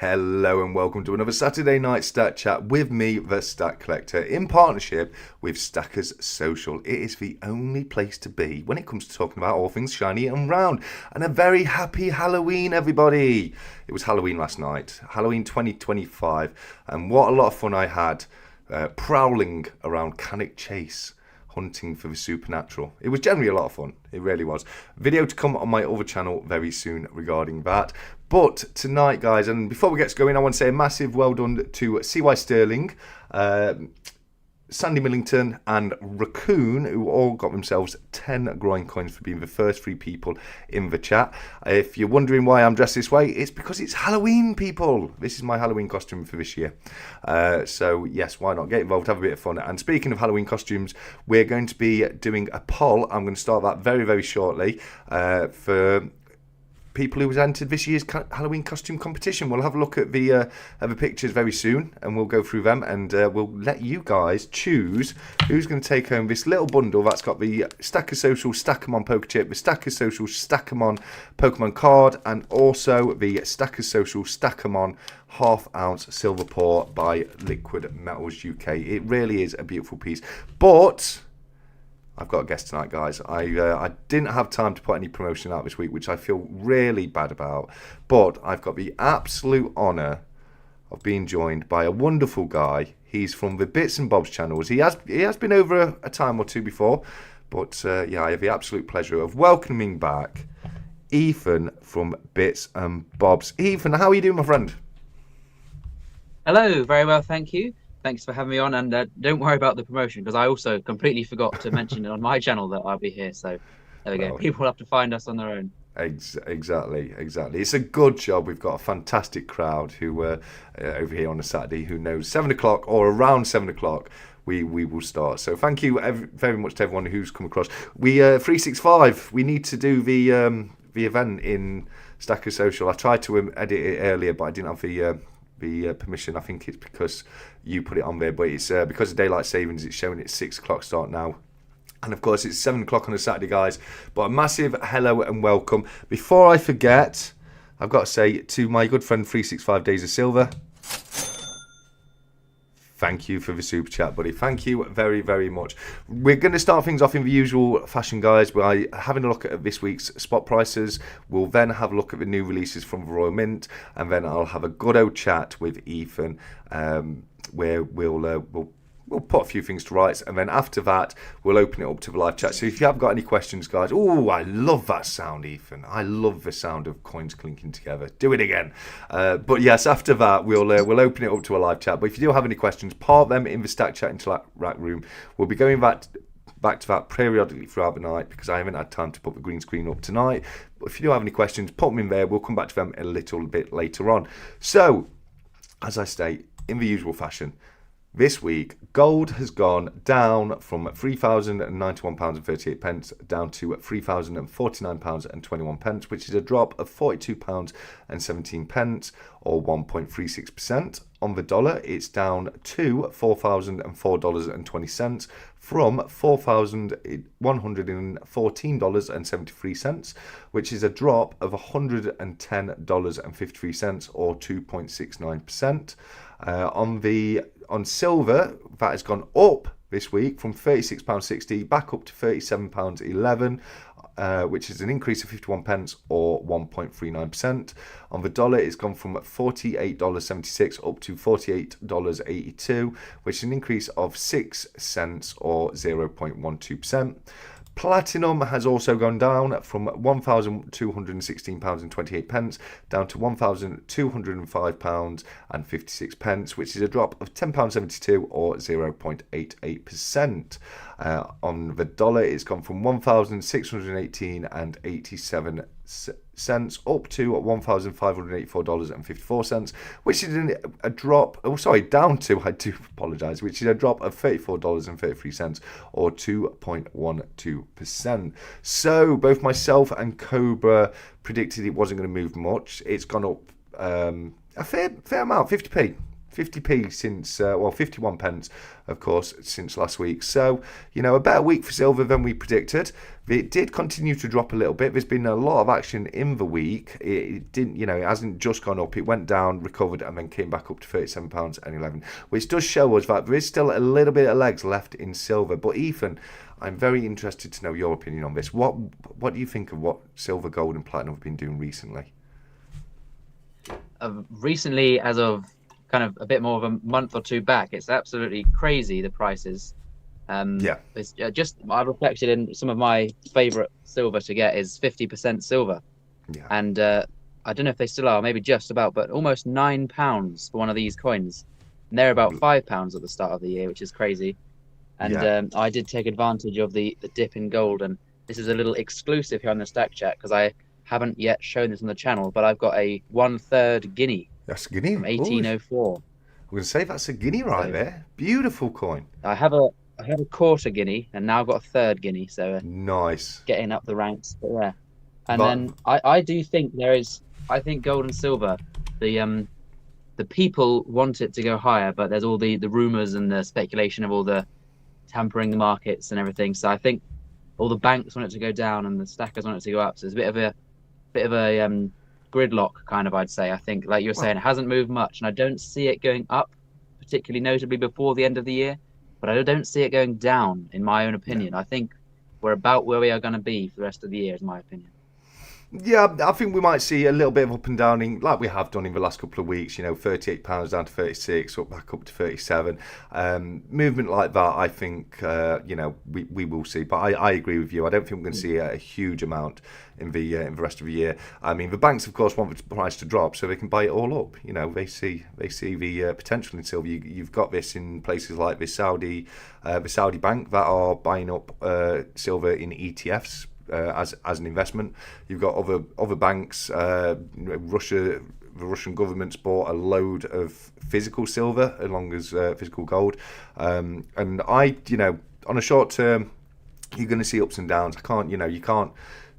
Hello and welcome to another Saturday night stat chat with me, the Stat Collector, in partnership with Stackers Social. It is the only place to be when it comes to talking about all things shiny and round. And a very happy Halloween, everybody. It was Halloween last night, Halloween 2025, and what a lot of fun I had prowling around Cannock Chase, hunting for the supernatural. It was generally a lot of fun. It really was. Video to come on my other channel very soon regarding that. But tonight, guys, and before we get going, I want to say a massive well done to 𝗬𝗺𝗺𝗺𝗃, Sandy Millington and Raccoon, who all got themselves 10 groin coins for being the first 3 people in the chat. If you're wondering why I'm dressed this way, it's because it's Halloween, people. This is my Halloween costume for this year. So yes, why not get involved, have a bit of fun. And speaking of Halloween costumes, we're going to be doing a poll. I'm going to start that very, very shortly for people who entered this year's Halloween costume competition. We'll have a look at the pictures very soon, and we'll go through them, and we'll let you guys choose who's going to take home this little bundle that's got the Stackers Social 𝗪𝗏𝗄𝗏 Poker Chip, the Stackers Social 𝗪𝗏𝗏𝗏𝗏 Pokemon card, and also the Stackers Social 𝗪𝗏𝗏𝗏𝗏 half-ounce silver pour by Liquid Metals UK. It really is a beautiful piece, but I've got a guest tonight, guys. I didn't have time to put any promotion out this week, which I feel really bad about. But I've got the absolute honour of being joined by a wonderful guy. He's from the Bits and Bobs channels. He has been over a time or two before. But yeah, I have the absolute pleasure of welcoming back Ethan from Bits and Bobs. Ethan, how are you doing, my friend? Hello, very well, thank you. Thanks for having me on, and don't worry about the promotion, because I also completely forgot to mention it on my channel that I'll be here. So there we go. People have to find us on their own. Exactly. It's a good job. We've got a fantastic crowd who over here on a Saturday who knows 7 o'clock or around 7 o'clock we will start. So thank you very much to everyone who's come across. We 365. We need to do the event in Stackers Social. I tried to edit it earlier, but I didn't have the permission. I think it's because you put it on there, but it's because of daylight savings, it's showing it's 6 o'clock start now, and of course it's 7 o'clock on a Saturday, guys. But a massive hello and welcome. Before I forget, I've got to say to my good friend 365 Days of Silver, thank you for the super chat, buddy. Thank you very, very much. We're going to start things off in the usual fashion, guys, by having a look at this week's spot prices. We'll then have a look at the new releases from the Royal Mint, and then I'll have a good old chat with Ethan, where we'll put a few things to rights, and then after that we'll open it up to the live chat. So if you have got any questions, guys, oh, I love that sound, Ethan. I love the sound of coins clinking together. Do it again. But yes, after that we'll open it up to a live chat. But if you do have any questions, park them in the Stack Chat Interact room. We'll be going back to that periodically throughout the night, because I haven't had time to put the green screen up tonight. But if you do have any questions, put them in there. We'll come back to them a little bit later on. So, as I state, in the usual fashion, this week, gold has gone down from £3,091.38 down to £3,049.21, which is a drop of £42.17 or 1.36%. On the dollar, it's down to $4,004.20 from $4,114.73, which is a drop of $110.53 or 2.69%. On silver, that has gone up this week from £36.60 back up to £37.11, which is an increase of 51 pence or 1.39%. On the dollar, it's gone from $48.76 up to $48.82, which is an increase of 6 cents or 0.12%. Platinum has also gone down from £1,216.28 down to £1,205.56, which is a drop of £10.72 or 0.88%. On the dollar, it's gone from $1,618.87 up to $1,584.54, which is a drop, down to, I do apologise, which is a drop of $34.33 or 2.12%. So both myself and Cobra predicted it wasn't going to move much. It's gone up a fair amount, 50p. 50p since, 51 pence, of course, since last week. So, a better week for silver than we predicted. It did continue to drop a little bit. There's been a lot of action in the week. It didn't, it hasn't just gone up. It went down, recovered, and then came back up to £37.11, which does show us that there is still a little bit of legs left in silver. But Ethan, I'm very interested to know your opinion on this. What do you think of what silver, gold, and platinum have been doing recently? Recently, as of kind of a bit more of a month or two back, it's absolutely crazy, the prices. It's just, I reflected in some of my favorite silver to get is 50% silver. And I don't know if they still are, maybe just about, but almost £9 for one of these coins, and they're about £5 at the start of the year, which is crazy. And I did take advantage of the dip in gold, and this is a little exclusive here on the Stack Chat because I haven't yet shown this on the channel, but I've got a 1/3 guinea. That's a guinea from 1804. I'm going to say that's a guinea right there. Beautiful coin. I have a quarter guinea, and now I've got a 1/3 guinea, so nice. Getting up the ranks, but yeah. And then I do think I think gold and silver, the people want it to go higher, but there's all the rumors and the speculation of all the tampering the markets and everything. So I think all the banks want it to go down and the stackers want it to go up. So it's a bit of a gridlock kind of, I'd say. I think, like you were saying, it hasn't moved much, and I don't see it going up particularly notably before the end of the year, but I don't see it going down, in my own opinion. I think we're about where we are going to be for the rest of the year, is my opinion. Yeah, I think we might see a little bit of up and downing, like we have done in the last couple of weeks. £38 down to 36, up back up to 37. Movement like that, I think, we will see. But I agree with you. I don't think we're going to see a huge amount in the rest of the year. I mean, the banks, of course, want the price to drop so they can buy it all up. They see the potential in silver. You've got this in places like the Saudi bank that are buying up silver in ETFs. As an investment. You've got other banks. The Russian government's bought a load of physical silver along as physical gold, and on a short term, you're going to see ups and downs. You can't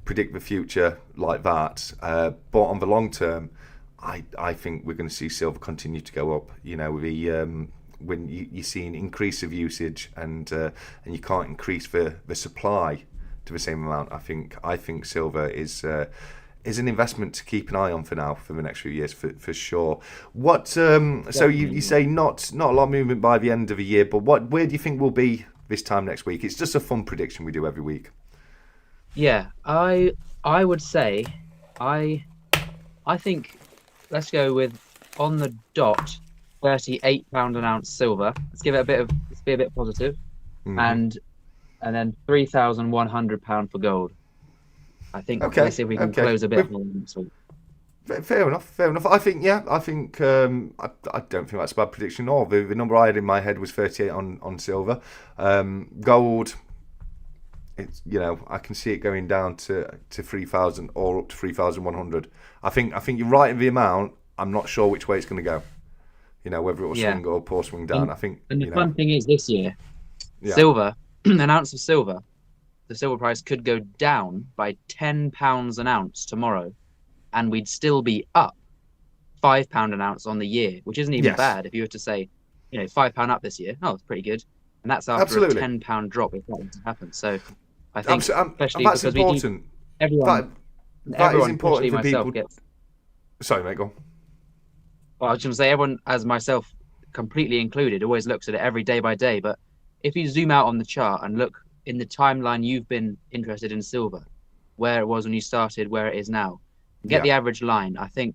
predict the future like that, but on the long term, I think we're going to see silver continue to go up. When you see an increase of usage and you can't increase the supply to the same amount, I think silver is an investment to keep an eye on for now, for the next few years, for sure. What so you say not a lot of movement by the end of the year, but where do you think we'll be this time next week? It's just a fun prediction we do every week. Yeah, I would say I think let's go with on the dot £38 an ounce silver. Let's be a bit positive. And then £3,100 for gold. I think. Okay. Let's see if we can close a bit more next week. Fair enough. I think I don't think that's a bad prediction at all. The number I had in my head was 38 on silver. Gold, it's I can see it going down to 3,000 or up to 3,100. I think you're right in the amount. I'm not sure which way it's going to go. Whether it will swing up or swing down. And the fun thing is this year, silver. An ounce of silver, the silver price could go down by £10 an ounce tomorrow, and we'd still be up £5 an ounce on the year, which isn't even bad. If you were to say, £5 up this year, it's pretty good, and that's after a £10 drop if that were to happen. So I think, especially that's because important. Everyone is important for people. Gets. Sorry, mate, go on. Well, I was going to say, everyone, as myself, completely included, always looks at it every day by day, but if you zoom out on the chart and look in the timeline you've been interested in silver, where it was when you started, where it is now, get the average line. I think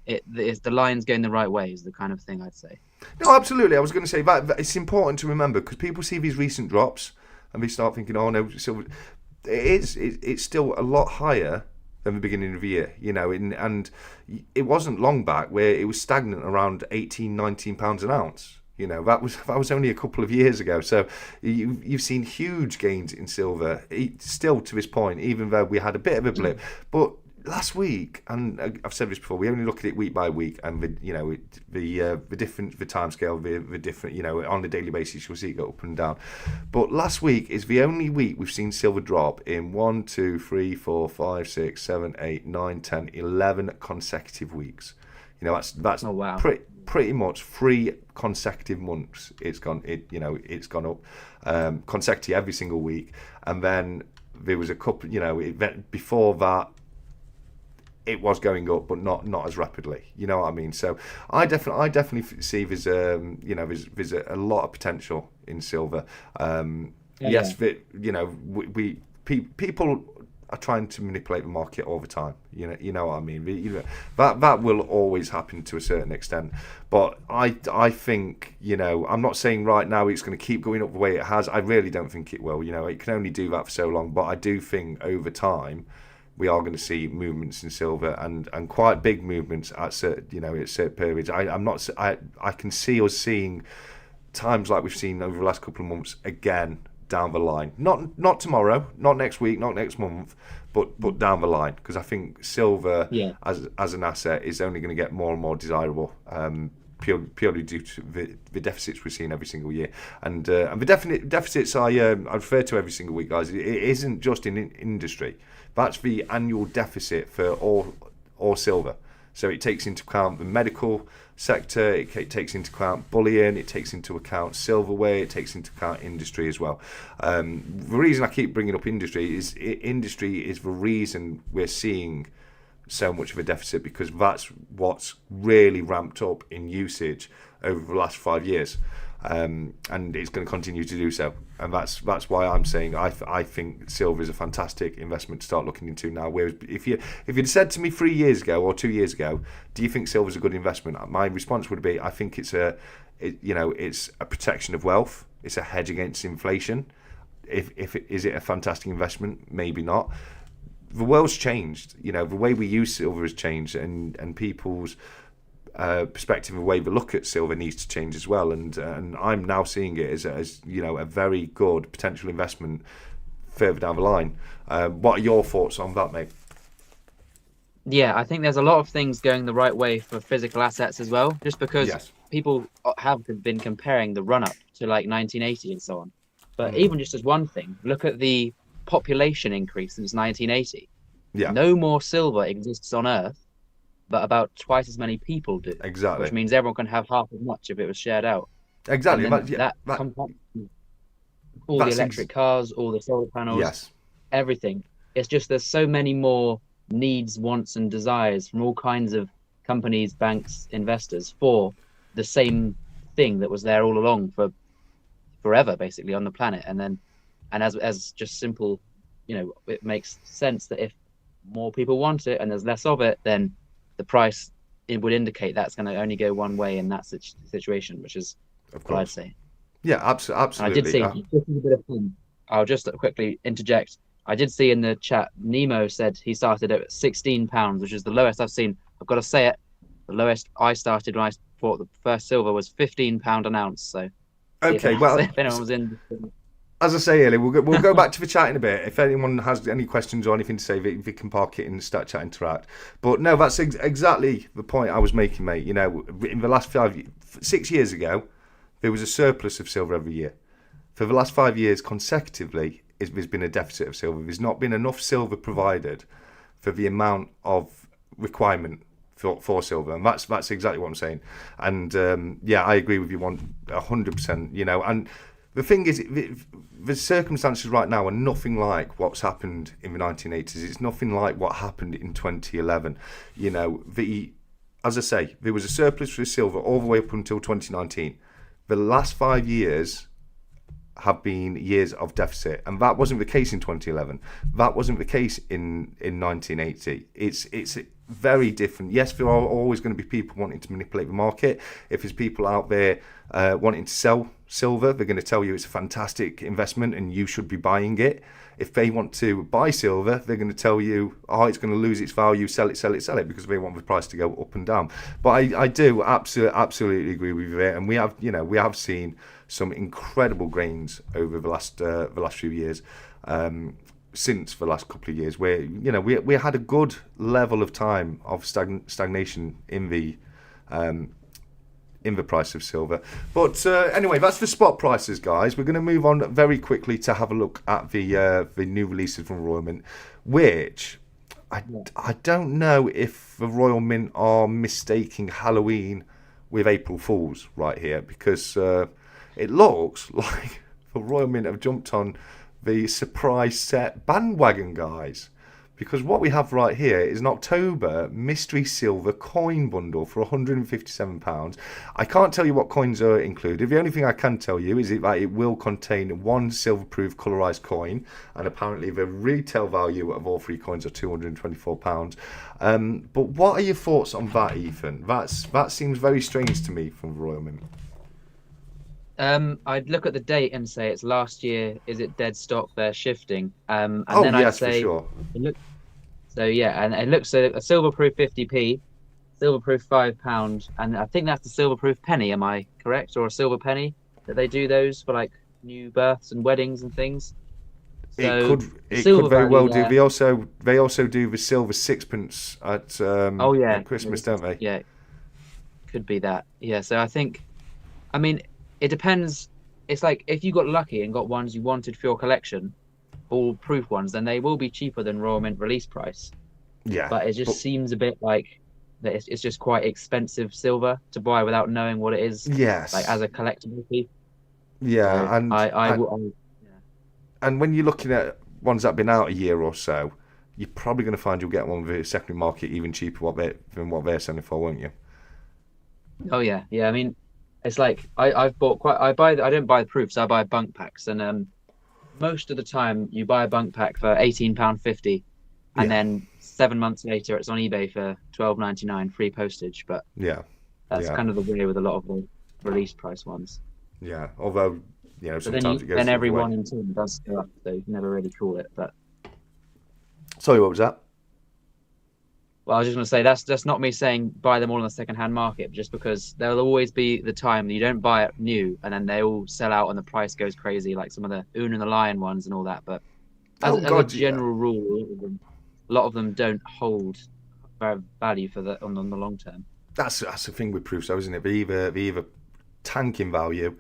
the line's going the right way is the kind of thing I'd say. No, absolutely. I was going to say that it's important to remember because people see these recent drops and they start thinking, oh no, silver. It's still a lot higher than the beginning of the year, and it wasn't long back where it was stagnant around £18-19 an ounce. That was only a couple of years ago. So you've seen huge gains in silver, still to this point, even though we had a bit of a blip. But last week, and I've said this before, we only look at it week by week, and the time scale, the different, on a daily basis, you'll see it go up and down. But last week is the only week we've seen silver drop in 1, 2, 3, 4, 5, 6, 7, 8, 9, 10, 11 consecutive weeks. That's oh, wow. pretty much 3 consecutive months it's gone up consecutive every single week, and then there was a couple, before that it was going up, but not as rapidly. You know what I mean? So I definitely see there's there's a lot of potential in silver. Yes, people are trying to manipulate the market all the time. You know what I mean? That will always happen to a certain extent. But I think, I'm not saying right now it's going to keep going up the way it has. I really don't think it will. It can only do that for so long. But I do think over time we are going to see movements in silver, and quite big movements at certain at certain periods. I can see us seeing times like we've seen over the last couple of months again down the line. Not tomorrow, not next week, not next month, but down the line, because I think silver as an asset is only going to get more and more desirable. Purely due to the deficits we're seeing every single year, and the deficits I refer to every single week, guys. It isn't just in industry. That's the annual deficit for all silver. So it takes into account the medical sector, it takes into account bullion, it takes into account silverware, it takes into account industry as well. The reason I keep bringing up industry is the reason we're seeing so much of a deficit, because that's what's really ramped up in usage over the last 5 years, and it's going to continue to do so. And that's why I'm saying I think silver is a fantastic investment to start looking into now. Whereas if you'd said to me 3 years ago or 2 years ago, do you think silver is a good investment? My response would be, I think it's a protection of wealth. It's a hedge against inflation. Is it a fantastic investment? Maybe not. The world's changed. The way we use silver has changed, and people's perspective, the way we look at silver needs to change as well. And I'm now seeing it as a very good potential investment further down the line. What are your thoughts on that, mate? Yeah, I think there's a lot of things going the right way for physical assets as well, just because people have been comparing the run up to like 1980 and so on. But even just as one thing, look at the population increase since 1980. No more silver exists on Earth, but about twice as many people do. Exactly. Which means everyone can have half as much if it was shared out. Exactly. All the electric cars, all the solar panels, everything. It's just there's so many more needs, wants, and desires from all kinds of companies, banks, investors for the same thing that was there all along for forever, basically, on the planet. And as just simple, it makes sense that if more people want it and there's less of it, then the price, it would indicate that's going to only go one way in that situation, which is what I'd say. Yeah, absolutely. I did see, just a bit of fun, I'll just quickly interject. I did see in the chat, Nemo said he started at £16, which is the lowest I've seen. I've got to say it, the lowest I started when I bought the first silver was £15 an ounce. So okay, well, if anyone was in, as I say, Ellie, we'll go back to the chat in a bit. If anyone has any questions or anything to say, they can park it in Stat Chat Interact. But no, that's exactly the point I was making, mate. In the last 6 years ago, there was a surplus of silver every year. For the last 5 years consecutively, there's been a deficit of silver. There's not been enough silver provided for the amount of requirement for silver, and that's exactly what I'm saying. And I agree with you 100%. And the thing is, the circumstances right now are nothing like what's happened in the 1980s. It's nothing like what happened in 2011. As I say, there was a surplus for silver all the way up until 2019. The last 5 years have been years of deficit, and that wasn't the case in 2011. That wasn't the case in 1980. It's very different. Yes, there are always going to be people wanting to manipulate the market. If there's people out there wanting to sell silver, they're going to tell you it's a fantastic investment and you should be buying it. If they want to buy silver, they're going to tell you, it's going to lose its value, sell it, because they want the price to go up and down. But I do absolutely agree with you there, and we have seen some incredible gains over the last few years, since the last couple of years, where we had a good level of time of stagnation in the price of silver. But anyway, that's the spot prices, guys. We're going to move on very quickly to have a look at the new releases from Royal Mint, which I don't know if the Royal Mint are mistaking Halloween with April Fools right here, because it looks like the Royal Mint have jumped on the surprise set bandwagon, guys. Because what we have right here is an October mystery silver coin bundle for £157. I can't tell you what coins are included. The only thing I can tell you is that it will contain one silver-proof colorized coin, and apparently the retail value of all three coins are £224. But what are your thoughts on that, Ethan? That seems very strange to me from the Royal Mint. I'd look at the date and say it's last year. Is it dead stock? They're shifting. And oh, then yes, I'd say, for sure. So yeah, and it looks a silver-proof 50p, silver-proof £5, and I think that's the silver-proof penny. Am I correct? Or a silver penny that they do those for like new births and weddings and things. So it could very well do. They also do the silver sixpence at at Christmas, don't they? Yeah, could be that. Yeah, so I mean, it depends. It's like if you got lucky and got ones you wanted for your collection, all proof ones, then they will be cheaper than Royal Mint release price. Yeah. But it just seems a bit like that it's just quite expensive silver to buy without knowing what it is. Yes. Like as a collectible piece. Yeah, so and when you're looking at ones that have been out a year or so, you're probably going to find you'll get one with the secondary market even cheaper than what they're selling for, won't you? Oh yeah, yeah. I mean, it's like I've bought I don't buy the proofs. I buy bunk packs, and most of the time you buy a bunk pack for £18.50, and then 7 months later it's on eBay for £12.99 free postage. But that's kind of the way with a lot of the release price ones. Yeah, although sometimes it goes. Then every one in turn does go up, so you never really call it. But sorry, what was that? Well, I was just going to say that's not me saying buy them all on the second-hand market, just because there'll always be the time that you don't buy it new, and then they all sell out and the price goes crazy, like some of the Oon and the Lion ones and all that. But as a general rule, a lot of them don't hold value for on the long term. That's the thing with proofs, though, isn't it? They either tank in value,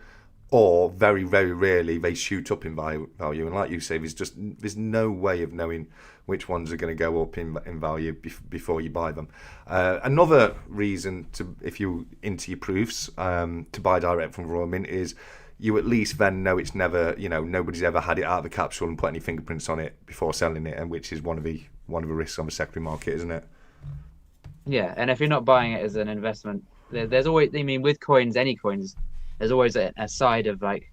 or very, very rarely they shoot up in value. And like you say, there's no way of knowing which ones are going to go up in value before you buy them. Another reason if you're into your proofs, to buy direct from Royal Mint is you at least then know it's never, nobody's ever had it out of the capsule and put any fingerprints on it before selling it, and which is one of the risks on the secondary market, isn't it? Yeah, and if you're not buying it as an investment, there's always, with coins, any coins, there's always a side of like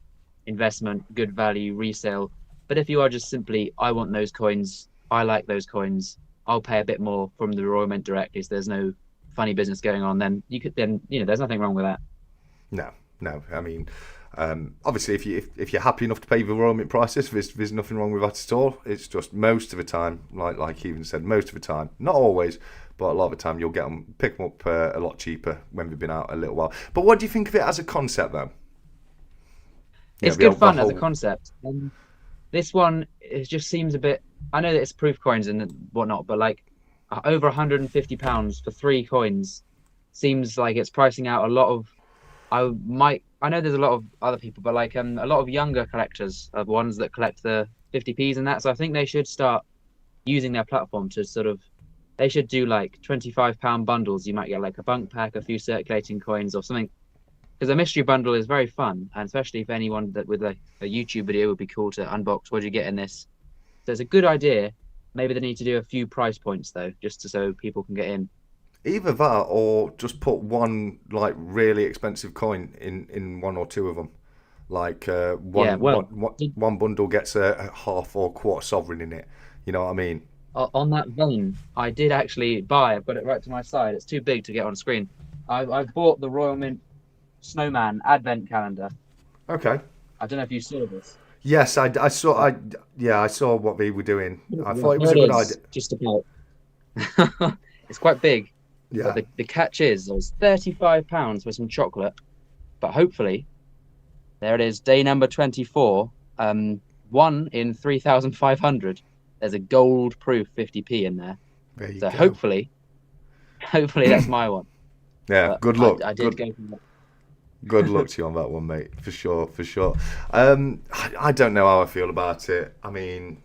investment, good value, resale. But if you are just simply, I want those coins, I like those coins, I'll pay a bit more from the Royal Mint directly, so there's no funny business going on, then there's nothing wrong with that. No. I mean, obviously, if you're happy enough to pay the Royal Mint prices, there's nothing wrong with that at all. It's just most of the time, like even said, most of the time, not always, but a lot of the time you'll pick them up a lot cheaper when they've been out a little while. But what do you think of it as a concept, though? It's good fun as a concept. This one, it just seems a bit. I know that it's proof coins and whatnot, but like over £150 for 3 coins seems like it's pricing out a lot of. I know there's a lot of other people, but like a lot of younger collectors are ones that collect the 50p's and that. So I think they should start using their platform to sort of. They should do like £25 bundles. You might get like a bunk pack, a few circulating coins or something. Because a mystery bundle is very fun, and especially if anyone that with a YouTube video would be cool to unbox. What do you get in this? So it's a good idea. Maybe they need to do a few price points though, just so people can get in. Either that, or just put one like really expensive coin in one or two of them. Like one bundle gets a half or quarter sovereign in it. You know what I mean? On that vein, I did actually buy. I've got it right to my side. It's too big to get on screen. I've bought the Royal Mint Snowman Advent Calendar. Okay. I don't know if you saw this. Yes, I saw. I saw what they were doing. I thought it was a good idea. Just about. It's quite big. Yeah. But the catch is, there's £35 for some chocolate, but hopefully, there it is, day number 24. 1 in 3,500. There's a gold proof 50p in there. There you so go. hopefully that's my one. Yeah, but good luck. I did go for that. Good luck to you on that one, mate. For sure. I don't know how I feel about it. I mean,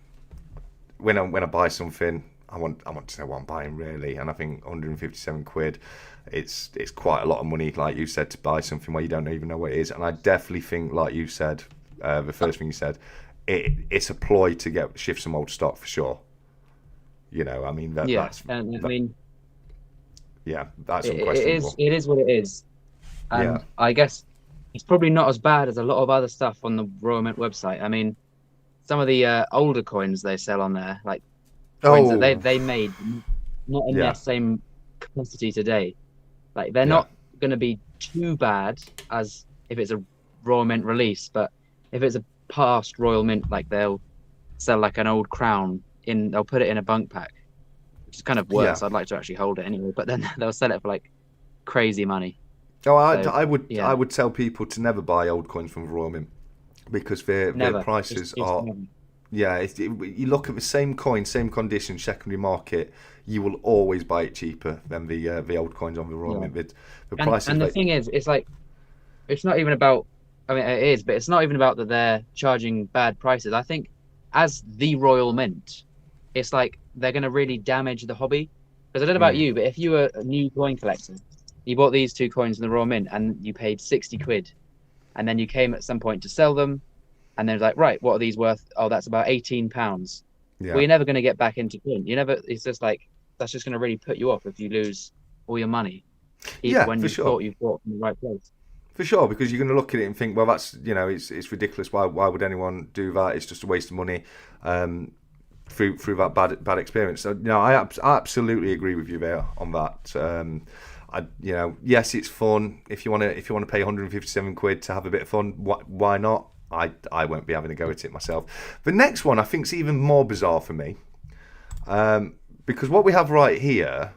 when I buy something, I want to know what I'm buying really, and I think 157 quid, it's quite a lot of money, like you said, to buy something where you don't even know what it is. And I definitely think, like you said, the first thing you said, it's a ploy to shift some old stock for sure. You know, I mean that's unquestionable. It is what it is, and I guess it's probably not as bad as a lot of other stuff on the Royal Mint website. I mean, some of the older coins they sell on there, like coins that they made, not in their same capacity today. Like they're not going to be too bad as if it's a Royal Mint release, but if it's a past Royal Mint, like they'll sell like an old crown they'll put it in a bunk pack, which is kind of worse. I'd like to actually hold it anyway, but then they'll sell it for like crazy money. I would tell people to never buy old coins from Royal Mint, because their prices are. Yeah, you look at the same coin, same condition, secondary market, you will always buy it cheaper than the old coins on the Royal Mint. The prices. And the thing is, it's like, it's not even about. I mean, it is, but it's not even about that they're charging bad prices. I think, as the Royal Mint, it's like they're going to really damage the hobby. Because I don't know about you, but if you were a new coin collector, you bought these 2 coins in the Royal Mint and you paid 60 quid, and then you came at some point to sell them, and then it's like, right, what are these worth? Oh, that's about £18. Yeah. Well, you're never going to get back into coin. It's just like, that's just going to really put you off if you lose all your money, even when you thought you bought from the right place. For sure, because you're going to look at it and think, well, that's, you know, it's ridiculous. Why would anyone do that? It's just a waste of money through that bad experience. So, you know, I absolutely agree with you there on that. Yes, it's fun. If you want to pay 157 quid to have a bit of fun, why not? I won't be having a go at it myself. The next one I think is even more bizarre for me, because what we have right here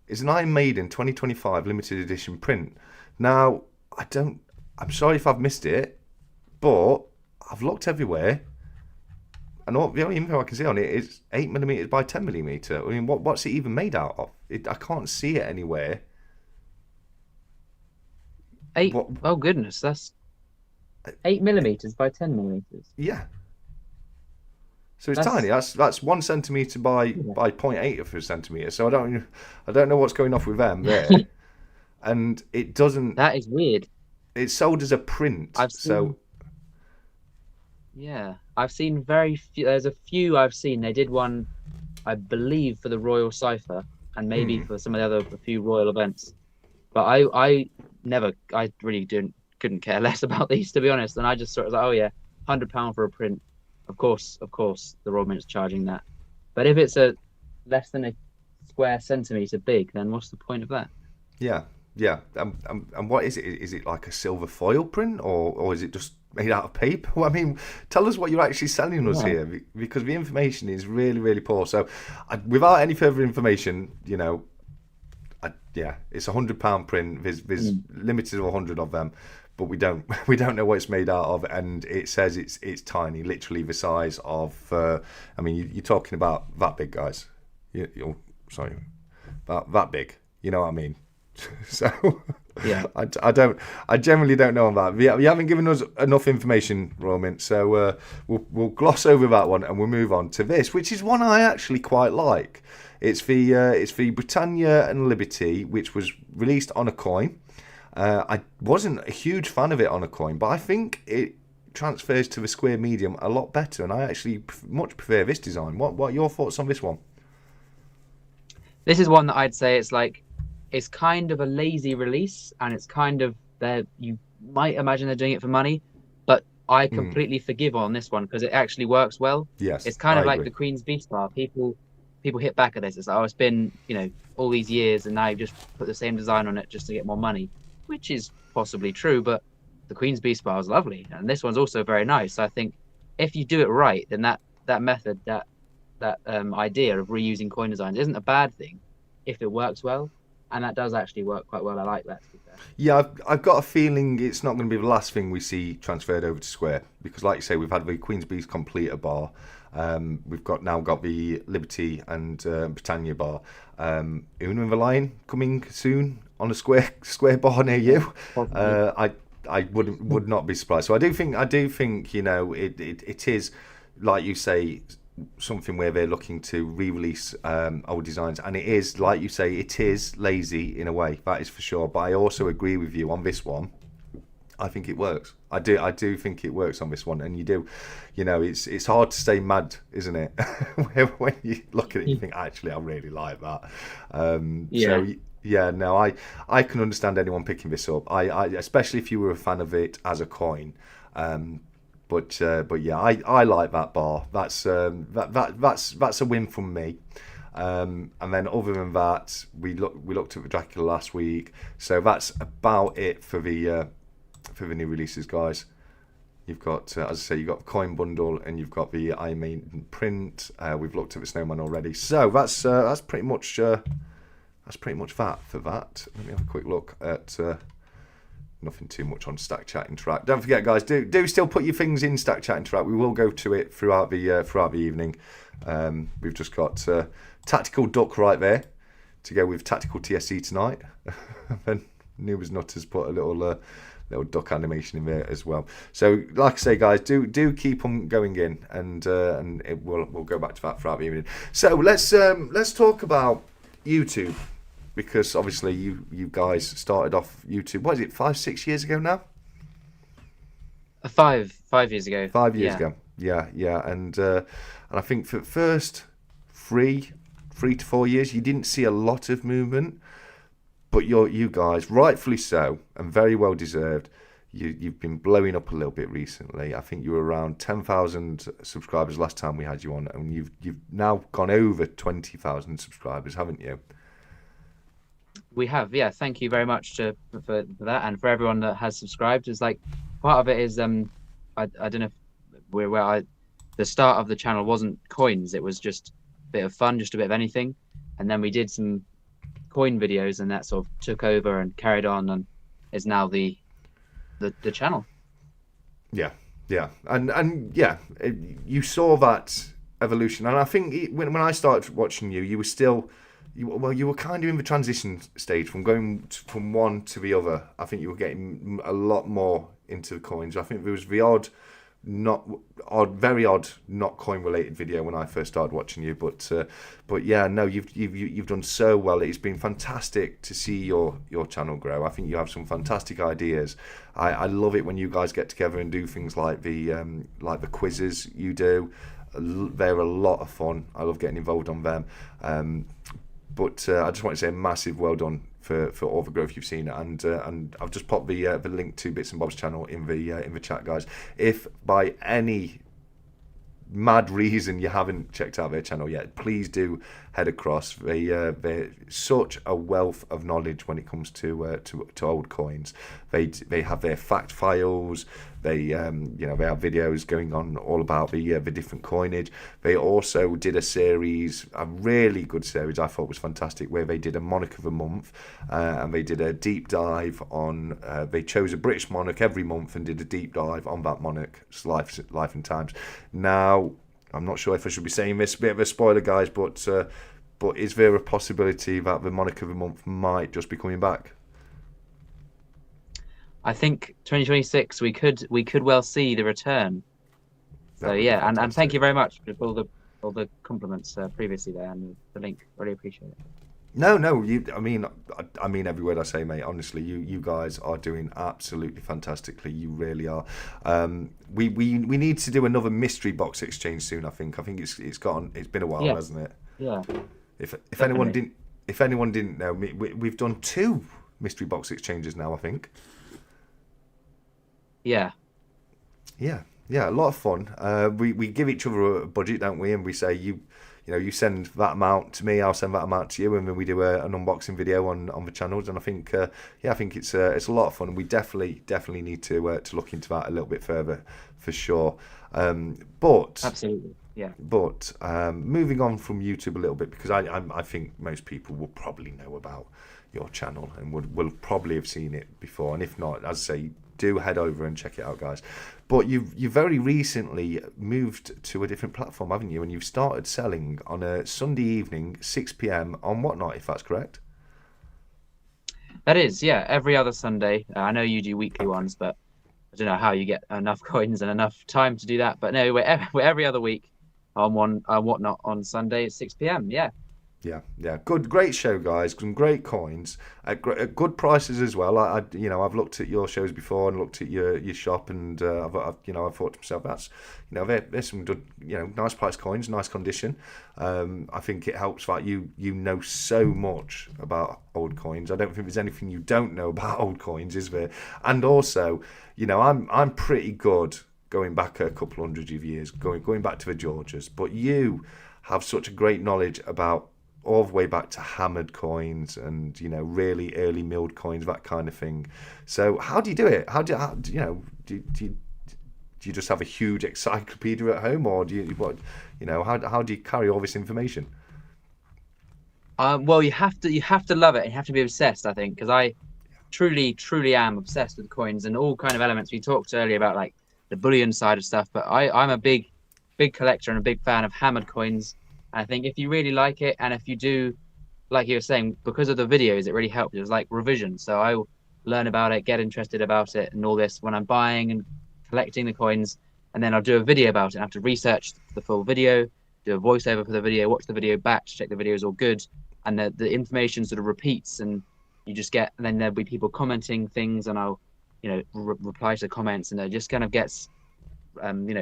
is an Iron Maiden 2025 limited edition print. Now, I'm sorry if I've missed it, but I've looked everywhere, and the only info I can see on it is 8mm by 10mm. I mean, what's it even made out of? I can't see it anywhere. Oh goodness, that's 8mm by 10mm. Yeah. So it's tiny. That's 1 centimetre by 0.8 of a centimetre. So I don't know what's going off with them there. And it doesn't. That is weird. It's sold as a print. I've seen very few. There's a few I've seen. They did one, I believe, for the Royal Cipher, and maybe for some of the a few Royal events. But I really couldn't care less about these, to be honest. And I just sort of like, oh yeah, £100 for a print. Of course, the Royal Mint's charging that. But if it's a less than a square centimetre big, then what's the point of that? Yeah. And what is it? Is it like a silver foil print, or is it just made out of paper? Well, I mean, tell us what you're actually selling us here, because the information is really, really poor. So, without any further information, you know, it's £100 print. There's limited of 100 of them, but we don't know what it's made out of, and it says it's tiny, literally the size of. I mean, you're talking about that big, guys. Sorry, about that big. You know what I mean? So I generally don't know on that. You haven't given us enough information, Royal Mint, so we'll gloss over that one and we'll move on to this, which is one I actually quite like. It's the Britannia and Liberty, which was released on a coin. I wasn't a huge fan of it on a coin, but I think it transfers to the square medium a lot better, and I actually much prefer this design. What are your thoughts on this one? This is one that I'd say it's kind of a lazy release, and it's kind of you might imagine they're doing it for money, but I completely forgive on this one because it actually works well. Yes, it's kind of like the Queen's Beast bar. People hit back at this. It's like, it's been all these years, and now you just put the same design on it just to get more money, which is possibly true. But the Queen's Beast bar is lovely, and this one's also very nice. So I think if you do it right, then that method, that idea of reusing coin designs isn't a bad thing if it works well. And that does actually work quite well. I like that, to be fair. Yeah, I've got a feeling it's not going to be the last thing we see transferred over to Square, because, like you say, we've had the Queen's Beast Completer bar. We've now got the Liberty and Britannia bar. Una and the Lion coming soon on a Square bar near you. I would not be surprised. So I do think it is, like you say, something where they're looking to re-release old designs, and it is, like you say, it is lazy in a way, that is for sure. But I also agree with you on this one. I think it works. I do think it works on this one, and you do, it's hard to stay mad, isn't it? When you look at it, you think, actually, I really like that. So yeah, no, I can understand anyone picking this up. I especially if you were a fan of it as a coin. But yeah, I like that bar. That's that's a win from me. And then other than that, we looked at the Dracula last week, so that's about it for the new releases, guys. You've got, as I say, you've got the coin bundle and you've got the Iron Maiden print. We've looked at the Snowman already, so that's pretty much that for that. Let me have a quick look at. Nothing too much on Stack Chat Interact. Don't forget, guys, do still put your things in Stack Chat Interact. We will go to it throughout the evening. We've just got Tactical Duck right there to go with Tactical TSC tonight. And Noobs Nutters put a little duck animation in there as well. So, like I say, guys, do keep on going in, and we'll go back to that throughout the evening. So let's talk about YouTube. Because obviously you guys started off YouTube, what is it, 5-6 years ago now? 5 years ago. 5 years ago. Yeah. And I think for the first 3 to 4 years, you didn't see a lot of movement. But you guys, rightfully so, and very well deserved, you've been blowing up a little bit recently. I think you were around 10,000 subscribers last time we had you on, and you've now gone over 20,000 subscribers, haven't you? We have, yeah. Thank you very much for that, and for everyone that has subscribed. It's like part of it is I don't know if the start of the channel wasn't coins. It was just a bit of fun, just a bit of anything, and then we did some coin videos, and that sort of took over and carried on, and is now the channel. Yeah, and yeah, you saw that evolution, and I think when I started watching you, you were still. You were kind of in the transition stage from going from one to the other. I think you were getting a lot more into the coins. I think there was the very odd not coin related video when I first started watching you. But yeah, no, you've done so well. It's been fantastic to see your channel grow. I think you have some fantastic ideas. I love it when you guys get together and do things like the quizzes you do. They're a lot of fun. I love getting involved on them. But I just want to say a massive well done for all the growth you've seen, and I've just popped the link to Bits and Bob's channel in the chat, guys. If by any mad reason you haven't checked out their channel yet, please do head across. They're such a wealth of knowledge when it comes to old coins. They have their fact files. They have videos going on all about the different coinage. They also did a really good series I thought was fantastic, where they did a monarch of the month, and they did a deep dive on. They chose a British monarch every month and did a deep dive on that monarch's life and times. Now, I'm not sure if I should be saying this, a bit of a spoiler, guys, but is there a possibility that the monarch of the month might just be coming back? I think 2026 we could well see the return. So yeah, and thank you very much for all the compliments previously there, and the link. Really appreciate it. No, I mean every word I say, mate. Honestly, you guys are doing absolutely fantastically. You really are. We need to do another mystery box exchange soon. I think it's been a while, hasn't it? Yeah. If anyone didn't know, we've done 2 mystery box exchanges now, I think. Yeah, a lot of fun. We give each other a budget, don't we? And we say you send that amount to me, I'll send that amount to you, and then we do an unboxing video on the channels. And I think it's a lot of fun. And we definitely need to look into that a little bit further, for sure. But absolutely, yeah. But moving on from YouTube a little bit, because I think most people will probably know about your channel and will probably have seen it before. And if not, as I say, do head over and check it out, guys. But you very recently moved to a different platform, haven't you? And you've started selling on a Sunday evening, 6 p.m. on Whatnot, if that's correct. That is, yeah. Every other Sunday. I know you do weekly ones, but I don't know how you get enough coins and enough time to do that. But no, we're every other week. Whatnot on Sunday at 6 p.m. Yeah. Yeah. Great show, guys. Some great coins at good prices as well. I've looked at your shows before and looked at your shop, and I've thought to myself, that's, there's some good, nice price coins, nice condition. I think it helps that you know so much about old coins. I don't think there's anything you don't know about old coins, is there? And also, I'm pretty good going back a couple hundred of years, going back to the Georges, but you have such a great knowledge about all the way back to hammered coins and really early milled coins, that kind of thing. So how do you do it? Do you just have a huge encyclopedia at home, or how do you carry all this information? Well, you have to love it, and you have to be obsessed, I think, because I truly am obsessed with coins and all kind of elements. We talked earlier about like the bullion side of stuff, but I'm a big collector and a big fan of hammered coins. I think if you really like it, and if you do, like you were saying, because of the videos, it really helped. It was like revision. So I learn about it, get interested about it and all this when I'm buying and collecting the coins. And then I'll do a video about it. I have to research the full video, do a voiceover for the video, watch the video back to check the video is all good. And the information sort of repeats, and you just get, and then there'll be people commenting things, and I'll, reply to the comments, and it just kind of gets,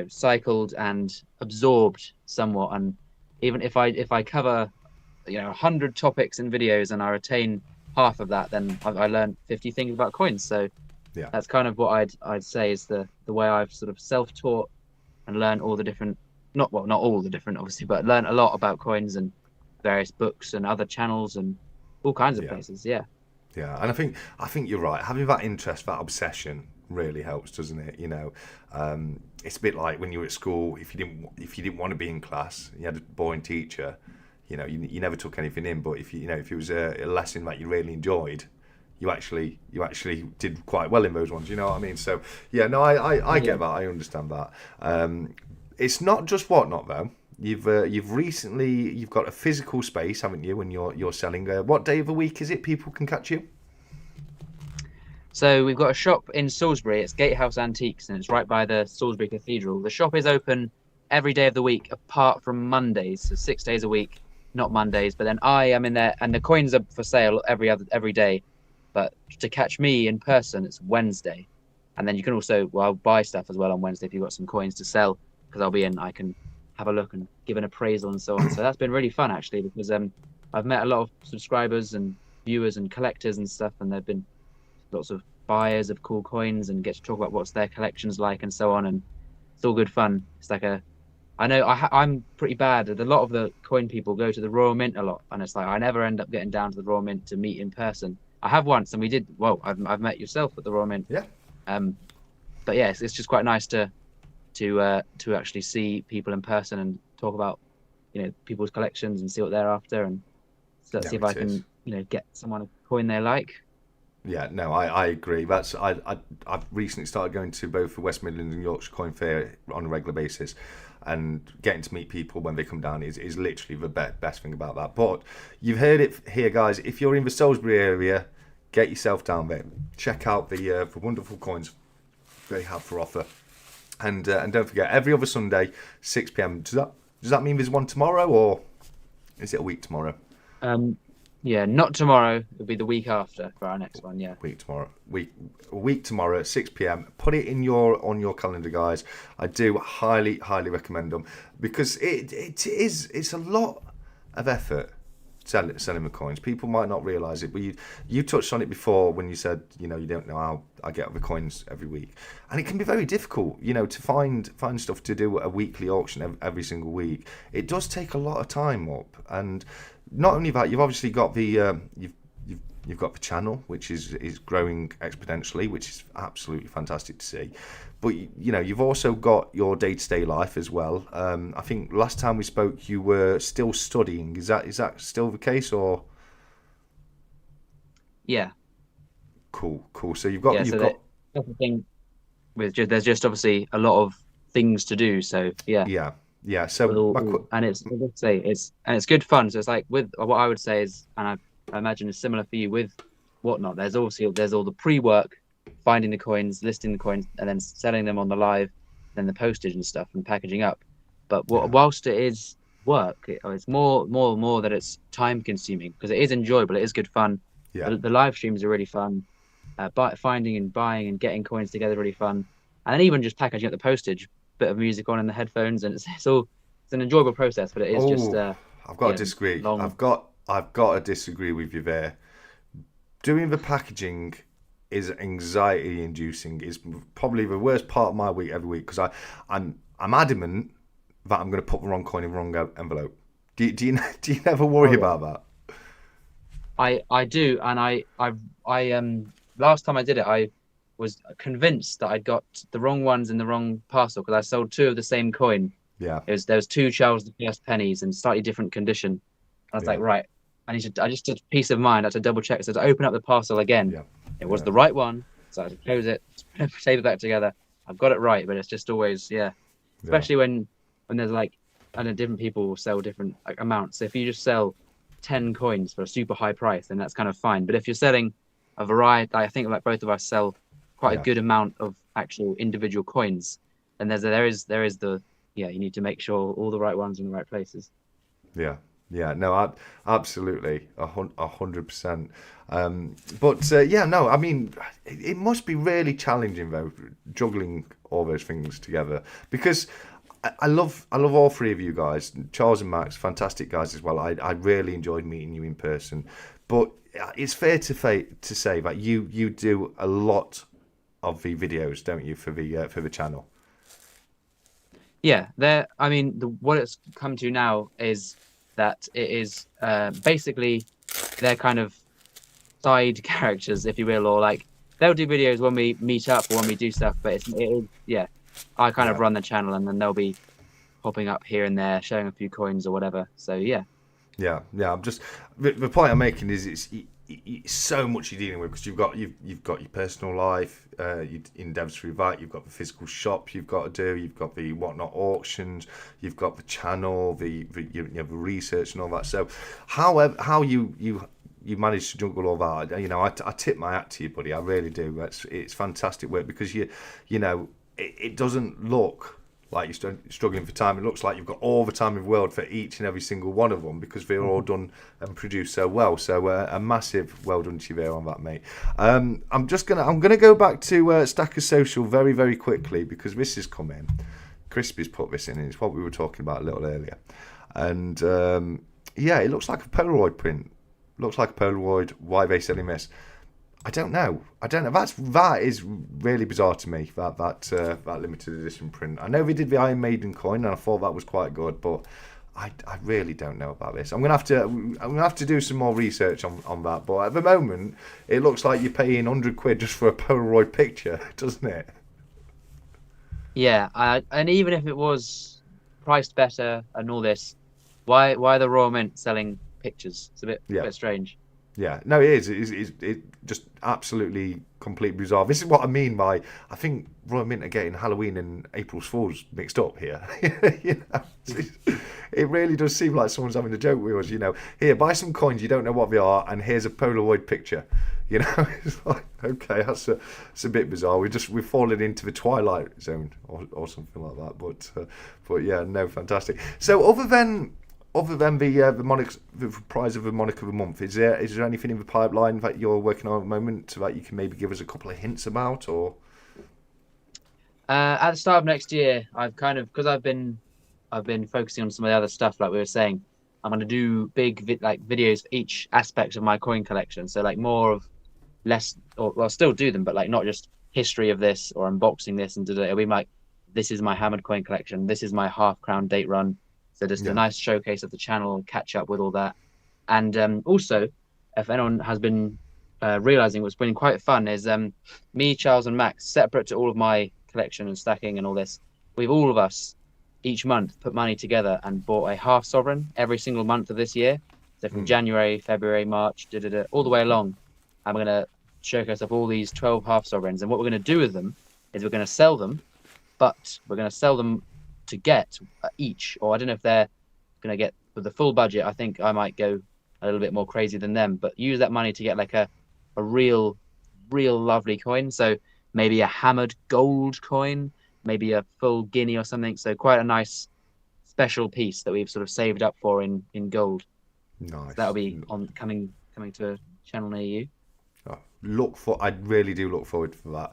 cycled and absorbed somewhat. And even if I cover 100 topics in videos and I retain half of that, then I learned 50 things about coins. So yeah, that's kind of what I'd say is the way I've sort of self-taught and learned all the different, not all the different obviously, but learned a lot about coins and various books and other channels and all kinds of places. Yeah, and I think you're right. Having that interest, that obsession really helps, doesn't it? It's a bit like when you were at school. If you didn't want to be in class, you had a boring teacher. You never took anything in. But if it was a lesson that you really enjoyed, you actually did quite well in those ones. You know what I mean? So yeah, no, I get that. I understand that. It's not just Whatnot though. You've got a physical space, haven't you? When you're selling. What day of the week is it? People can catch you. So we've got a shop in Salisbury. It's Gatehouse Antiques, and it's right by the Salisbury Cathedral. The shop is open every day of the week apart from Mondays, so 6 days a week, not Mondays. But then I am in there, and the coins are for sale every day. But to catch me in person, it's Wednesday. And then you can also, I'll buy stuff as well on Wednesday if you've got some coins to sell, because I'll be in. I can have a look and give an appraisal and so on. So that's been really fun actually, because I've met a lot of subscribers and viewers and collectors and stuff, and there've been lots of buyers of cool coins and get to talk about what's their collections like and so on, and it's all good fun. It's like I know I'm pretty bad at a lot of the coin people go to the Royal Mint a lot, and it's like I never end up getting down to the Royal Mint to meet in person. I have once, and we did. Well, I've met yourself at the Royal Mint. Yeah. But yeah, it's just quite nice to actually see people in person and talk about people's collections and see what they're after, and see if I can get someone a coin they like. Yeah, no, I agree. I've recently started going to both the West Midlands and Yorkshire Coin Fair on a regular basis, and getting to meet people when they come down is literally the best thing about that. But you've heard it here, guys. If you're in the Salisbury area, get yourself down there. Check out the wonderful coins they have for offer, and don't forget, every other Sunday, 6 p.m. Does that mean there's one tomorrow, or is it a week tomorrow? Yeah, not tomorrow. It'll be the week after for our next one. Yeah, week tomorrow at 6 p.m. Put it on your calendar, guys. I do highly recommend them, because it's a lot of effort selling the coins. People might not realise it, but you touched on it before when you said you don't know how I get the coins every week, and it can be very difficult to find stuff to do a weekly auction every single week. It does take a lot of time up, and not only that, you've obviously got the you've got the channel, which is growing exponentially, which is absolutely fantastic to see. But you've also got your day-to-day life as well. I think last time we spoke, you were still studying. Is that still the case, or? Yeah. Cool. So that's the thing. There's just obviously a lot of things to do. So yeah. Yeah. So and it's good fun. So it's like with what I would say is, and I imagine it's similar for you with Whatnot. There's all the pre-work, finding the coins, listing the coins, and then selling them on the live, then the postage and stuff and packaging up. But Yeah. whilst it is work, it's more that it's time consuming, because it is enjoyable, it is good fun. Yeah. The live streams are really fun. Finding and buying and getting coins together really fun, and then even just packaging up the postage, bit of music on in the headphones, and it's an enjoyable process. But it is just Oh, I've got to disagree. long. I've got to disagree with you there. Doing the packaging is anxiety inducing. Is probably the worst part of my week every week, because I'm adamant that I'm going to put the wrong coin in the wrong envelope. Do you never worry about that? I do, and I last time I did it, I was convinced that I'd got the wrong ones in the wrong parcel, because I sold two of the same coin. Yeah. There was two Charles I pennies in slightly different condition. I was like, right, I just did peace of mind. I had to double check. So to open up the parcel again, it was the right one. So I had to close it, tape it back together. I've got it right, but it's just always, especially when there's like, I know different people will sell different amounts. So if you just sell 10 coins for a super high price, then that's kind of fine. But if you're selling a variety, I think like both of us sell quite a good amount of actual individual coins, and there is the you need to make sure all the right ones are in the right places. No, absolutely, 100%. No, I mean, it must be really challenging though, juggling all those things together, because I love all three of you guys, Charles and Max, fantastic guys as well. I really enjoyed meeting you in person, but it's fair to say that you do a lot of the videos, don't you, for the channel? Yeah, what it's come to now is that it is basically they're kind of side characters, if you will, or like they'll do videos when we meet up or when we do stuff, but it is I kind of run the channel, and then they'll be popping up here and there, showing a few coins or whatever. So yeah. I'm just the point I'm making is it's so much you're dealing with, because you've got your personal life, your endeavours through that, you've got the physical shop you've got to do, you've got the whatnot auctions, you've got the channel, the research and all that. So how you manage to juggle all that, I tip my hat to you, buddy. I really do. It's fantastic work, because it doesn't look like you're struggling for time. It looks like you've got all the time in the world for each and every single one of them, because they're all done and produced so well. So a massive well done to you there on that, mate. I'm gonna go back to Stackers Social very, very quickly, because this has come in. Crispy's put this in, and it's what we were talking about a little earlier. And it looks like a Polaroid print. Looks like a Polaroid. Why they selling this? I don't know. That is really bizarre to me. That limited edition print. I know they did the Iron Maiden coin, and I thought that was quite good, but I really don't know about this. I'm gonna have to do some more research on that. But at the moment, it looks like you're paying £100 just for a Polaroid picture, doesn't it? Yeah, and even if it was priced better and all this, why the Royal Mint selling pictures? It's a bit strange. Yeah, no, it is. It's just absolutely completely bizarre. This is what I mean by, I think Royal Mint are getting Halloween and April Fool's mixed up here. It really does seem like someone's having a joke with us. Here, buy some coins, you don't know what they are, and here's a Polaroid picture. It's like, okay, that's a bit bizarre. We've fallen into the Twilight Zone or something like that. But yeah, no, fantastic. So other than the prize of the Monarch of the Month, is there anything in the pipeline that you're working on at the moment that you can maybe give us a couple of hints about? Or at the start of next year, because I've been focusing on some of the other stuff, like we were saying, I'm going to do big videos for each aspect of my coin collection. So like more of less, or I'll still do them, but like not just history of this or unboxing this and it'll be like, this is my hammered coin collection, this is my half crown date run. So just a nice showcase of the channel, catch up with all that. And also, if anyone has been realizing what's been quite fun is me, Charles and Max, separate to all of my collection and stacking and all this, we've all of us each month put money together and bought a half sovereign every single month of this year. So from January, February, March, all the way along. And we're going to showcase up all these 12 half sovereigns. And what we're going to do with them is we're going to sell them, but we're going to sell them to get each, or I don't know if they're going to get with the full budget. I think I might go a little bit more crazy than them, but use that money to get like a real lovely coin. So maybe a hammered gold coin, maybe a full guinea or something. So quite a nice special piece that we've sort of saved up for in gold. Nice. So that'll be on coming to a channel near you. I really do look forward to that.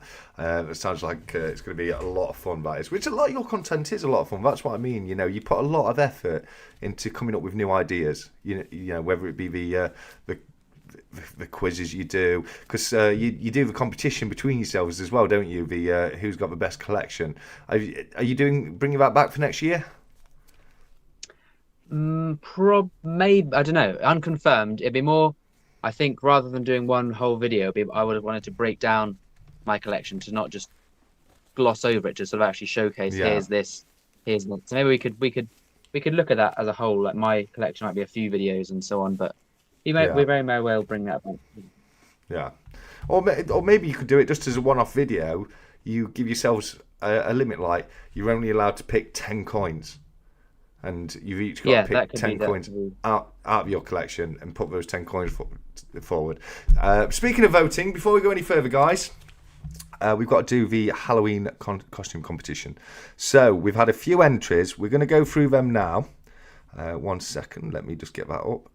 It sounds like it's going to be a lot of fun, that is. Which a lot of your content is a lot of fun. That's what I mean. You know, you put a lot of effort into coming up with new ideas. You know, whether it be the quizzes you do, because you do the competition between yourselves as well, don't you? The who's got the best collection. Are you bringing that back for next year? Maybe, I don't know. Unconfirmed. It'd be more. I think rather than doing one whole video, I would have wanted to break down my collection, to not just gloss over it, to sort of actually showcase here's this, here's that. So maybe we could look at that as a whole. Like my collection might be a few videos and so on, but we very well bring that back. Yeah, or maybe you could do it just as a one-off video. You give yourselves a limit, like you're only allowed to pick 10 coins. And you've each got to pick 10 coins out of your collection and put those 10 coins forward. Speaking of voting, before we go any further, guys, we've got to do the Halloween costume competition. So we've had a few entries. We're going to go through them now. 1 second. Let me just get that up.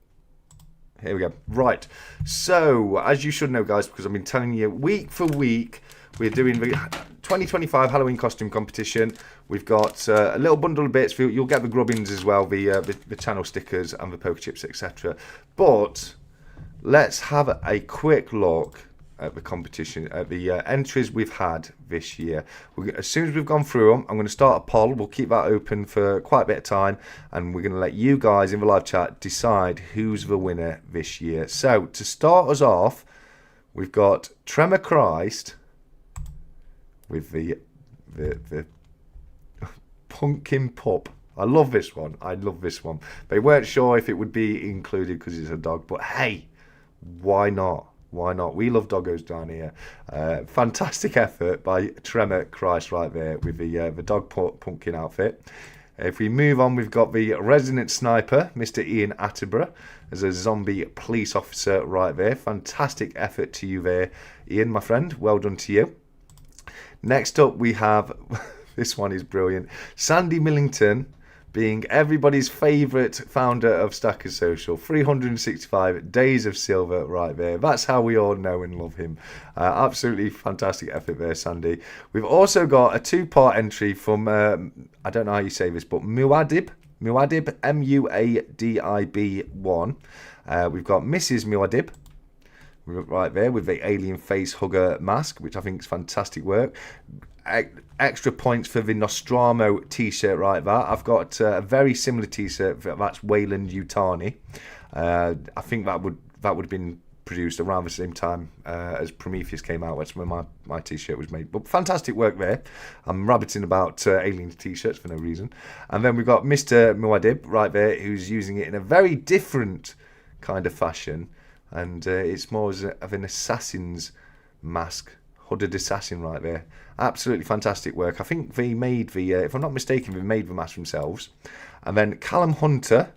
Here we go. Right. So, as you should know, guys, because I've been telling you week for week, we're doing the 2025 Halloween costume competition. We've got a little bundle of bits. You'll get the grubbins as well, the channel stickers and the poker chips, etc. But let's have a quick look at the competition, at the entries we've had this year. As soon as we've gone through them, I'm going to start a poll. We'll keep that open for quite a bit of time, and we're going to let you guys in the live chat decide who's the winner this year. So to start us off, we've got 𝗕𝘂𝘀𝗺𝗵𝗿 with the pumpkin pup. I love this one. They weren't sure if it would be included because it's a dog, but hey, why not? Why not? We love doggos down here. Fantastic effort by 𝗕𝘂𝘀𝗺𝗺𝗺 right there with the dog pumpkin outfit. If we move on, we've got the resident sniper, Mr. Ian Attenborough, as a zombie police officer right there. Fantastic effort to you there, Ian, my friend. Well done to you. Next up, we have, this one is brilliant, Sandy Millington, being everybody's favourite founder of Stackers Social. 365 days of silver right there. That's how we all know and love him. Absolutely fantastic effort there, Sandy. We've also got a two-part entry from, I don't know how you say this, but 𝗵𝗵𝗿𝗶, 𝗵𝗵𝗿𝗶1. We've got Mrs. 𝗵𝗵𝗿𝗶 right there with the alien face hugger mask, which I think is fantastic work. Extra points for the Nostromo t-shirt right there. I've got a very similar t-shirt, that's Weyland-Yutani. I think that would have been produced around the same time as Prometheus came out. That's when my t-shirt was made. But fantastic work there. I'm rabbiting about alien t-shirts for no reason. And then we've got Mr. 𝗵𝗵𝗿𝗶 right there, who's using it in a very different kind of fashion. And it's more of an assassin's mask, hooded assassin right there. Absolutely fantastic work. I think they made if I'm not mistaken, they made the mask themselves. And then Callum Hunter,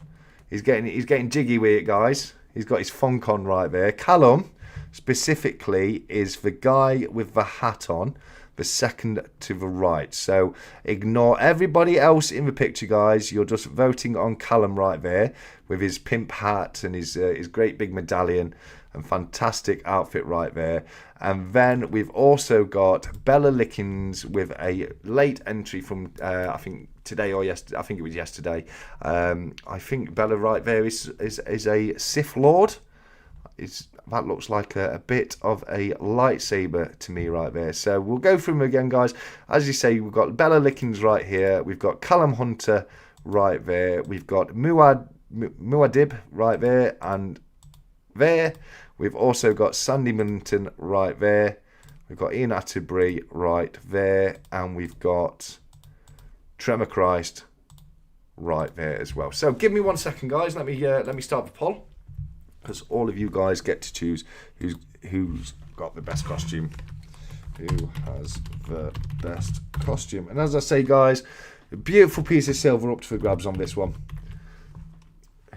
he's getting jiggy with it, guys. He's got his funk on right there. Callum, specifically, is the guy with the hat on, the second to the right. So ignore everybody else in the picture, guys. You're just voting on Callum right there with his pimp hat and his great big medallion and fantastic outfit right there. And then we've also got Bella Lickens with a late entry from I think today or yesterday. I think it was yesterday. I think Bella right there is a Sith Lord. That looks like a bit of a lightsaber to me right there. So we'll go through them again, guys. As you say, we've got Bella Lickens right here. We've got Callum Hunter right there. We've got 𝗵𝗵𝗿𝗶 right there and there. We've also got Sandy Millington right there. We've got Ian Attenborough right there. And we've got 𝗕𝘂𝘀𝗺𝗺𝗺 right there as well. So give me 1 second, guys. Let me start the poll, because all of you guys get to choose who's got the best costume. Who has the best costume? And as I say, guys, a beautiful piece of silver up to the grabs on this one.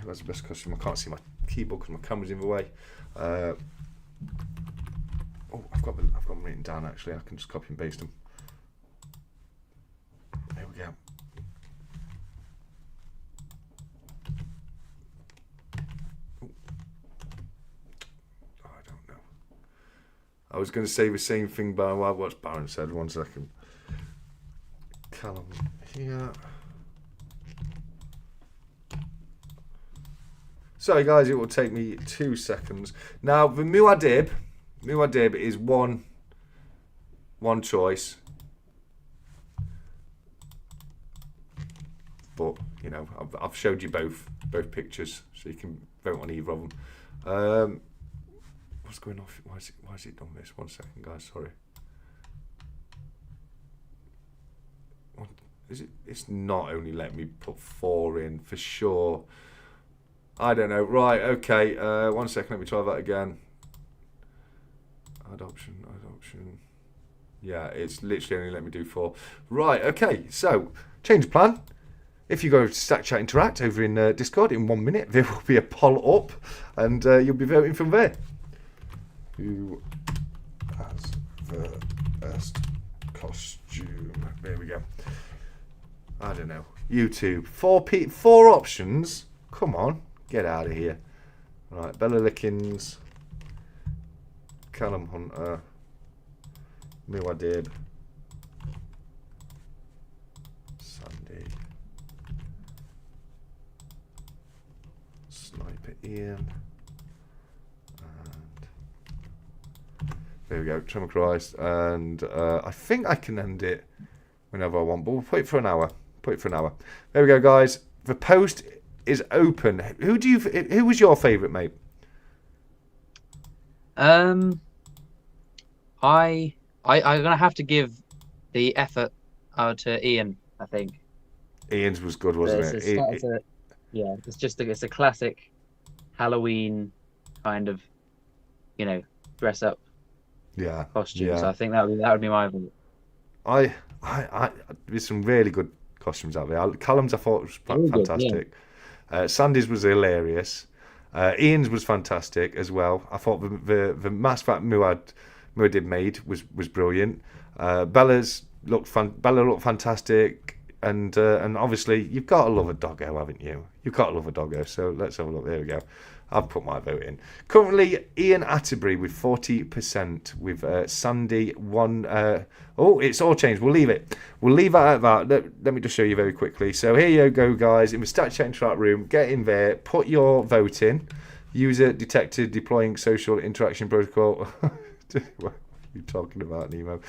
Who has the best costume? I can't see my keyboard because my camera's in the way. Oh, I've got them written down actually. I can just copy and paste them. There we go. I was going to say the same thing, but what's Baron said? 1 second. Callum here. Sorry, guys, it will take me 2 seconds. Now, the 𝗵𝗵𝗿𝗃 is one choice. But, you know, I've showed you both pictures, so you can vote on either of them. What's going on? Why is it done this? 1 second, guys, sorry. It's not only letting me put 4 in, for sure. I don't know. Right, okay. 1 second, let me try that again. Adoption. Yeah, it's literally only let me do 4. Right, okay. So, change of plan. If you go to Stack Chat Interact over in Discord, in 1 minute, there will be a poll up, and you'll be voting from there. Who has the best costume? There we go. I don't know. YouTube. 4 options. Come on, get out of here. Right, Bella Lickens, Callum Hunter, 𝗵𝗵𝗿𝗃, Sandy, Sniper Ian, and there we go, Tremor Christ, and I think I can end it whenever I want, but we'll put it for an hour. There we go, guys. The post is open. Who was your favourite, mate? I'm gonna have to give the effort to Ian. I think Ian's was good, wasn't it? It's a classic Halloween kind of, you know, dress up costume. Yeah. So I think that would be my vote. There's some really good costumes out there. Callum's I thought was fantastic. Yeah. Sandy's was hilarious. Ian's was fantastic as well. I thought the mask that 𝗵𝗵𝗿𝗃 made was brilliant. Bella looked fantastic, and obviously you've got to love a doggo, haven't you? You've got to love a doggo. So let's have a look. There we go. I've put my vote in. Currently, Ian Atterbury with 40%, with Sandy 1. Oh, it's all changed. We'll leave it. We'll leave it at that. Let me just show you very quickly. So here you go, guys. In the Stack Chat Interact room, get in there, put your vote in. User detected deploying social interaction protocol. What are you talking about, Nemo?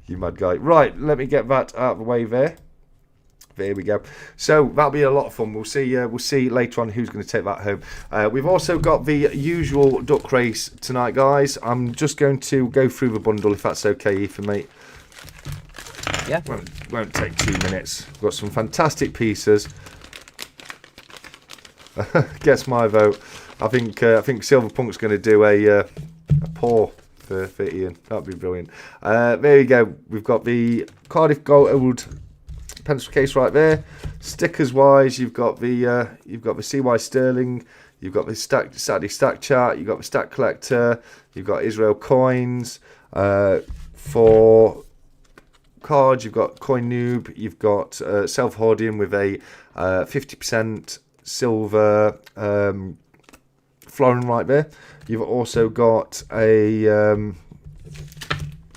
You mad guy. Right, let me get that out of the way there. There we go. So that'll be a lot of fun. We'll see later on who's going to take that home. We've also got the usual duck race tonight, guys. I'm just going to go through the bundle if that's okay, Ethan, mate. Yeah. Won't take 2 minutes. We've got some fantastic pieces. Gets my vote. I think Silverpunk's going to do a pour for Ian. That'd be brilliant. There you go. We've got the Cardiff Gold pencil case right there. Stickers wise, you've got the CY Sterling, you've got the Saturday Stack Chart, you've got the Stack Collector, you've got Israel coins. For cards, you've got Coin Noob, you've got Self Hoarding with a 50% silver florin right there. You've also got a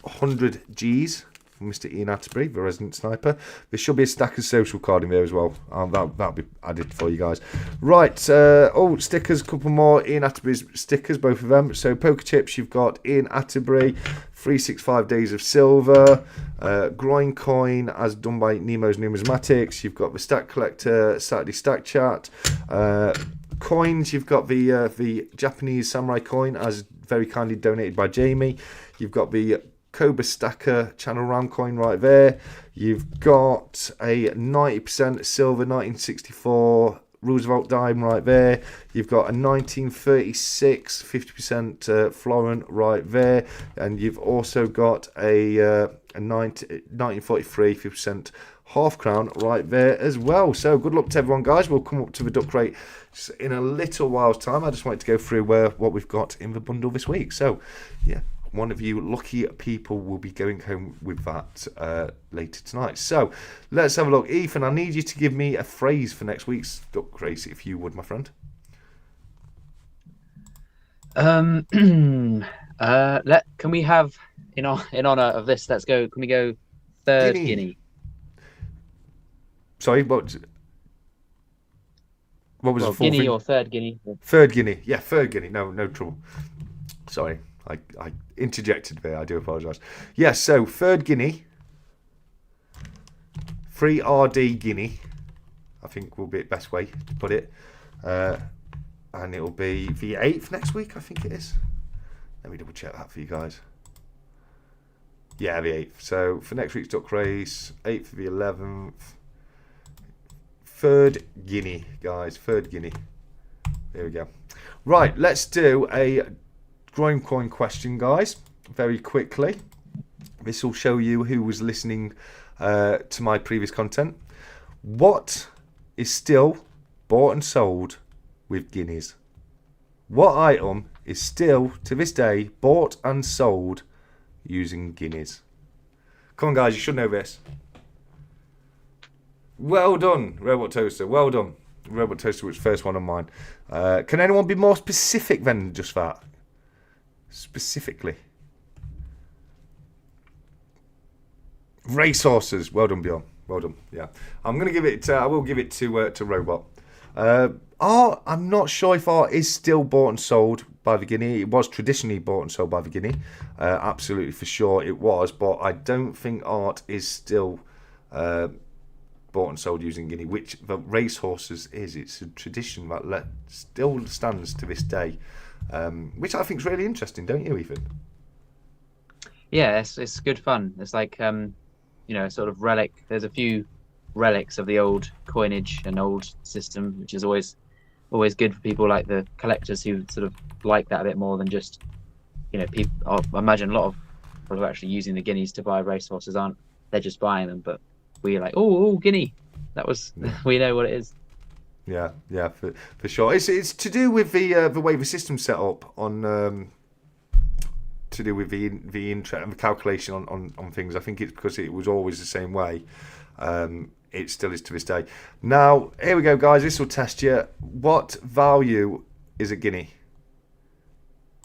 100 Gs. Mr. Ian Atterbury, the resident sniper. There should be a Stackers social card in there as well. That'll be added for you guys. Right. Stickers. A couple more Ian Atterbury's stickers, both of them. So poker chips. You've got Ian Atterbury, 365 Days of Silver, Groin Coin, as done by Nemo's Numismatics. You've got the Stack Collector, Saturday Stack Chat. Coins. You've got the Japanese Samurai coin, as very kindly donated by Jamie. You've got the Cobra Stacker Channel Ram coin right there. You've got a 90% silver 1964 Roosevelt dime right there. You've got a 1936 50% florin right there, and you've also got a 1943 50% half crown right there as well. So good luck to everyone, guys. We'll come up to the duck rate in a little while's time. I just wanted to go through what we've got in the bundle this week. So yeah, one of you lucky people will be going home with that later tonight. So let's have a look. Ethan, I need you to give me a phrase for next week's duck race, if you would, my friend. Can we have in honor of this? Let's go. Can we go third Guinea? Sorry, what was the fourth Guinea thing? or third Guinea? Third Guinea. Yeah, third Guinea. No trouble. Sorry, I interjected there. I do apologise. Yes, so third Guinea. 3RD Guinea, I think will be the best way to put it. And it'll be the 8th next week, I think it is. Let me double check that for you guys. Yeah, the 8th. So for next week's duck race, 8th of the 11th. Third Guinea, guys. Third Guinea. There we go. Right, let's do a groin coin question, guys. Very quickly. This will show you who was listening to my previous content. What is still bought and sold with guineas? What item is still to this day bought and sold using guineas? Come on, guys, you should know this. Well done, Robot Toaster. Well done. Robot Toaster was the first one on mine. Can anyone be more specific than just that? Specifically. Racehorses. Well done, Bjorn. Well done. Yeah, I'm gonna give it. I will give it to Robot. Art. I'm not sure if art is still bought and sold by the Guinea. It was traditionally bought and sold by the Guinea. Absolutely for sure it was, but I don't think art is still bought and sold using Guinea. Which the racehorses is. It's a tradition that still stands to this day, which I think is really interesting. Don't you, Ethan? Yeah, it's good fun. It's like sort of relic. There's a few relics of the old coinage and old system, which is always good for people like the collectors who sort of like that a bit more than just people. I imagine a lot of people who are actually using the guineas to buy racehorses they're just buying them, but we're like, oh guinea, that was we know what it is. Yeah, for sure. It's to do with the way the system's set up on. To do with the interest and the calculation on things. I think it's because it was always the same way. It still is to this day. Now, here we go, guys. This will test you. What value is a guinea?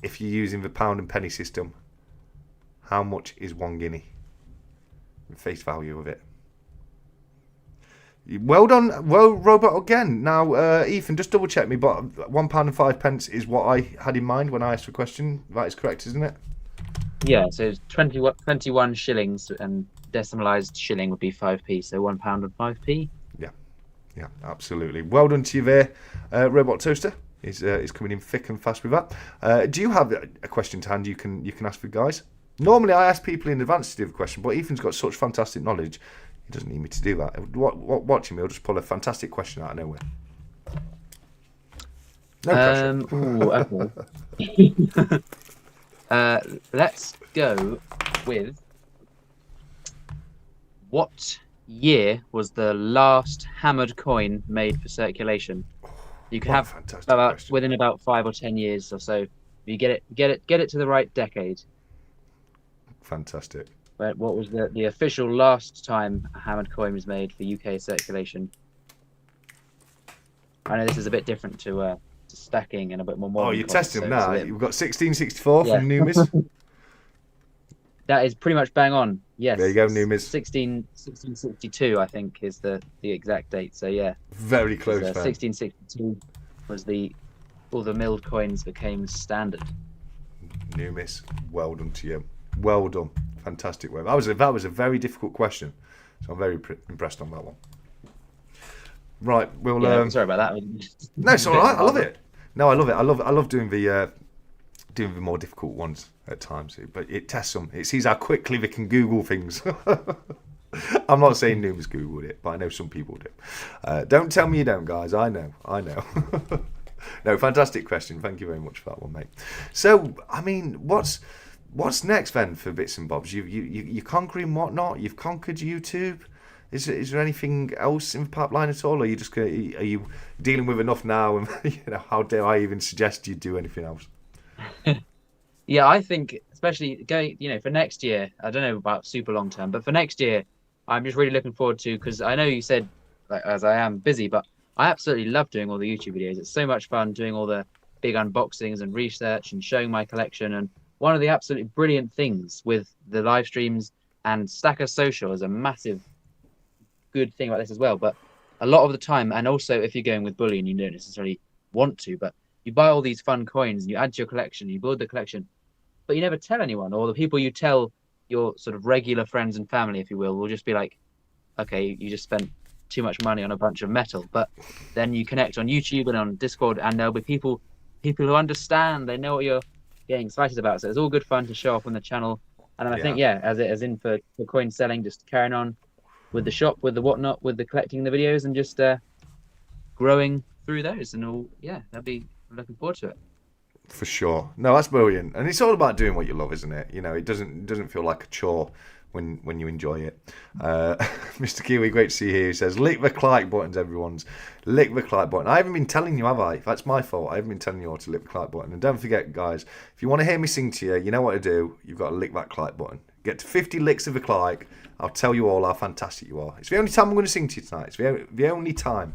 If you're using the pound and penny system, how much is 1 guinea? The face value of it. Well done. Well, Robot again. Now, Ethan, just double check me, but £1 and 5 pence is what I had in mind when I asked the question. That is correct, isn't it? Yeah, so it's 21 shillings, and decimalised shilling would be 5p, so £1 and 5p. Yeah, absolutely. Well done to you there, Robot Toaster. Is coming in thick and fast with that. Do you have a question to hand you can ask the guys? Normally, I ask people in advance to do the question, but Ethan's got such fantastic knowledge, he doesn't need me to do that. Watching me, I'll just pull a fantastic question out of nowhere. No pressure. Okay. Let's go with what year was the last hammered coin made for circulation? You can have within about 5 or 10 years or so. You get it to the right decade. Fantastic. But what was the official last time a hammered coin was made for UK circulation? I know this is a bit different to stacking and a bit more modern. Oh, you're testing them now. You've got 1664 from 𝗵𝗵𝗁. That is pretty much bang on. Yes. There you go, 𝗵𝗵𝗁. 1662, I think, is the exact date. So yeah. Very close. 1662 was all the milled coins became standard. 𝗵𝗵𝗁, well done to you. Well done. Fantastic work. That was a very difficult question, so I'm very impressed on that one. Right, we'll. Sorry about that. No, it's all right. I love it. No, I love it. I love doing the more difficult ones at times, but it tests them. It sees how quickly they can Google things. I'm not saying 𝗵𝗵𝗁's Googled it, but I know some people do. Don't tell me you don't, guys. I know. No, fantastic question. Thank you very much for that one, mate. So, I mean, what's next then for Bits and Bobs? You're conquering whatnot. You've conquered YouTube. Is there anything else in the pipeline at all? Or are you dealing with enough now? And how dare I even suggest you do anything else? Yeah, I think especially going, for next year. I don't know about super long term, but for next year, I'm just really looking forward to, because I know you said, like, as I am busy, but I absolutely love doing all the YouTube videos. It's so much fun doing all the big unboxings and research and showing my collection and one of the absolutely brilliant things with the live streams and Stacker Social is a massive good thing about this as well. But a lot of the time, and also if you're going with bullion, you don't necessarily want to, but you buy all these fun coins and you add to your collection, you build the collection, but you never tell anyone, or the people you tell, your sort of regular friends and family, if you will just be like, okay, you just spent too much money on a bunch of metal. But then you connect on YouTube and on Discord, and there'll be people who understand, they know what you're getting excited about. So it's all good fun to show off on the channel. And then I think, as in for coin selling, just carrying on with the shop, with the whatnot, with the collecting the videos, and just growing through those, and all. That'd be, I'm looking forward to it. For sure. No, that's brilliant. And it's all about doing what you love, isn't it? You know, it doesn't feel like a chore when you enjoy it. Mr. Kiwi, great to see you here. He says, lick the like buttons, everyone's. Lick the like button. I haven't been telling you, have I? That's my fault. I haven't been telling you all to lick the like button. And don't forget, guys, if you want to hear me sing to you, you know what to do. You've got to lick that like button. Get to 50 licks of the like. I'll tell you all how fantastic you are. It's the only time I'm going to sing to you tonight. It's the only time.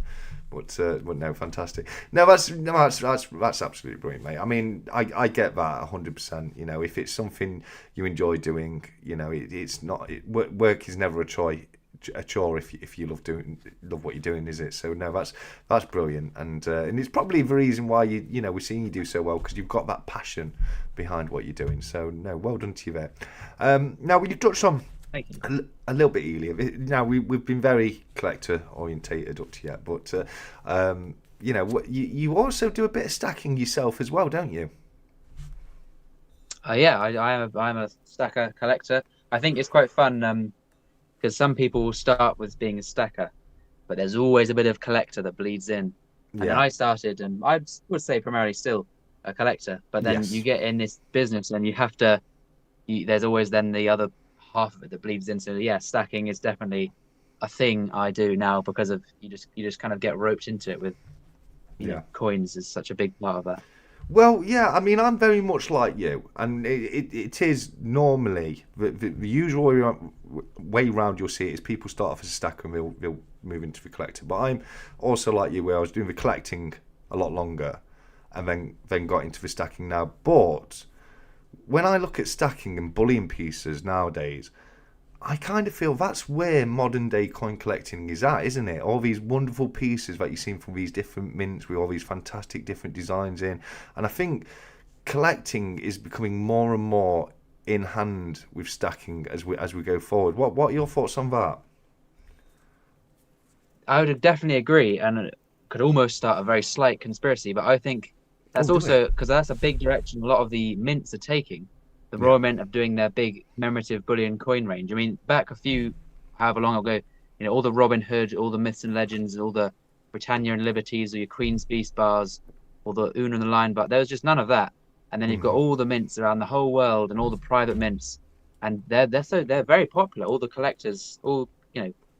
But no, fantastic. No, that's absolutely brilliant, mate. I mean, I get that 100%. You know, if it's something you enjoy doing, you know, it's not work is never a chore if you love what you're doing, is it? So no, that's brilliant, and it's probably the reason why we're seeing you do so well, because you've got that passion behind what you're doing. So no, well done to you there. Now we touched on a little bit earlier. Now we've been very collector orientated up to yet, but you also do a bit of stacking yourself as well, don't you? I'm a stacker collector. I think it's quite fun because some people will start with being a stacker, but there's always a bit of collector that bleeds in. And then I started, and I would say primarily still a collector, but then you get in this business and you have to. There's always then the other half of it that bleeds into. Stacking is definitely a thing I do now because of you just kind of get roped into it with coins is such a big part of that. Well, yeah, I mean, I'm very much like you, and it is normally the usual way round you'll see it is people start off as a stacker and they'll move into the collector. But I'm also like you, where I was doing the collecting a lot longer and then got into the stacking now. But when I look at stacking and bullion pieces nowadays, I kind of feel that's where modern day coin collecting is at, isn't it? All these wonderful pieces that you've seen from these different mints with all these fantastic different designs in. And I think collecting is becoming more and more in hand with stacking as we go forward. What are your thoughts on that? I would definitely agree, and could almost start a very slight conspiracy, but I think that's also because that's a big direction a lot of the mints are taking. The Royal Mint of doing their big commemorative bullion coin range. I mean, back however long ago, all the Robin Hood, all the myths and legends, all the Britannia and Liberties, or your Queen's Beast bars, or the Una and the Lion bar. There was just none of that. And then you've got all the mints around the whole world and all the private mints, and they're very popular. All the collectors, all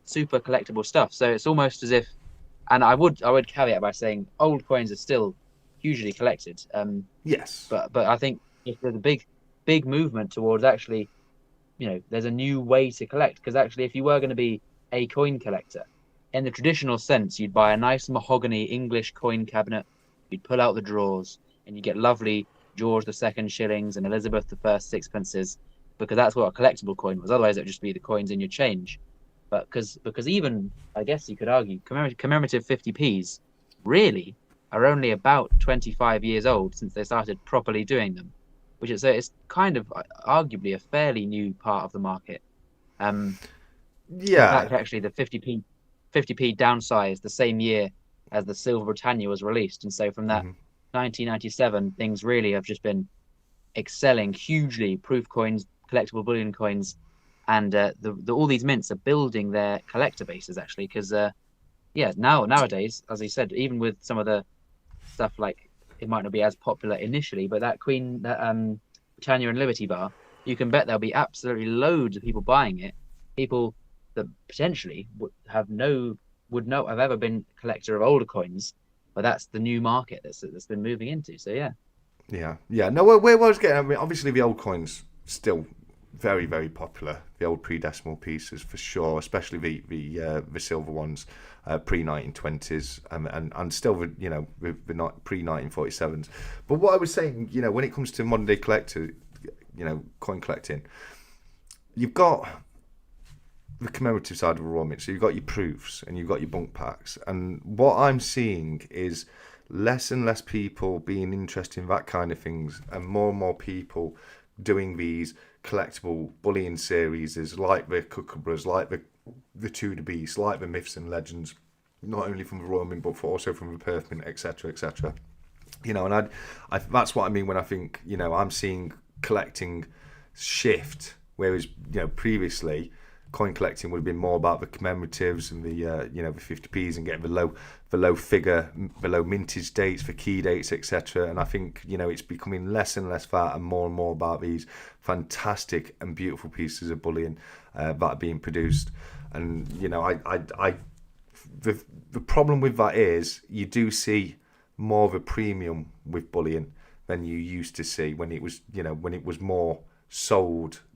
super collectible stuff. So it's almost as if, and I would caveat by saying old coins are still hugely collected. Yes. But I think if there's a big movement towards actually, there's a new way to collect, because actually if you were going to be a coin collector in the traditional sense, you'd buy a nice mahogany English coin cabinet, you'd pull out the drawers, and you get lovely George II shillings and Elizabeth I sixpences, because that's what a collectible coin was. Otherwise it would just be the coins in your change. But because even, I guess you could argue, commemorative 50p's really are only about 25 years old since they started properly doing them, which is it's kind of arguably a fairly new part of the market. In fact, actually, the 50p downsized the same year as the Silver Britannia was released, and so from that 1997, things really have just been excelling hugely. Proof coins, collectible bullion coins, and all these mints are building their collector bases actually, because nowadays, as I said, even with some of the stuff like, it might not be as popular initially, but that Britannia and Liberty bar, you can bet there'll be absolutely loads of people buying it. People that potentially would not have ever been a collector of older coins, but that's the new market that's been moving into. So yeah. No, where I was getting, I mean, obviously the old coins still very, very popular. The old pre-decimal pieces for sure, especially the silver ones, pre-1920s, and still the pre-1947s. But what I was saying, when it comes to modern day collecting, coin collecting, you've got the commemorative side of a Royal Mint. So you've got your proofs and you've got your bunk packs. And what I'm seeing is less and less people being interested in that kind of things, and more people doing these collectible bullion series, like the 𝗂𝗂𝗃𝗃, like the Tudor Beasts, like the Myths and Legends, not only from the Royal Mint but also from the Perth Mint, etc., etc. And I that's what I mean when I think I'm seeing collecting shift, whereas previously coin collecting would have been more about the commemoratives and the the 50p's and getting the low figure, the low mintage dates, the key dates, etc. And I think it's becoming less and less that, and more about these fantastic and beautiful pieces of bullion that are being produced. And the problem with that is you do see more of a premium with bullion than you used to see when it was more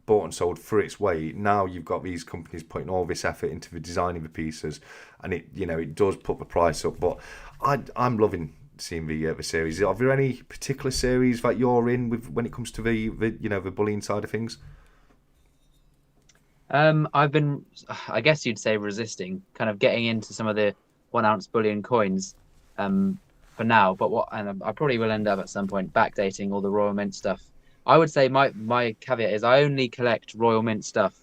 bought and sold for its weight. Now you've got these companies putting all this effort into the design of the pieces, and it does put the price up. But I'm loving seeing the series. Are there any particular series that you're in with when it comes to the bullion side of things? I've been, I guess you'd say, resisting kind of getting into some of the 1 ounce bullion coins for now, and I probably will end up at some point backdating all the Royal Mint stuff. I would say my caveat is I only collect Royal Mint stuff.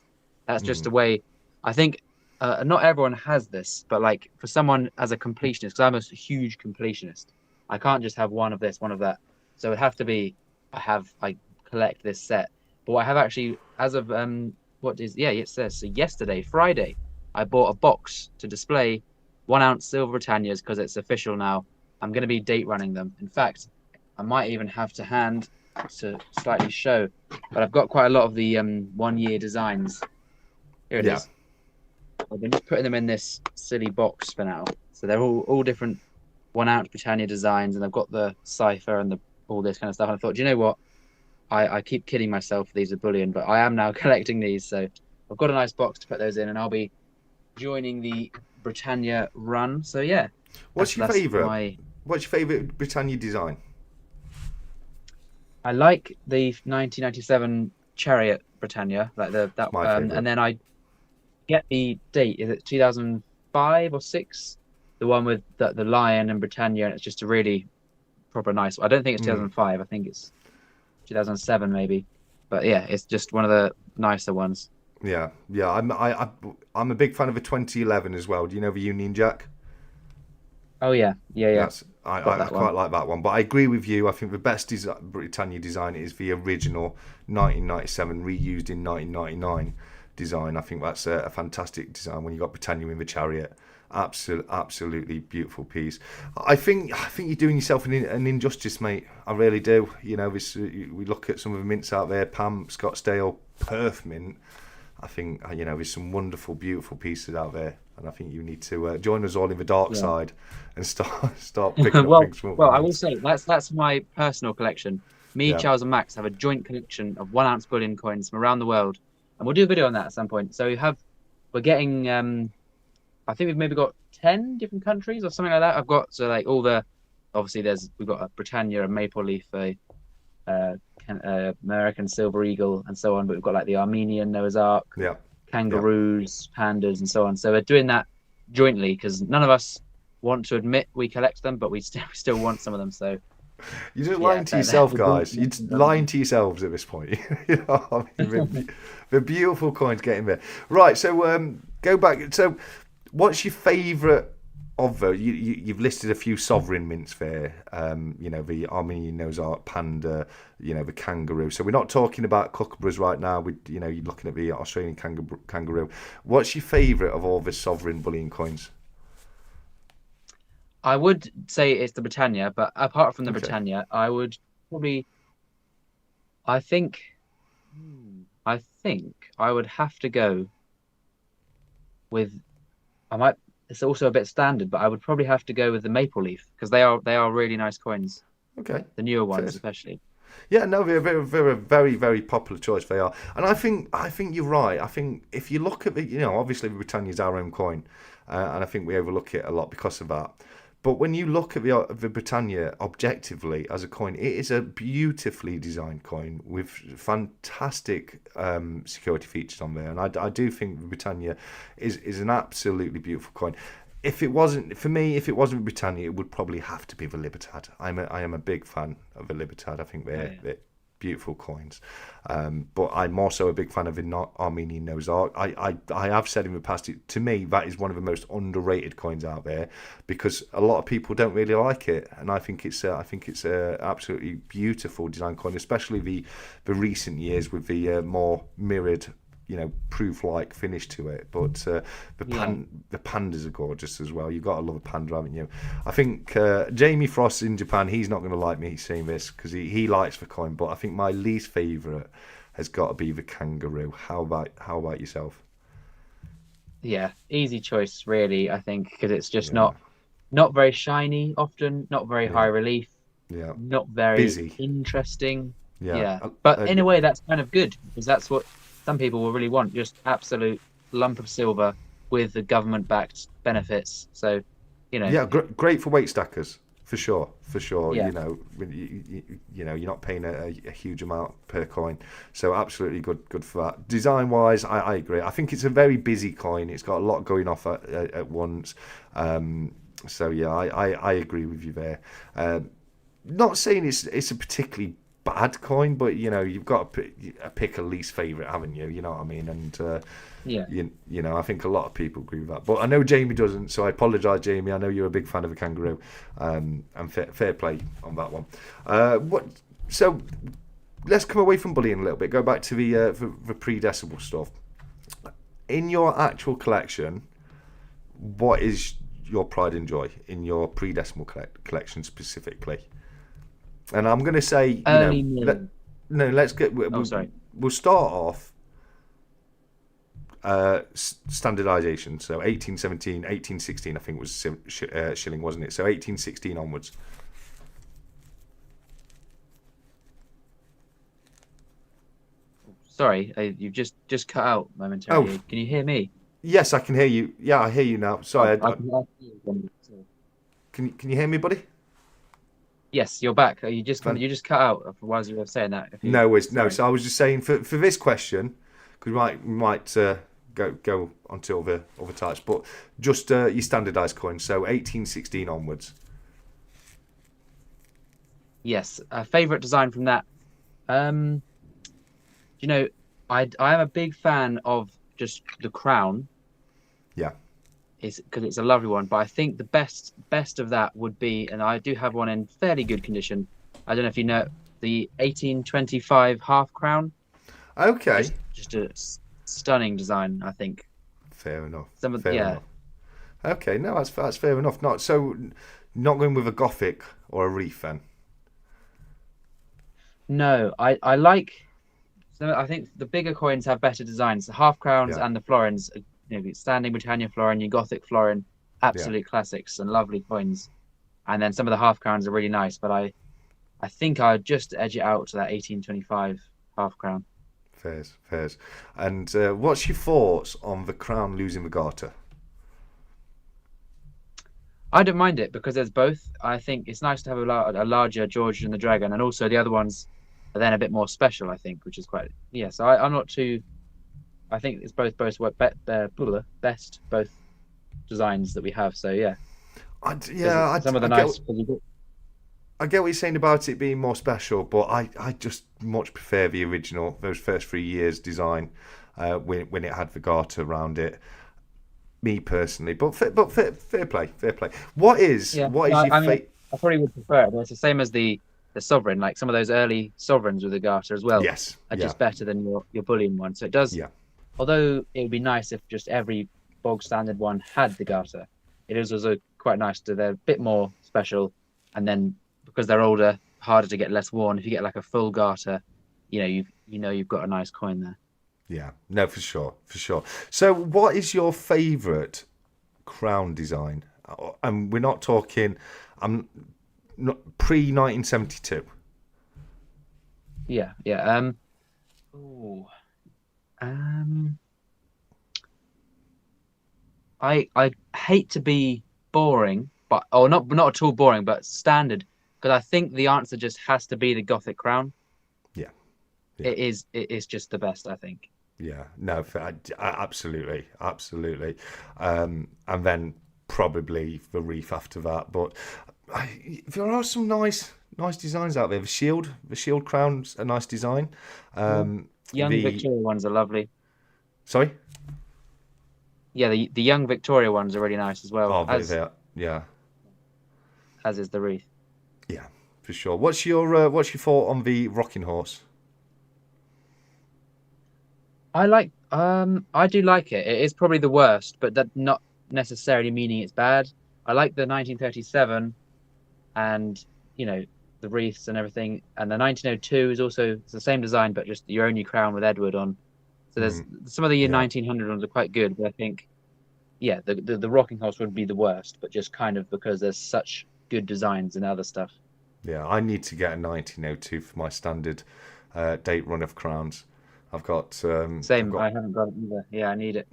That's just a way. I think not everyone has this, but like for someone as a completionist, because I'm a huge completionist, I can't just have one of this, one of that. So it'd have to be I collect this set. But I have actually, as of it says, so yesterday, Friday, I bought a box to display 1 ounce silver Britannias because it's official now. I'm going to be date running them. In fact, I might even have to hand to slightly show, but I've got quite a lot of the 1 year designs. Here it is. I've been just putting them in this silly box for now. So they're all different 1 ounce Britannia designs, and I've got the cipher and all this kind of stuff. And I thought, do you know what? I keep kidding myself, these are bullion, but I am now collecting these. So I've got a nice box to put those in, and I'll be joining the Britannia run. So yeah. What's your favourite Britannia design? I like the 1997 Chariot Britannia, like that, and then I get the date. Is it 2005 or 6? The one with the lion and Britannia, and it's just a really proper nice. I don't think it's 2005. I think it's 2007 maybe, but yeah, it's just one of the nicer ones. Yeah. I'm a big fan of the 2011 as well. Do you know the Union Jack? Oh yeah. I quite like that one, but I agree with you. I think the best Britannia design is the original 1997 reused in 1999 design. I think that's a fantastic design when you got Britannia in the Chariot. Absolutely beautiful piece. I think you're doing yourself an injustice, mate. I really do. We look at some of the mints out there, Pam, Scottsdale, Perth Mint. I think there's some wonderful, beautiful pieces out there, and I think you need to join us all in the dark side and start picking up things. Well, I will say that's my personal collection. Me, Charles, and Max have a joint collection of 1 ounce bullion coins from around the world, and we'll do a video on that at some point. So we're getting, I think we've maybe got 10 different countries or something like that. I've got all the, obviously we've got a Britannia, a Maple Leaf, American Silver Eagle, and so on. But we've got like the Armenian Noah's Ark, kangaroos, pandas, and so on. So we're doing that jointly because none of us want to admit we collect them, but we still want some of them. So you're just lying to yourself, guys. You're just lying to yourselves at this point. The beautiful coins getting there. Right. So go back. So what's your favourite of those? You've listed a few sovereign mints there. The Armenian Noah's Ark, panda. The kangaroo. So we're not talking about kookaburras right now. You're looking at the Australian kangaroo. What's your favourite of all the sovereign bullion coins? I would say it's the Britannia, but apart from the Britannia, I would probably. I think I would have to go with. It's also a bit standard, but I would probably have to go with the Maple Leaf because they are really nice coins. Okay. The newer ones, especially. Yeah, no, they're a very, very, very popular choice. They are, and I think you're right. I think if you look at the, obviously the Britannia's our own coin, and I think we overlook it a lot because of that. But when you look at the Britannia objectively as a coin, it is a beautifully designed coin with fantastic security features on there. And I do think the Britannia is an absolutely beautiful coin. If it wasn't for me, if it wasn't Britannia, it would probably have to be the Libertad. I am a big fan of the Libertad. I think they're beautiful coins. But I'm also a big fan of the Armenian Noah's Ark. I have said in the past, to me, that is one of the most underrated coins out there because a lot of people don't really like it, and I think it's a absolutely beautiful design coin, especially the recent years with the more mirrored, proof-like finish to it. But the pandas are gorgeous as well. You've got to love a panda, haven't you? I think Jamie Frost in Japan, he's not going to like me saying this because he likes the coin, but I think my least favourite has got to be the kangaroo. How about yourself? Yeah, easy choice, really, I think, because it's just not very shiny often, not very high relief, not very busy, interesting. But in a way, that's kind of good because that's what some people will really want, just absolute lump of silver with the government-backed benefits. So, great for weight stackers for sure. Yeah. You're not paying a huge amount per coin, so absolutely good for that. Design wise, I agree. I think it's a very busy coin. It's got a lot going off at once. So yeah, I agree with you there. Not saying it's a particularly bad coin, but you've got to pick a least favorite, haven't you? You know what I mean? And I think a lot of people agree with that, but I know Jamie doesn't, so I apologise, Jamie. I know you're a big fan of the kangaroo, and fair play on that one. So let's come away from bullying a little bit, go back to the pre-decimal stuff. In your actual collection, what is your pride and joy in your pre-decimal collection specifically? And I'm going to say, let's get. We'll start off standardization. So 1817, 1816, I think was shilling, wasn't it? So 1816 onwards. Sorry, you've just cut out momentarily. Oh. Can you hear me? Yes, I can hear you. Yeah, I hear you now. Sorry. Can you hear me, buddy? Yes, you're back. You just cut out while you were saying that. No. So I was just saying for this question, because we might go onto other types, but just your standardised coins. So 1816 onwards. Yes, a favourite design from that. I am a big fan of just the crown. Yeah. Because it's a lovely one, but I think the best of that would be, and I do have one in fairly good condition. I don't know if you know the 1825 half crown. Okay. Just a stunning design, I think. Fair enough. Fair enough. Okay, no, that's fair enough. Not going with a Gothic or a reef then. No, I like. So I think the bigger coins have better designs. The half crowns and the florins. Standing Britannia florin, your Gothic florin, absolute classics and lovely coins. And then some of the half crowns are really nice, but I think I'd just edge it out to that 1825 half crown. Fairs. And what's your thoughts on the crown losing the garter? I don't mind it because there's both. I think it's nice to have a larger George and the Dragon, and also the other ones are then a bit more special, I think, which is quite... Yeah, so I'm not too... I think it's both best both designs that we have. So yeah, some of the nice. I get what you're saying about it being more special, but I just much prefer the original, those first 3 years design, when it had the garter around it. Me personally, but fair play. What is your fate? I probably would prefer it. It's the same as the sovereign, like some of those early sovereigns with the garter as well. Yes, are just better than your bullion one. So it does. Yeah. Although it would be nice if just every bog standard one had the garter. It is also quite nice they're a bit more special, and then because they're older, harder to get, less worn. If you get like a full garter, you've got a nice coin there. Yeah, no, for sure. So, what is your favourite crown design? And we're not talking. I'm not pre-1972. Yeah. I hate to be boring, but not at all boring, but standard. Because I think the answer just has to be the Gothic crown. Yeah. Yeah. It is just the best, I think. Yeah, no, absolutely. And then probably the Reef after that. But there are some nice designs out there. The shield crown's a nice design. Young Victoria ones are lovely. Sorry? Yeah, the young Victoria ones are really nice as well. Oh, yeah. As is the Wreath. Yeah, for sure. What's your thought on the Rocking Horse? I do like it. It is probably the worst, but that not necessarily meaning it's bad. I like the 1937 and, the wreaths and everything. And the 1902 is also it's the same design, but just your only crown with Edward on. So there's some of the 1900 ones are quite good, but I think, the Rocking Horse would be the worst, but just kind of because there's such good designs and other stuff. Yeah, I need to get a 1902 for my standard date run of crowns. I've got same. I haven't got it either. Yeah, I need it.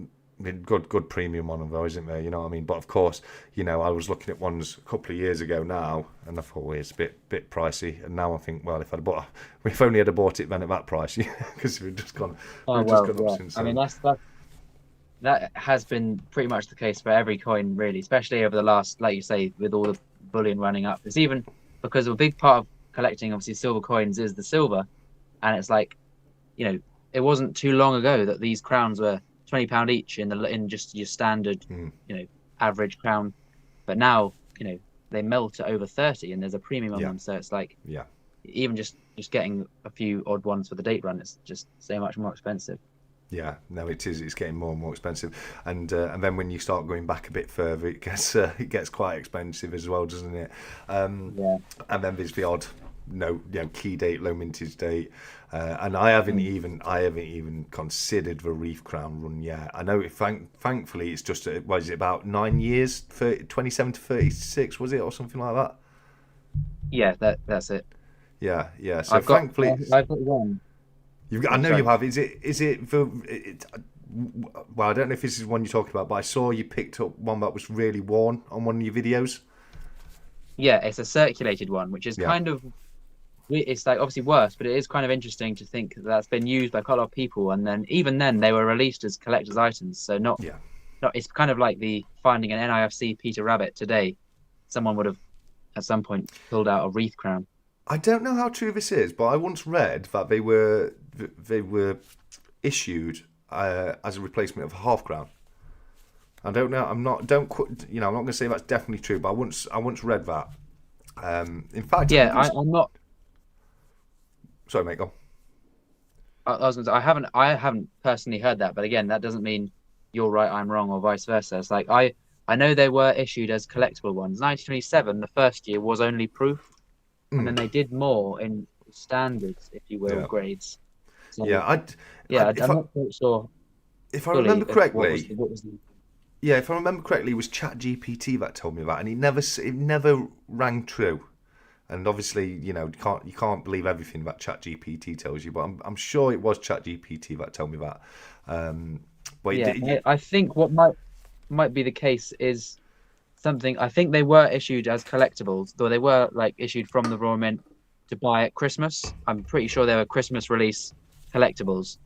Good premium on them though, isn't there? You know what I mean? But of course, I was looking at ones a couple of years ago now, and I thought, well, it's a bit pricey. And now I think, well, if only I'd have bought it then at that price, because we've just gone. Up since. I mean, that has been pretty much the case for every coin, really, especially over the last, like you say, with all the bullion running up. It's even because a big part of collecting, obviously, silver coins is the silver, and it's like, it wasn't too long ago that these crowns were £20 each in just your standard, average crown, but now they melt at over 30, and there's a premium on them. So it's like, even just getting a few odd ones for the date run, it's just so much more expensive. Yeah, no, it is. It's getting more and more expensive, and then when you start going back a bit further, it gets quite expensive as well, doesn't it? And then there's the odd key date, low mintage date, and I haven't even considered the Reef Crown run yet. I know thankfully it's just was it about 9 years, 27 to 36 was it, or something like that? Yeah, that's it. Yeah. So thankfully, I've got one. I know you have. Is it the? Well, I don't know if this is one you're talking about, but I saw you picked up one that was really worn on one of your videos. Yeah, it's a circulated one, which is kind of. It's like obviously worse, but it is kind of interesting to think that's been used by quite a lot of people, and then even then they were released as collector's items. So not. It's kind of like the finding an NIFC Peter Rabbit today. Someone would have at some point pulled out a wreath crown. I don't know how true this is, but I once read that they were issued as a replacement of a half crown. I don't know. I'm not going to say that's definitely true, but I once read that. In fact, I'm not. Sorry, mate. Go. I was going to say, I haven't personally heard that, but again, that doesn't mean you're right, I'm wrong, or vice versa. It's like I know they were issued as collectible ones. 1927, the first year was only proof. And then they did more in standards, if you will, grades. So, I'm not quite sure. If I remember correctly, if I remember correctly, it was ChatGPT that told me that, and it never rang true. And obviously, you can't believe everything that ChatGPT tells you, but I'm sure it was ChatGPT that told me that. I think what might be the case is. I think they were issued as collectibles, though they were issued from the Royal Mint to buy at Christmas. I'm pretty sure they were Christmas release collectibles.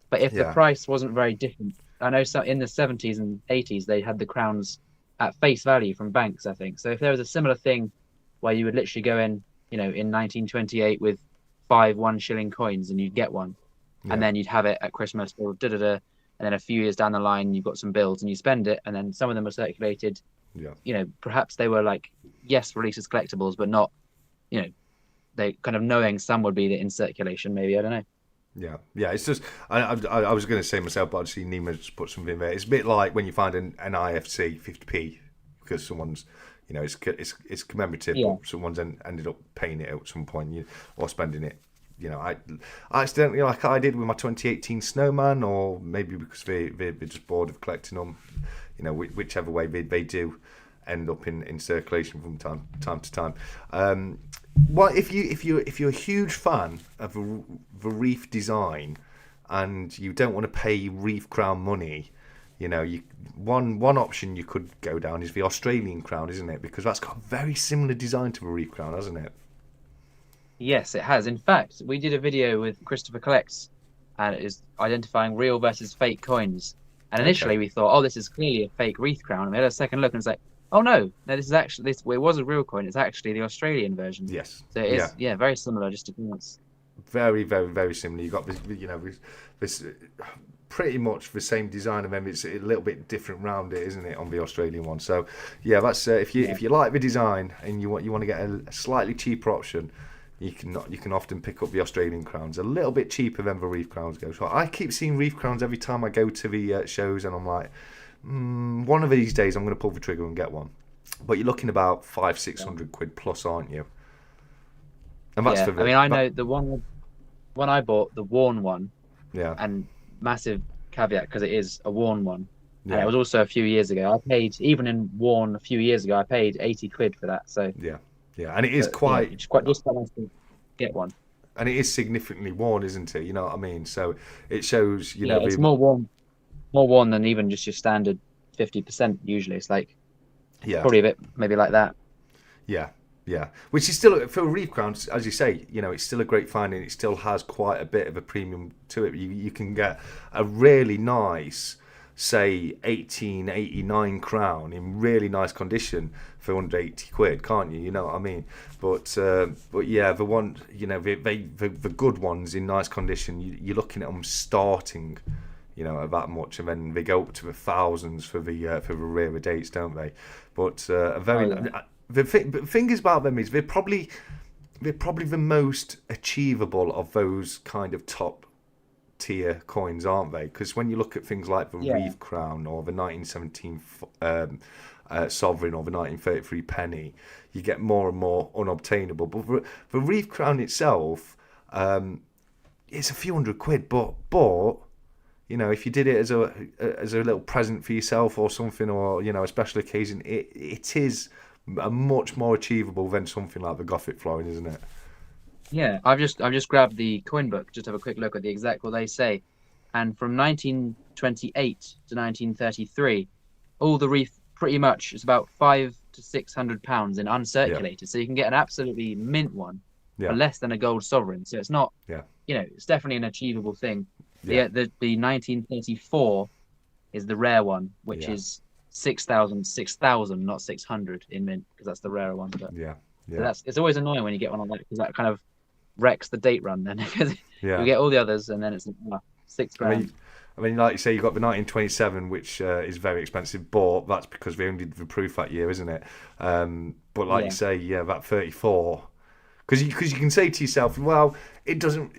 But if the price wasn't very different, I know in the 70s and 80s they had the crowns at face value from banks, I think. So if there was a similar thing where you would literally go in, in 1928 with 5 1-shilling coins and you'd get one, and then you'd have it at Christmas or and then a few years down the line you've got some bills and you spend it, and then some of them are circulated. Perhaps they were released as collectibles, but not, they kind of knowing some would be in circulation, maybe, I don't know. Yeah. It's just I was going to say myself, but obviously Nima just put something in there. It's a bit like when you find an IFC 50p because someone's, it's commemorative, but someone's ended up paying it out at some point, or spending it. I accidentally, like I did with my 2018 Snowman, or maybe because they're just bored of collecting them. Whichever way they do end up in circulation from time to time. If you're a huge fan of the reef design and you don't want to pay reef crown money, You know, one option you could go down is the Australian crown, isn't it? Because that's got a very similar design to the Reef crown, hasn't it? Yes, it has. In fact, we did a video with Christopher Collects, and it is identifying real versus fake coins. And initially we thought, oh, this is clearly a fake wreath crown. And we had a second look and it's like, oh no, this is actually it was a real coin. It's actually the Australian version. Yes. So it is, very similar, just a nuance. Very, very, very similar. You've got this, you know, this pretty much the same design of them. It's a little bit different round it, isn't it, on the Australian one? So yeah, that's if you like the design and you want to get a slightly cheaper option, you can often pick up the Australian crowns a little bit cheaper than the Reef crowns go. So I keep seeing Reef crowns every time I go to the shows, and I'm like, one of these days I'm going to pull the trigger and get one. But you're looking about 500-600 quid plus, aren't you? And that's for I mean, I know the one I bought, the worn one. Yeah. And massive caveat because it is a worn one. Yeah. And it was also a few years ago. I paid, even in worn a few years ago, I paid 80 quid for that. So yeah, and it is quite just quite nice to get one. And it is significantly worn, isn't it? You know what I mean? So it shows, you know, it's more worn than even just your standard 50%. Usually, it's like probably a bit maybe like that. Yeah. Which is still, for a Reef crown, as you say, you know, it's still a great find, and it still has quite a bit of a premium to it. You can get a really nice, say, 1889 crown in really nice condition for under 80 quid, can't you? You know what I mean? But yeah, the one, you know, the good ones in nice condition, you're looking at them starting, you know, at that much, and then they go up to the thousands for the rarer dates, don't they? But the thing is about them is they're probably the most achievable of those kind of top tier coins, aren't they? Because when you look at things like the Reef crown or the 1917 sovereign or the 1933 penny, you get more and more unobtainable. But the Reef crown itself, it's a few hundred quid, but you know, if you did it as a little present for yourself or something, or, you know, a special occasion, it is a much more achievable than something like the Gothic florin, isn't it? Yeah, I've just grabbed the coin book, just have a quick look at the exact what they say. And from 1928 to 1933, all the Reef pretty much is about £500 to £600 in uncirculated. Yeah. So you can get an absolutely mint one for less than a gold sovereign. So it's not, you know, it's definitely an achievable thing. Yeah. The 1934 is the rare one, which is 6,000, not 600 in mint, because that's the rarer one. But so it's always annoying when you get one on that, because that kind of wrecks the date run then, because you get all the others and then it's £6,000. I mean, like you say, you've got the 1927, which is very expensive, but that's because they only did the proof that year, isn't it? But like you say, that 34, because you can say to yourself, well, it doesn't.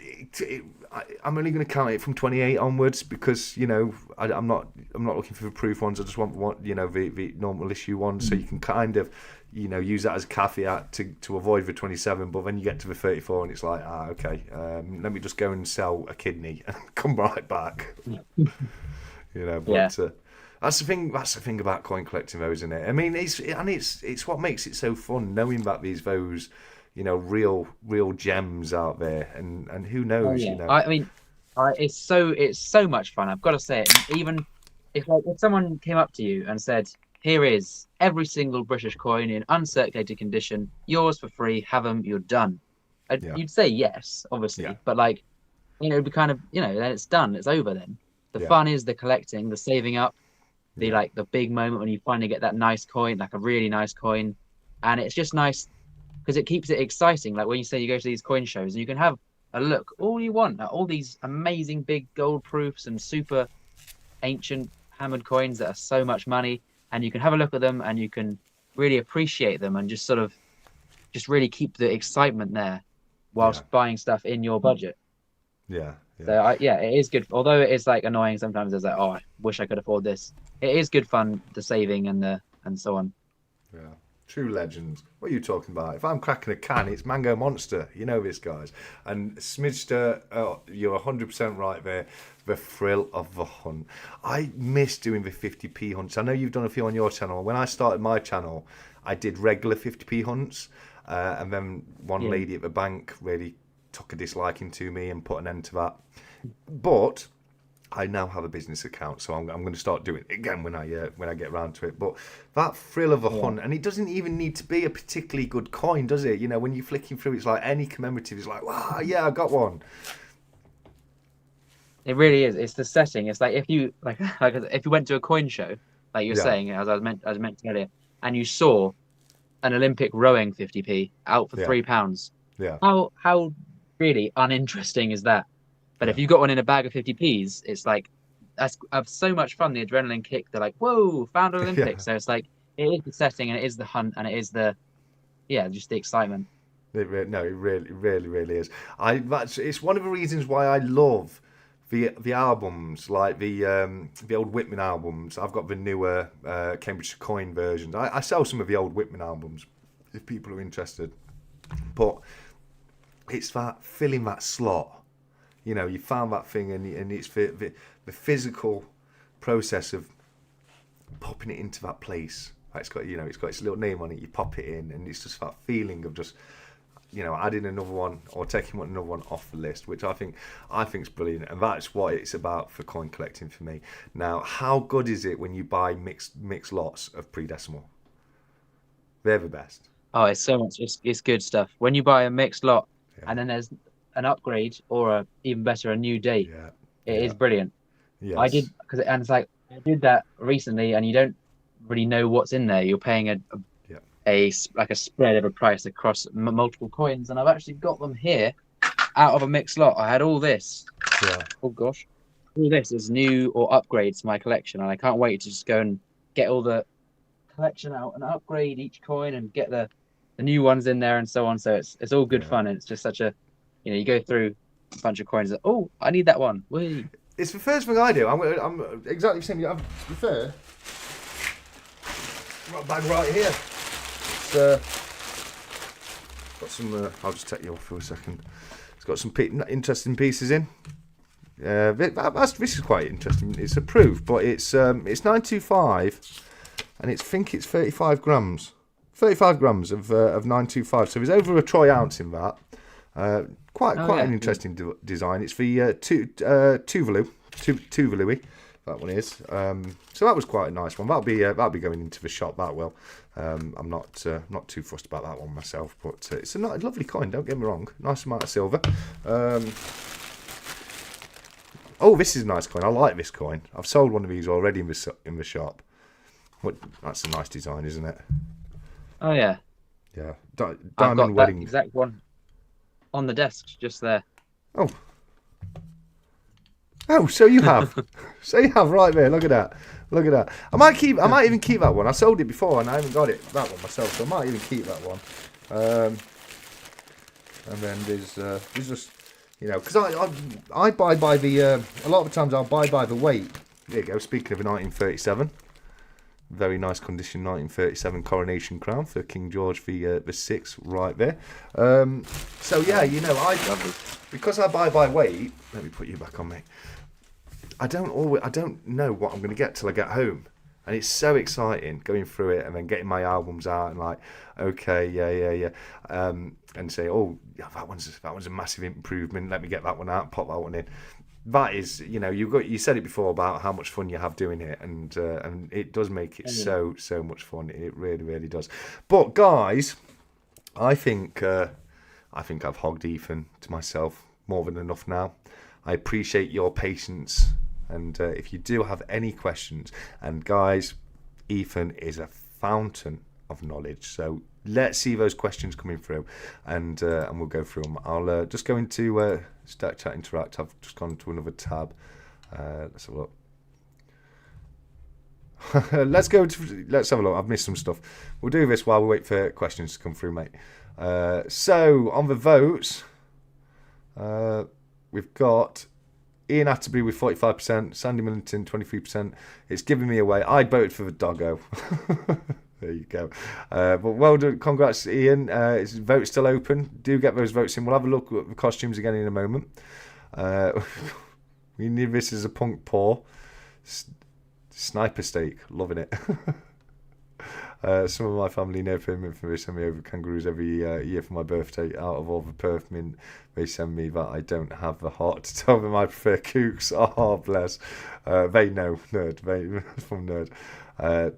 I'm only going to count it from 28 onwards, because, you know, I'm not looking for the proof ones. I just want one, you know, the normal issue ones. So you can kind of, you know, use that as a caveat to avoid the 27. But then you get to the 34 and it's like, okay, let me just go and sell a kidney and come right back. You know, but that's the thing. That's the thing about coin collecting, though, isn't it? I mean, it's what makes it so fun, knowing that those, you know, real gems out there, and who knows, you know. I mean, it's so much fun. I've got to say it. Even if someone came up to you and said, "Here is every single British coin in uncirculated condition, yours for free. Have them. You're done." You'd say yes, obviously, but like, you know, it'd be kind of, you know, then it's done. It's over then. The fun is the collecting, the saving up, the big moment when you finally get that nice coin, like a really nice coin, and it's just nice, because it keeps it exciting. Like when you say you go to these coin shows and you can have a look all you want at all these amazing big gold proofs and super ancient hammered coins that are so much money, and you can have a look at them and you can really appreciate them and just really keep the excitement there whilst buying stuff in your budget. So it is good. Although it is like annoying sometimes, it's like, oh, I wish I could afford this. It is good fun, the saving and so on. Yeah. True legends. What are you talking about? If I'm cracking a can, it's Mango Monster. You know this, guys. And Smidster, you're 100% right there. The thrill of the hunt. I miss doing the 50p hunts. I know you've done a few on your channel. When I started my channel, I did regular 50p hunts. And then one lady at the bank really took a disliking to me and put an end to that. But I now have a business account, so I'm going to start doing it again when I get around to it. But that thrill of a hunt, and it doesn't even need to be a particularly good coin, does it? You know, when you're flicking through, it's like any commemorative. It's like, wow, yeah, I got one. It really is. It's the setting. It's like if you if you went to a coin show, like you're saying, as I mentioned earlier, and you saw an Olympic rowing 50p out for £3. Yeah. How really uninteresting is that? But if you got one in a bag of 50p's, it's like that's so much fun. The adrenaline kick. They're like, whoa, found an Olympic. So it's like it is the setting, and it is the hunt, and it is just the excitement. It really is. It's one of the reasons why I love the albums, like the old Whitman albums. I've got the newer 𝗬𝗂𝘀 coin versions. I sell some of the old Whitman albums if people are interested. But it's that filling that slot. You know, you found that thing, and it's the physical process of popping it into that place. It's got its little name on it. You pop it in, and it's just that feeling of just, adding another one or taking another one off the list, which I think's brilliant, and that's what it's about for coin collecting for me. Now, how good is it when you buy mixed lots of pre-decimal? They're the best. Oh, it's so much. It's good stuff. When you buy a mixed lot, and then there's an upgrade or even better, a new date. It is brilliant. Yes. I did and it's like I did that recently, and you don't really know what's in there. You're paying a spread of a price across multiple coins, and I've actually got them here out of a mixed lot. I had all this. Oh gosh, all this is new or upgrades to my collection, and I can't wait to just go and get all the collection out and upgrade each coin and get the new ones in there and so on. So it's all good fun, and it's just such a you go through a bunch of coins. Oh, I need that one. Whee. It's the first thing I do. I'm exactly the same. I prefer bag right here. It's got some. I'll just take you off for a second. It's got some interesting pieces in. This is quite interesting. It's approved, but it's 925, and I think it's 35 grams. 35 grams of 925. So there's over a troy ounce in that. Quite an interesting design. It's the 𝗕𝗂𝗀𝗀𝗀𝗀, that one is. So that was quite a nice one. That'll be going into the shop that well. I'm not too fussed about that one myself, but it's a lovely coin. Don't get me wrong. Nice amount of silver. This is a nice coin. I like this coin. I've sold one of these already in the shop. That's a nice design, isn't it? Oh yeah. Yeah. Diamond wedding. That exact one on the desk just there. Oh, so you have. Right there. Look at that. I might even keep that one. I sold it before and I haven't got that one myself, so I might even keep that one. And then there's just, because I buy by the a lot of the times I'll buy by the weight. There you go. Speaking of a 1937, very nice condition 1937 coronation crown for King George the VI right there. So yeah, because I buy by weight. Let me put you back on, mate. I don't know what I'm going to get till I get home, and it's so exciting going through it and then getting my albums out and like, okay, yeah, and say, oh, yeah, that one's a massive improvement. Let me get that one out, pop that one in. That is, you said it before about how much fun you have doing it, and it does make it so much fun. It really, really does. But guys, I think I've hogged Ethan to myself more than enough now. I appreciate your patience, and if you do have any questions, and guys, Ethan is a fountain of knowledge. So let's see those questions coming through, and we'll go through them. I'll just go into Stack Chat Interact. I've just gone to another tab. Let's have a look. Let's have a look. I've missed some stuff. We'll do this while we wait for questions to come through, mate. So on the votes, we've got Ian Atterbury with 45%, Sandy Millington 23%. It's giving me away. I voted for the doggo. There you go. But well done. Congrats, Ian. Vote's still open. Do get those votes in. We'll have a look at the costumes again in a moment. We need this as a punk paw. Sniper steak. Loving it. Some of my family know 𝗵𝗵𝗿𝗄𝗏 send me over kangaroos every year for my birthday. Out of all the 𝗵𝗵𝗿𝗃 they send me that I don't have the heart to tell them I prefer kooks. Oh, bless. They know, nerd. They from nerd.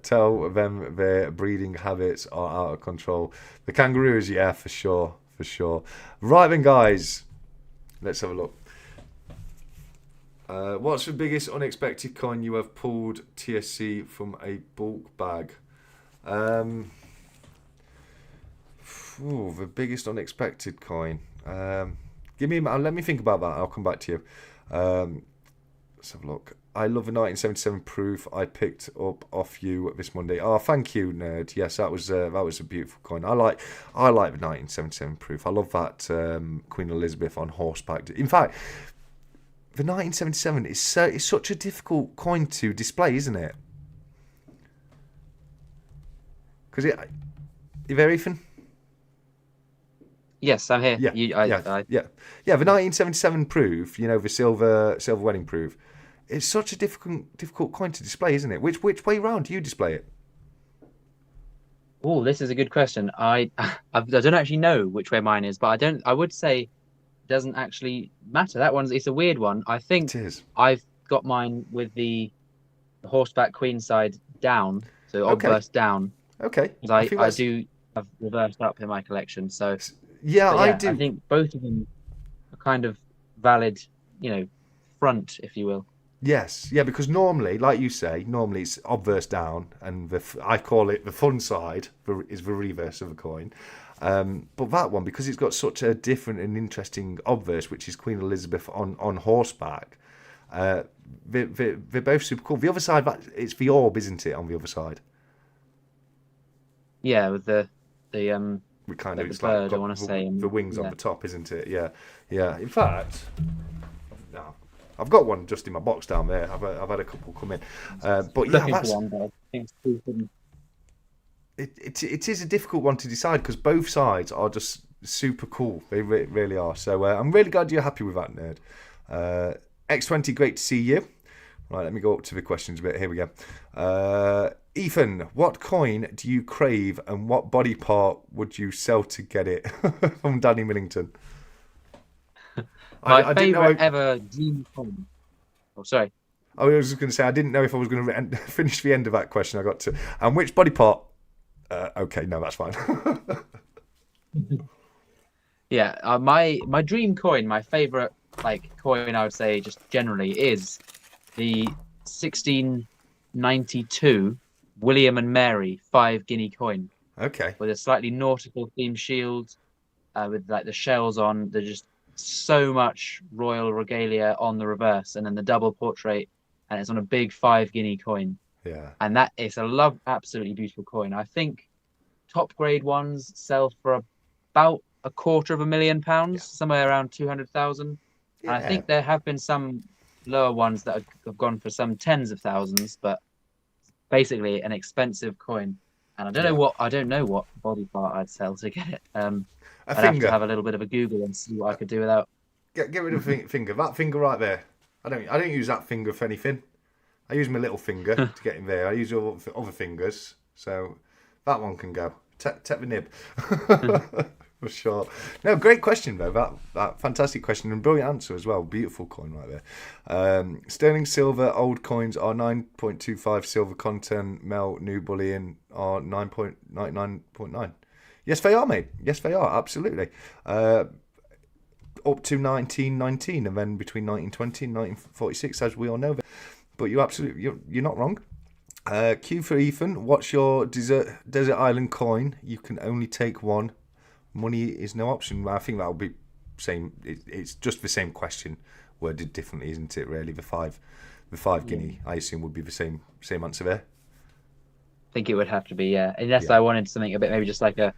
Tell them their breeding habits are out of control. The kangaroos, yeah, for sure. Right then, guys. Let's have a look. What's the biggest unexpected coin you have pulled TSC from a bulk bag? The biggest unexpected coin. Let me think about that. I'll come back to you. Let's have a look. I love the 1977 proof I picked up off you this Monday. Oh, thank you, nerd. Yes, that was a beautiful coin. I like the 1977 proof. I love that Queen Elizabeth on horseback. In fact, the 1977 is such a difficult coin to display, isn't it? Because you there, Ethan? Yes, I'm here. Yeah, yeah. The 1977 proof, the silver wedding proof. It's such a difficult coin to display, isn't it? Which way round do you display it? Oh, this is a good question. I don't actually know which way mine is, but I would say it doesn't actually matter. It's a weird one. I think it is. I've got mine with the horseback queen side down, so obverse down. Okay. I do have reversed up in my collection, so yeah, I do. I think both of them are kind of valid, front, if you will. Yes, yeah, because normally, like you say, it's obverse down, and I call it the fun side is the reverse of the coin. But that one, because it's got such a different and interesting obverse, which is Queen Elizabeth on horseback, they're both super cool. The other side, it's the orb, isn't it, on the other side? Yeah, with the we kind of the bird, I want to say, the wings on the top, isn't it? Yeah. In fact, no. I've got one just in my box down there. I've had a couple come in, but yeah, it is a difficult one to decide because both sides are just super cool. They really are. So I'm really glad you're happy with that, nerd. X20, great to see you. Right, let me go up to the questions a bit. Here we go. Ethan, what coin do you crave, and what body part would you sell to get it? From Danny Millington. My favourite ever dream coin. Oh, sorry. I was just going to say, I didn't know if I was going to finish the end of that question. I got to. And which body part? Okay, no, that's fine. Yeah, my dream coin, my favourite coin, I would say, just generally, is the 1692 William and Mary 5 guinea coin. Okay. With a slightly nautical themed shield, with the shells on. They're just so much royal regalia on the reverse, and then the double portrait, and it's on a big 5 guinea coin. Yeah. And it's absolutely beautiful coin. I think top grade ones sell for about £250,000, somewhere around 200,000. Yeah. And I think there have been some lower ones that have gone for some tens of thousands, but basically an expensive coin. And I don't know what body part I'd sell to get it. I'd have to have a little bit of a Google and see what I could do without. Get rid of the finger. That finger right there. I don't use that finger for anything. I use my little finger to get in there. I use other fingers, so that one can go. Take the nib. For sure. No, great question though. That fantastic question and brilliant answer as well. Beautiful coin right there. Sterling silver old coins are 9.25 silver content. New bullion are 9.99.9. Yes, they are, mate. Yes, they are. Absolutely. Up to 1919 and then between 1920 and 1946, as we all know. But you're not wrong. Q for Ethan. What's your desert island coin? You can only take one. Money is no option. I think that'll be same. It's just the same question worded differently, isn't it? Really, the five guinea. I assume would be the same answer there. I think it would have to be, yeah. Unless I wanted something a bit, maybe just like a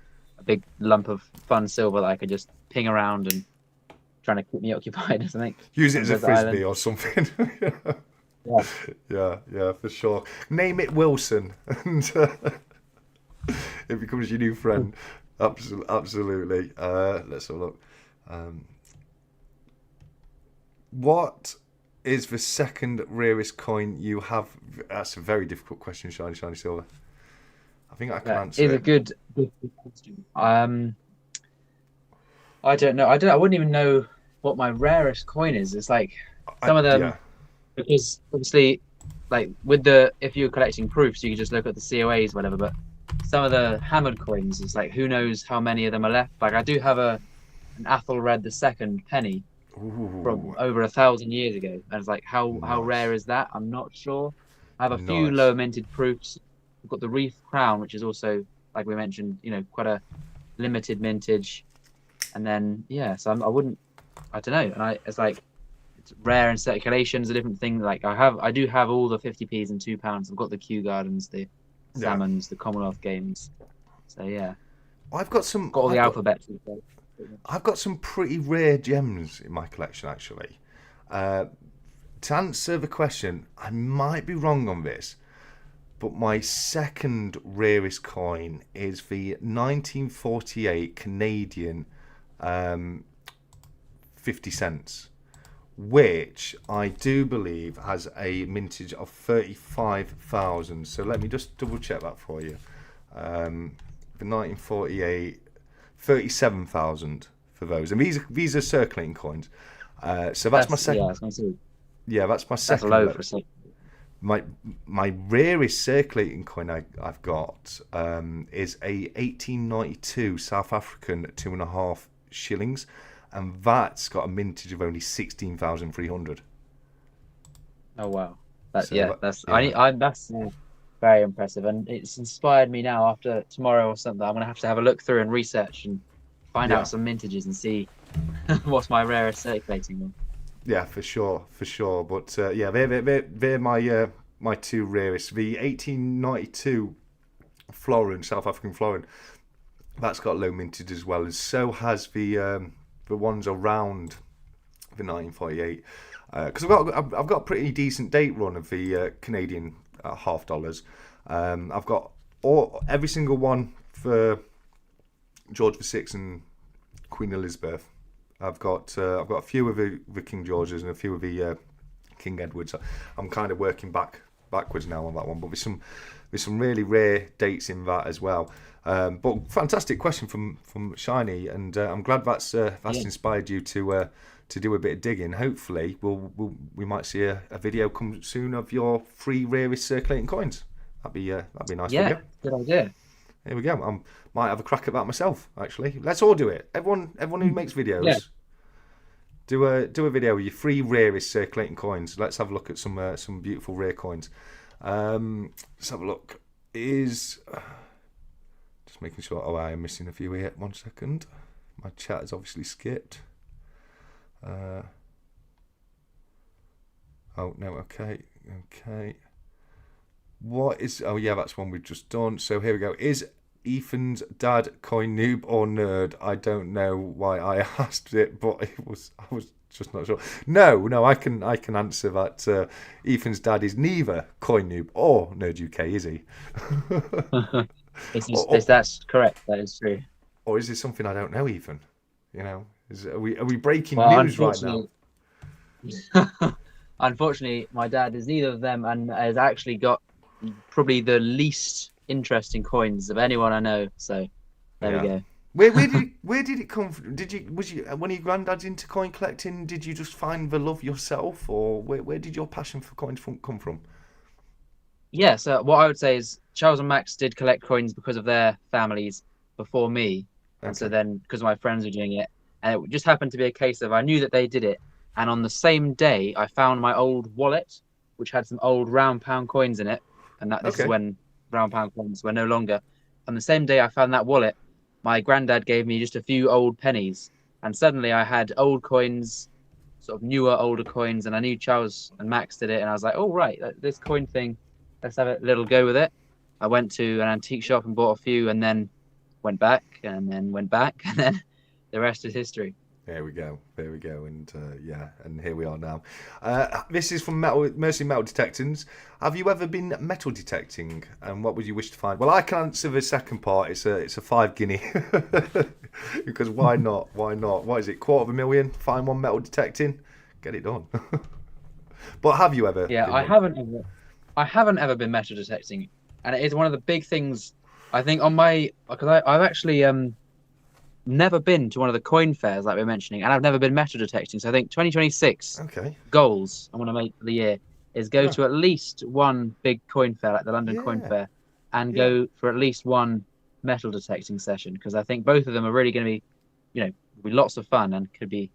big lump of fun silver that I could just ping around and trying to keep me occupied or something. Use it as a frisbee or something. Yeah, for sure. Name it Wilson, and it becomes your new friend. Absolutely. Let's have a look. What is the second rarest coin you have? That's a very difficult question, Shiny Silver. I think I can That answer is it. a good question. I don't know. I wouldn't even know what my rarest coin is. It's like some of them, Yeah. because obviously, like if you're collecting proofs, you can just look at the COAs, whatever. But some of the hammered coins, it's like who knows how many of them are left. Like I do have an 𝗕𝘂𝘀𝗵𝗵 penny from Ooh, over 1,000 years ago, and it's like how nice. rare is that? I'm not sure. I have a few Nice. lower minted proofs. I've got the Reef Crown, which is also, like we mentioned, quite a limited mintage. And then so I don't know. And it's like it's rare in circulation is a different thing. Like I do have all the 50p's and £2. I've got the Kew Gardens, the Yeah. Salmons, the Commonwealth Games. So yeah, I've got some. got all the alphabets. I've got some pretty rare gems in my collection, actually. To answer the question, I might be wrong on this, but my second rarest coin is the 1948 Canadian 50 cents, which I do believe has a mintage of 35,000. So let me just double check that for you. The 1948, 37,000 for those, and these are circulating coins. So that's my second. Yeah, I was gonna say, Yeah, that's my that's second. low for a second. My rarest circulating coin I've got is a 1892 South African 2.5 shillings, and that's got a mintage of only 16,300. Oh wow, That's that's very impressive, and it's inspired me now. After tomorrow or something, I'm gonna have to have a look through and research and find out some mintages and see what's my rarest circulating one. Yeah, for sure. But they're my two rarest. The 1892 florin, South African florin, that's got low mintage as well, and so has the ones around the 1948. Because I've got a pretty decent date run of the Canadian $half. I've got every single one for George VI and Queen Elizabeth. I've got a few of the King Georges and a few of the King Edwards. I'm kind of working backwards now on that one, but there's some really rare dates in that as well. But fantastic question from 𝗫𝗺𝗍, and I'm glad that's inspired you to do a bit of digging. Hopefully, we might see a video come soon of your 3 rarest circulating coins. That'd be a nice video. Good idea. Here we go. I might have a crack at that myself. Actually, let's all do it. Everyone who makes videos, do a video with your 3 rarest circulating coins. Let's have a look at some beautiful rare coins. Let's have a look. Just making sure. Oh, I am missing a few here. 1 second. My chat is obviously skipped. Oh no. Okay. What is? Oh yeah, that's one we've just done. So here we go. Is Ethan's dad coin noob or nerd? I don't know why I asked it, but I was just not sure. No, I can answer that. Ethan's dad is neither coin noob or nerd UK, is he? That's correct. That is true. Or is this something I don't know, Ethan? Are we breaking news right now? Unfortunately, my dad is neither of them, and has actually got probably the least interesting coins of anyone I know. So there we go. Where did it come from? Was you one of your granddads into coin collecting? Did you just find the love yourself, or where did your passion for coins come from? Yeah, so what I would say is Charles and Max did collect coins because of their families before me. And so then, because my friends were doing it, and it just happened to be a case of I knew that they did it. And on the same day, I found my old wallet, which had some old £1 coins in it. And this is when £1 coins were no longer. On the same day I found that wallet, my granddad gave me just a few old pennies. And suddenly I had old coins, sort of newer, older coins. And I knew Charles and Max did it. And I was like, oh, right, this coin thing, let's have a little go with it. I went to an antique shop and bought a few, and then went back, and then the rest is history. There we go, and and here we are now. This is from Mercy Metal Detectings. Have you ever been metal detecting, and what would you wish to find? Well, I can answer the second part. It's a 5 guinea, because why not? What is it? $250,000? Find one metal detecting, get it done. But have you ever? Yeah, I haven't ever been metal detecting, and it is one of the big things I think because I've actually never been to one of the coin fairs like we're mentioning, and I've never been metal detecting. So I think 2026 Okay. goals I want to make for the year is go Yeah. to at least one big coin fair, like the London Coin Yeah. Fair, and Yeah. go for at least one metal detecting session, because I think both of them are really going to be, will be lots of fun and could be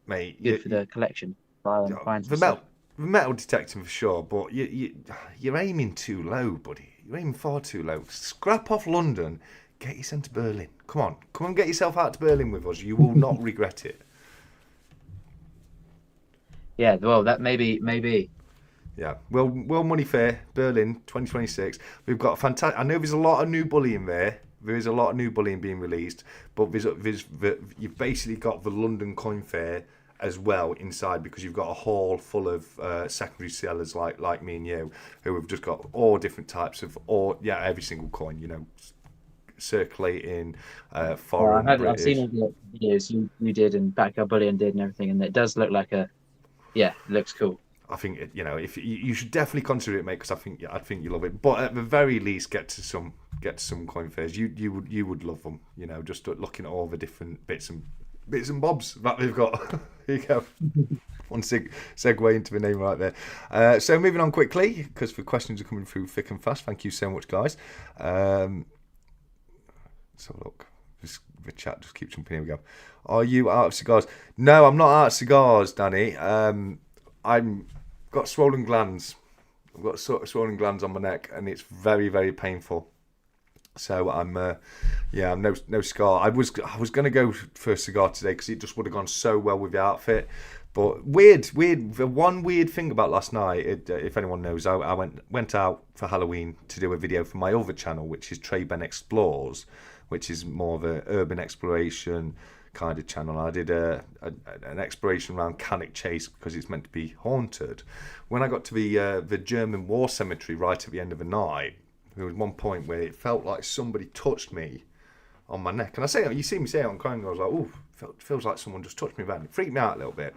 Mate, good for the collection. Find some the stuff. metal detecting for sure, but you're aiming too low, buddy. You're aiming far too low. Scrap off London, get yourself to Berlin. Come on, get yourself out to Berlin with us. You will not regret it. Yeah, well, that maybe. Yeah, World Money Fair, Berlin, 2026. We've got fantastic. I know there's a lot of new bullying there. There is a lot of new bullying being released, but you've basically got the London Coin Fair as well inside, because you've got a hall full of secondary sellers like me and you, who have just got all different types of every single coin, circulating, foreign, I've British. seen all the videos you did and Backyard Bullion did and everything, and it does look like it looks cool. I think if you should definitely consider it, mate, because I think you love it. But at the very least, get to some coin fairs. You would love them. Just looking at all the different bits and bobs that they've got. Here you go. One segue into the name right there. So moving on quickly, because the questions are coming through thick and fast. Thank you so much, guys. So look, the chat just keeps jumping. Here we go. Are you out of cigars? No, I'm not out of cigars, Danny. I'm got swollen glands. I've got swollen glands on my neck, and it's very, very painful. So I'm no cigar. I was going to go for a cigar today because it just would have gone so well with the outfit. But weird. The one weird thing about last night, if anyone knows, I went out for Halloween to do a video for my other channel, which is 𝗕𝗂𝗃𝗍𝒡𝒡𝒠, which is more of an urban exploration kind of channel. I did an exploration around Cannock Chase because it's meant to be haunted. When I got to the German war cemetery right at the end of the night, there was one point where it felt like somebody touched me on my neck. And you see me say it on camera, I was like, ooh, feels like someone just touched me then. It freaked me out a little bit.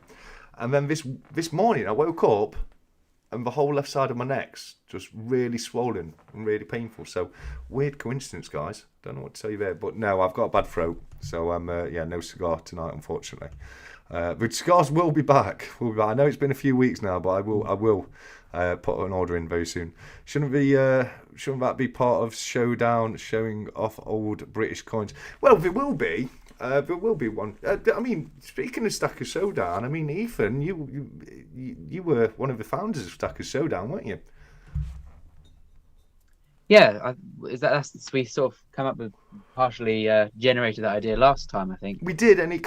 And then this morning I woke up and the whole left side of my neck's just really swollen and really painful. So weird coincidence, guys. Don't know what to tell you there. But no, I've got a bad throat. So I'm no cigar tonight, unfortunately. But cigars will be back. I know it's been a few weeks now, but I will put an order in very soon. Shouldn't that be part of Showdown, showing off old British coins? Well, there will be. There will be one. I mean, speaking of Stackers Showdown, I mean, Ethan, you were one of the founders of Stackers Showdown, weren't you? Yeah, we sort of come up with partially generated that idea last time, I think. We did, and it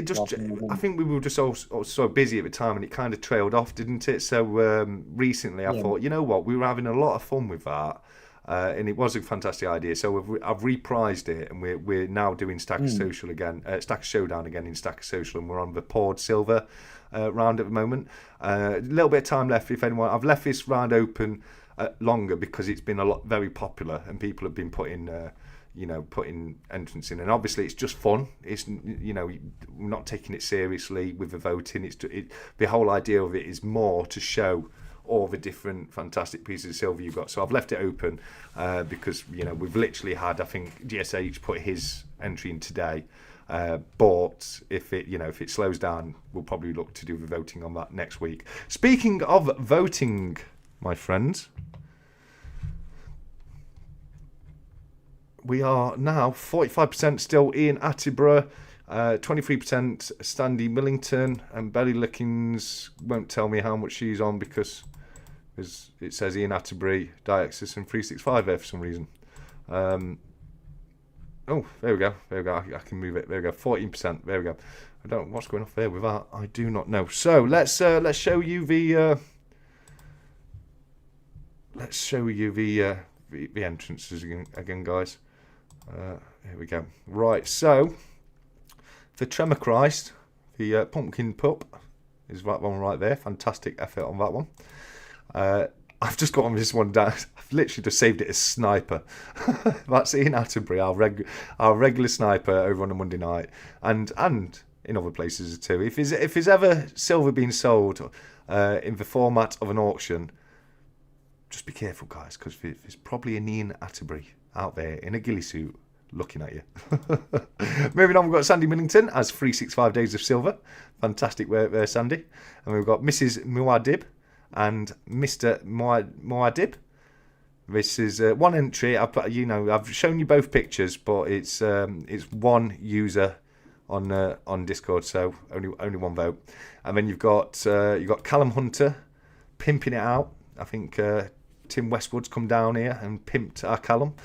just I think we were just all so busy at the time, and it kind of trailed off, didn't it? So recently I thought, you know what, we were having a lot of fun with that. And it was a fantastic idea. So I've reprised it, and we're now doing Stackers Social again, Stackers Showdown again in Stackers Social, and we're on the poured silver round at the moment. A little bit of time left. If anyone, I've left this round open longer because it's been very popular, and people have been putting entrance in, and obviously it's just fun. It's we're not taking it seriously with the voting. The whole idea of it is more to show all the different fantastic pieces of silver you've got. So I've left it open because we've literally had, I think GSH put his entry in today, but if it slows down, we'll probably look to do the voting on that next week. Speaking of voting, my friends, we are now 45% still Ian Attenborough, 23% Standy Millington, and Belly Lickings won't tell me how much she's on because it says Ian Attenborough, Diaxis, and 365 there for some reason. There we go. I can move it. There we go. 14%. There we go. I don't know what's going off there with that. I do not know. So let's show you the entrances again, guys. Here we go. Right. So the Tremor Christ, the pumpkin pup, is that one right there. Fantastic effort on that one. I've just got on this one down. I've literally just saved it as sniper. That's Ian Attenborough, our regular sniper over on a Monday night, and in other places too. If there's ever silver being sold in the format of an auction, just be careful, guys, because there's probably an Ian Attenborough out there in a ghillie suit looking at you. Moving on, we've got Sandy Millington as 365 Days of Silver. Fantastic work there, Sandy. And we've got Mrs. 𝗵𝗿𝗶𝗶 and Mr. 𝗕𝗵𝗿𝗶𝗶. This is one entry. I've shown you both pictures, but it's one user on Discord, so only one vote. And then you've got Callum Hunter pimping it out. I think Tim Westwood's come down here and pimped our Callum.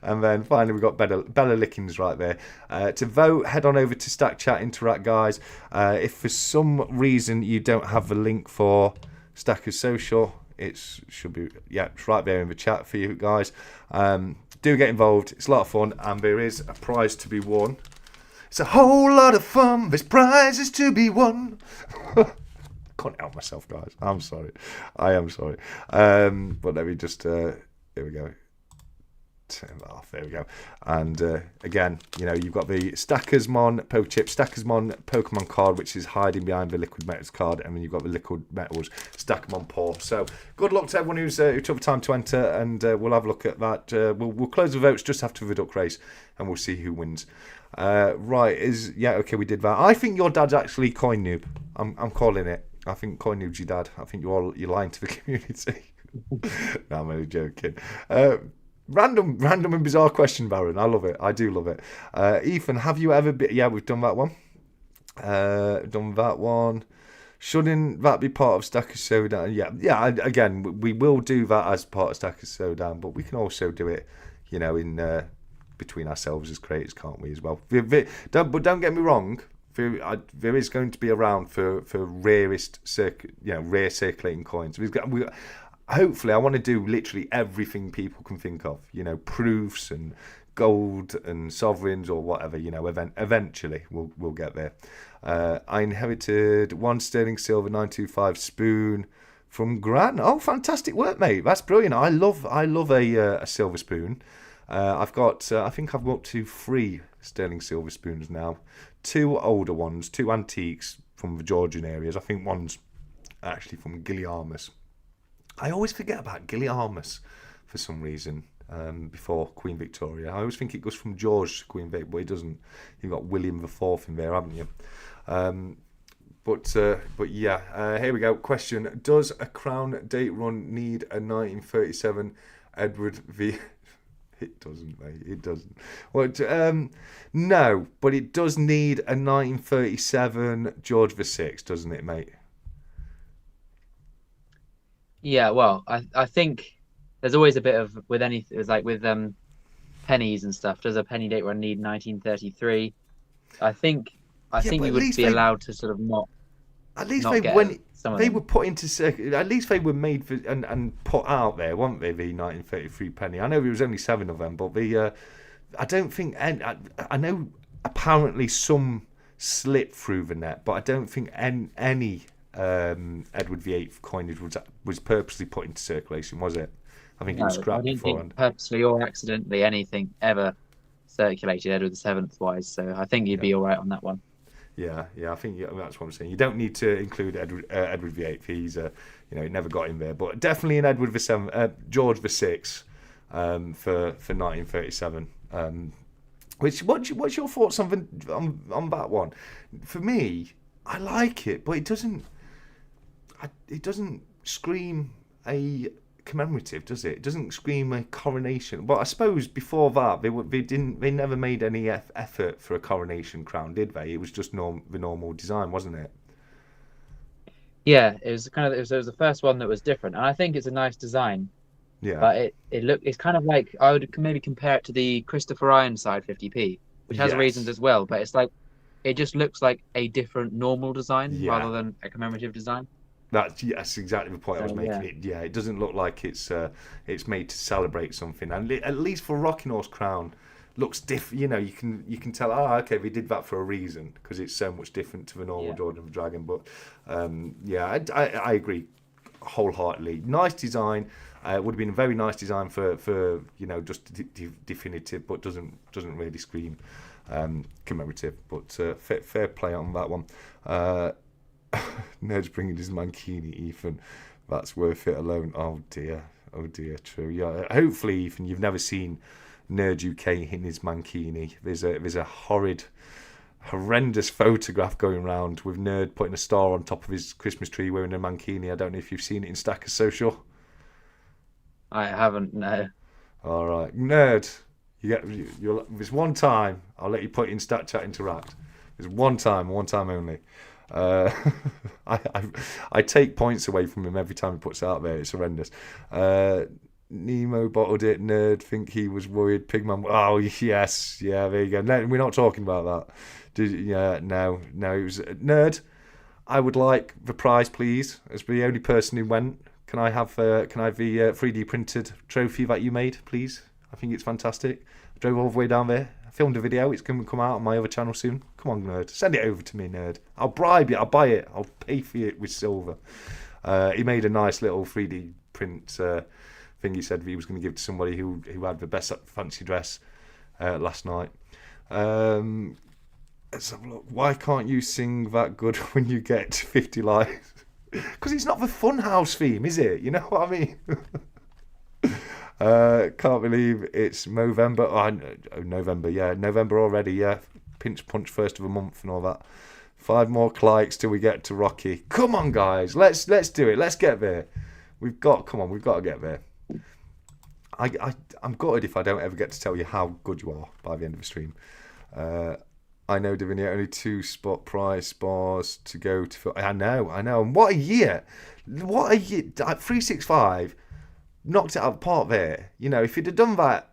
And then finally we've got Bella Lickings right there. To vote, head on over to Stack Chat, interact, guys. If for some reason you don't have the link for Stackers Social, it should be, it's right there in the chat for you guys. Do get involved. It's a lot of fun, and there is a prize to be won. It's a whole lot of fun. There's prizes to be won. Can't help myself, guys. I'm sorry. I am sorry. But let me just here we go. Turn that off. There we go. And again, you've got the stackcollectorcnb Pokechip, stackcollectorcnb Pokemon card, which is hiding behind the Liquid Metals card, and then you've got the Liquid Metals stackcollectorcnb. So good luck to everyone who took the time to enter, and we'll have a look at that. We'll close the votes just after the duck race, and we'll see who wins. Right, okay, we did that. I think your dad's actually Coin Noob. I'm calling it. I think Coin Noob's your dad. I think you're lying to the community. No, I'm only joking. Random and bizarre question, Baron. I love it. I do love it. Ethan, have you ever been... Yeah, we've done that one. Shouldn't that be part of Stackers Showdown? Yeah. Again, we will do that as part of Stackers Showdown, but we can also do it, in between ourselves as creators, can't we, as well? But don't get me wrong. There is going to be around for rare circulating coins. Hopefully, I want to do literally everything people can think of. Proofs and gold and sovereigns or whatever. Eventually we'll get there. I inherited 1 sterling silver 925 spoon from Gran. Oh, fantastic work, mate! That's brilliant. I love a silver spoon. I think I've got up to 3 sterling silver spoons now. 2 older ones, 2 antiques from the Georgian areas. I think one's actually from 𝗬𝗓𝗔. I always forget about 𝗬𝗓𝗔 for some reason. Before Queen Victoria, I always think it goes from George to Queen Vic, but it doesn't. You've got William IV in there, haven't you? But yeah, here we go. Question: does a Crown date run need a 1937 Edward V? It doesn't, mate. It doesn't. Well, no, but it does need a 1937 George VI, doesn't it, mate? Yeah, well, I think there's always a bit of with anything. It's like with pennies and stuff. Does a penny date run need 1933? I think you would be allowed to sort of not. At least they were put into circuit. At least they were made for, and put out there, weren't they? The 1933 penny. I know there was only 7 of them, but I don't think. I know apparently some slipped through the net, but I don't think any Edward VIII coinage was purposely put into circulation, was it? I think it was scrapped beforehand. I don't think purposely or accidentally anything ever circulated Edward VII wise. So I think you'd be all right on that one. Yeah, I think that's what I'm saying. You don't need to include Edward VIII. He's he never got in there, but definitely an Edward VII, George VI, for 1937. What's your thoughts on that one? For me, I like it, but it doesn't scream a commemorative, does it? It doesn't scream a coronation. But I suppose before that they never made any effort for a coronation crown, did they? It was just the normal design, wasn't it? Yeah, it was the first one that was different, and I think it's a nice design. Yeah. But it's kind of like, I would maybe compare it to the Christopher Ironside 50p, which has reasons as well, but it's like it just looks like a different normal design rather than a commemorative design. That's exactly the point I was making. Yeah. It doesn't look like it's made to celebrate something, and at least for Rocking Horse Crown, looks different. You can tell. Okay, we did that for a reason because it's so much different to the normal George of the Dragon. But I agree wholeheartedly. Nice design. It would have been a very nice design for just definitive, but doesn't really scream commemorative. But fair play on that one. Ned's bringing his mankini, Ethan. That's worth it alone. Oh dear. Oh dear, true. Yeah. Hopefully, Ethan, you've never seen Nerd UK in his mankini. There's a horrendous photograph going around with Nerd putting a star on top of his Christmas tree wearing a mankini. I don't know if you've seen it in Stackers Social. I haven't, no. All right, Nerd. There's one time I'll let you put it in Stat Chat Interact. There's one time only. I take points away from him every time he puts it out there. It's horrendous. Nemo bottled it. Nerd think he was worried. Pigman. Oh yes, yeah. There you go. No, we're not talking about that. No. It was Nerd. I would like the prize, please. As the only person who went, can I have the 3D printed trophy that you made, please? I think it's fantastic. I drove all the way down there. I filmed a video. It's going to come out on my other channel soon. Come on, Nerd. Send it over to me, Nerd. I'll bribe you. I'll buy it. I'll pay for it with silver. He made a nice little 3D print thing. He said he was going to give to somebody who had the best fancy dress last night. Let's have a look. Why can't you sing that good when you get 50 likes? Because it's not the Funhouse theme, is it? You know what I mean? Can't believe it's Movember. November, yeah. November already, yeah. Pinch punch first of the month and all that. 5 more likes till we get to Rocky. Come on, guys. Let's do it. Let's get there. We've got to get there. I'm gutted if I don't ever get to tell you how good you are by the end of the stream. I know, Davinia, only 2 spot prize bars to go to. I know. And what a year. 365 knocked it out of the park there. You know, if you'd have done that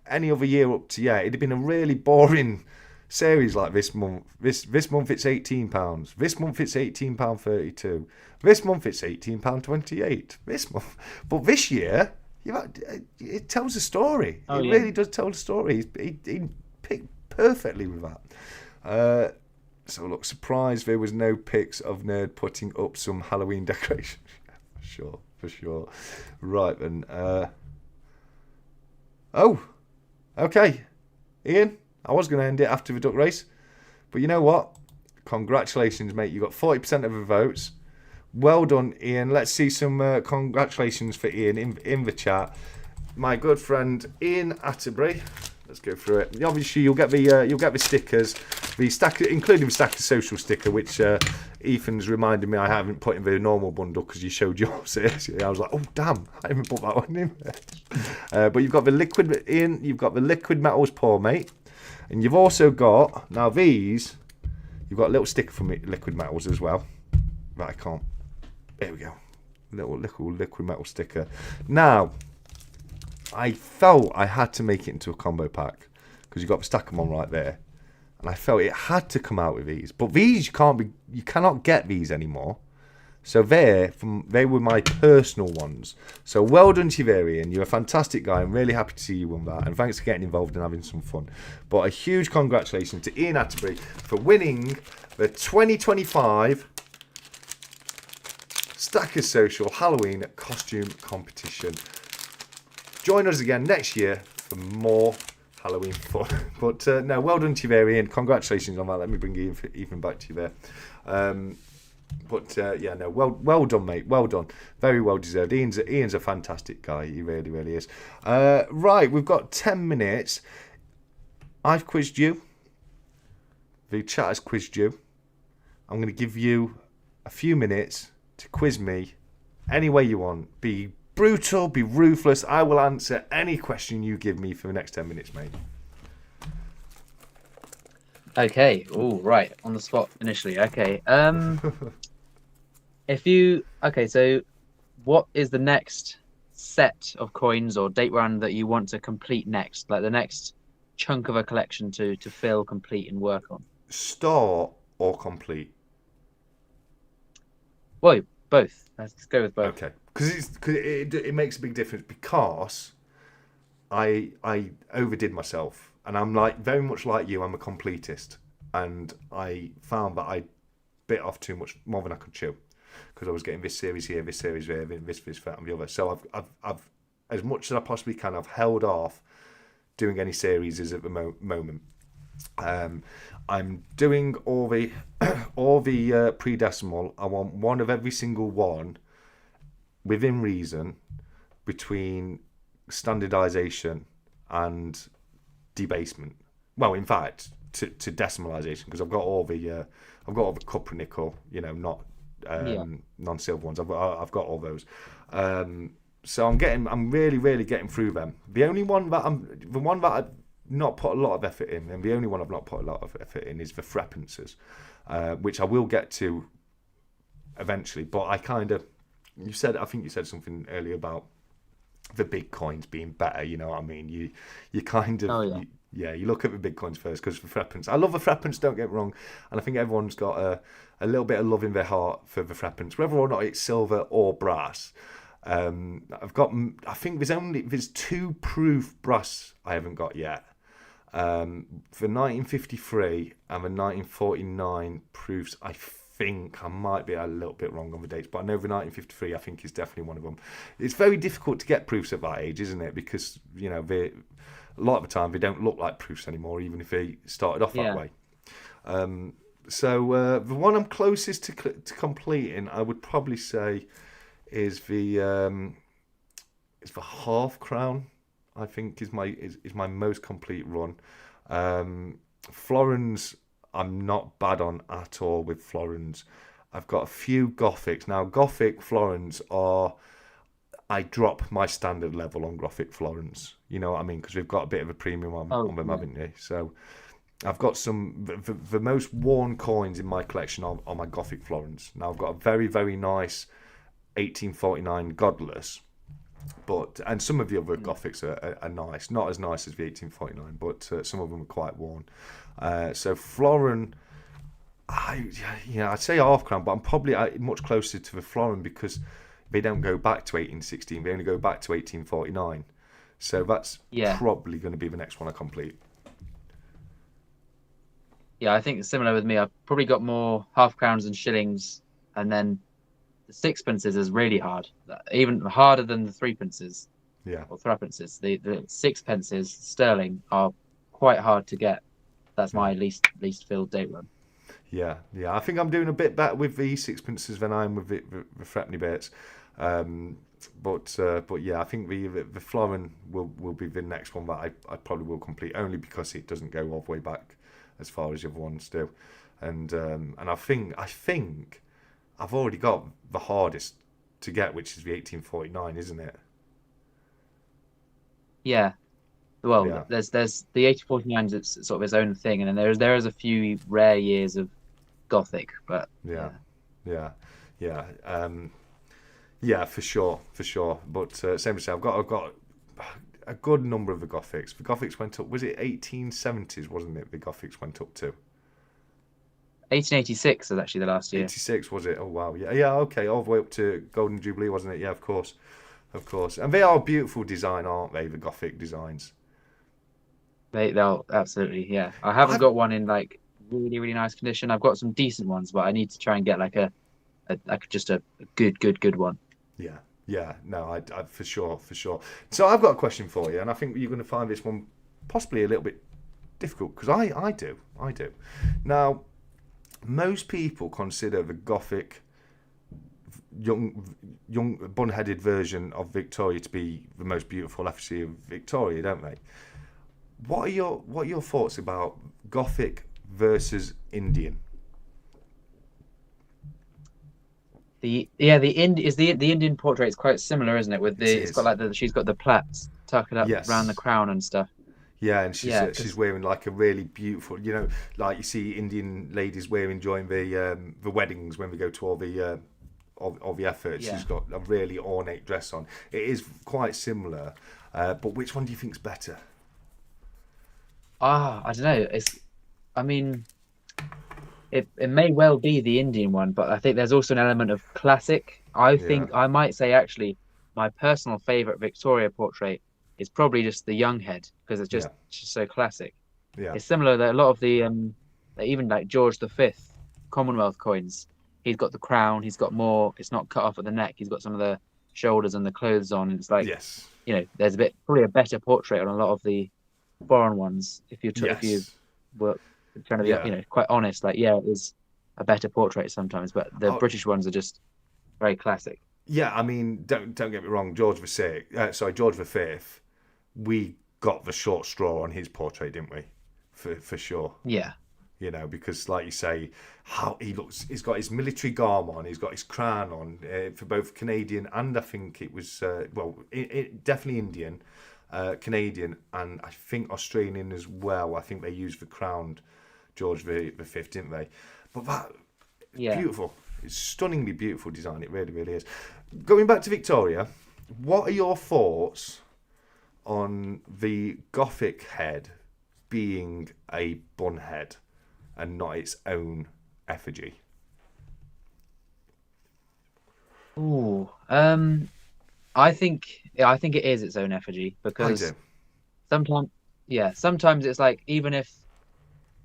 any other year up to, it'd have been a really boring series like this month. This month it's £18. This month it's £18.32. This month it's £18.28. This month. But this year, it tells a story. It really does tell a story. He picked perfectly with that. So look, surprised there was no pics of Nerd putting up some Halloween decorations. For sure. Right then. Okay. Ian, I was going to end it after the duck race, but you know what? Congratulations, mate. You got 40% of the votes. Well done, Ian. Let's see some congratulations for Ian in the chat. My good friend Ian Atterbury. Let's go through it. Obviously, you'll get the stickers, including the Stackers Social sticker, which Ethan's reminded me I haven't put in the normal bundle because you showed yours. I was like, oh damn, I haven't put that one in there. But you've got the liquid in. You've got the liquid metals pour, mate, and you've also got these. You've got a little sticker from liquid metals as well. Right, I can't. There we go. Little liquid metal sticker. Now, I felt I had to make it into a combo pack because you've got the stack them on right there, and I felt it had to come out with these. But these you cannot get these anymore. So they were my personal ones. So well done to you, Ian. You're a fantastic guy. I'm really happy to see you won that, and thanks for getting involved and having some fun. But a huge congratulations to Ian Atterbury for winning the 2025 Stackers Social Halloween costume competition. Join us again next year for more Halloween fun. But no, well done to you there, Ian. Congratulations on that. Let me bring Ethan back to you there. Well done, mate. Well done. Very well deserved. Ian's a fantastic guy. He really, really is. Right, we've got 10 minutes. I've quizzed you. The chat has quizzed you. I'm going to give you a few minutes to quiz me any way you want. Be brutal, be ruthless. I will answer any question you give me for the next 10 minutes, mate. Okay. Oh, right. On the spot initially. Okay. So what is the next set of coins or date round that you want to complete next? Like the next chunk of a collection to fill, complete, and work on? Start or complete? Well, both. Let's go with both. Okay. Because it makes a big difference because I overdid myself, and I'm very much like you. I'm a completist, and I found that I bit off too much, more than I could chew, because I was getting this series here, this series there, this, that, and the other. So I've as much as I possibly can, I've held off doing any series at the moment. I'm doing all the pre-decimal. I want one of every single one within reason, between standardization and debasement. Well, in fact, to decimalization, because I've got all the 𝗕 not non-silver ones. I've got all those. So I'm really getting through them. The one that I've not put a lot of effort in, and the only one I've not put a lot of effort in, is the frequencies, which I will get to eventually. But I think you said something earlier about the big coins being better. You know what I mean? You kind of you look at the big coins first, because the frequencies. I love the frequencies, don't get me wrong, and I think everyone's got a little bit of love in their heart for the frequencies, whether or not it's silver or brass. I think there's 2 proof brass I haven't got yet. The 1953 and the 1949 proofs, I think I might be a little bit wrong on the dates, but I know the 1953 I think is definitely one of them. It's very difficult to get proofs at that age, isn't it? Because a lot of the time they don't look like proofs anymore, even if they started off that way. So the one I'm closest to completing, I would probably say, is the half crown. I think is my most complete run. Florins, I'm not bad on at all with florins. I've got a few Gothics. Now, Gothic florins I drop my standard level on Gothic florins. You know what I mean? Because we've got a bit of a premium on them, haven't you? So I've got the most worn coins in my collection are my Gothic florins. Now, I've got a very, very nice 1849 Godless. And some of the other Gothics are nice, not as nice as the 1849, but some of them are quite worn. So florin, I'd say half crown, but I'm probably much closer to the florin because they don't go back to 1816; they only go back to 1849. So that's probably going to be the next one I complete. Yeah, I think it's similar with me. I've probably got more half crowns and shillings, and then the sixpences is really hard, even harder than the threepences. Yeah. Or threepences. The sixpences sterling are quite hard to get. That's my least filled date run. Yeah. I think I'm doing a bit better with the sixpences than I am with the threepenny bits. But yeah, I think the florin will be the next one that I probably will complete, only because it doesn't go all the way back as far as the other ones do. And I think I've already got the hardest to get, which is the 1849, isn't it? Yeah. Well, there's the 1849's it's sort of its own thing, and then there is a few rare years of Gothic, but yeah, for sure. But same as I say, I've got a good number of the Gothics. The Gothics went up. Was it 1870s? Wasn't it? The Gothics went up to 1886 was actually the last year. 86 was it? Oh wow, yeah. Okay, all the way up to Golden Jubilee, wasn't it? Yeah, of course. And they are beautiful design, aren't they? The Gothic designs. They'll absolutely, yeah. I haven't got one in like really, really nice condition. I've got some decent ones, but I need to try and get like a good one. Yeah. No, I for sure. So I've got a question for you, and I think you're going to find this one possibly a little bit difficult, because I do. Now, most people consider the Gothic young bun-headed version of Victoria to be the most beautiful effigy of Victoria, don't they? What are your thoughts about Gothic versus Indian? The Indian portrait is quite similar, isn't it? It's got like she's got the plaits tucked up around the crown and stuff. Yeah, and she's wearing like a really beautiful, like you see Indian ladies wearing during the weddings when we go to all the efforts. Yeah. She's got a really ornate dress on. It is quite similar, but which one do you think's better? I don't know. It may well be the Indian one, but I think there's also an element of classic. I think I might say actually my personal favourite Victoria portrait is probably just the young head, because it's just so classic. Yeah. It's similar that a lot of the even like George V Commonwealth coins, he's got the crown, he's got more, it's not cut off at the neck, he's got some of the shoulders and the clothes on. It's like there's probably a better portrait on a lot of the foreign ones if you were trying to be quite honest. Like it is a better portrait sometimes, but the British ones are just very classic. Yeah, I mean, don't get me wrong, George V, we got the short straw on his portrait, didn't we? For sure. Yeah. Because like you say, how he looks, he's got his military garb on, he's got his crown on, for both Canadian and I think it was, definitely Indian, Canadian, and I think Australian as well. I think they used the crowned George V, didn't they? But that, beautiful. It's stunningly beautiful design. It really, really is. Going back to Victoria, what are your thoughts on the Gothic head being a bun head and not its own effigy? Ooh, I think it is its own effigy, because sometimes it's like, even if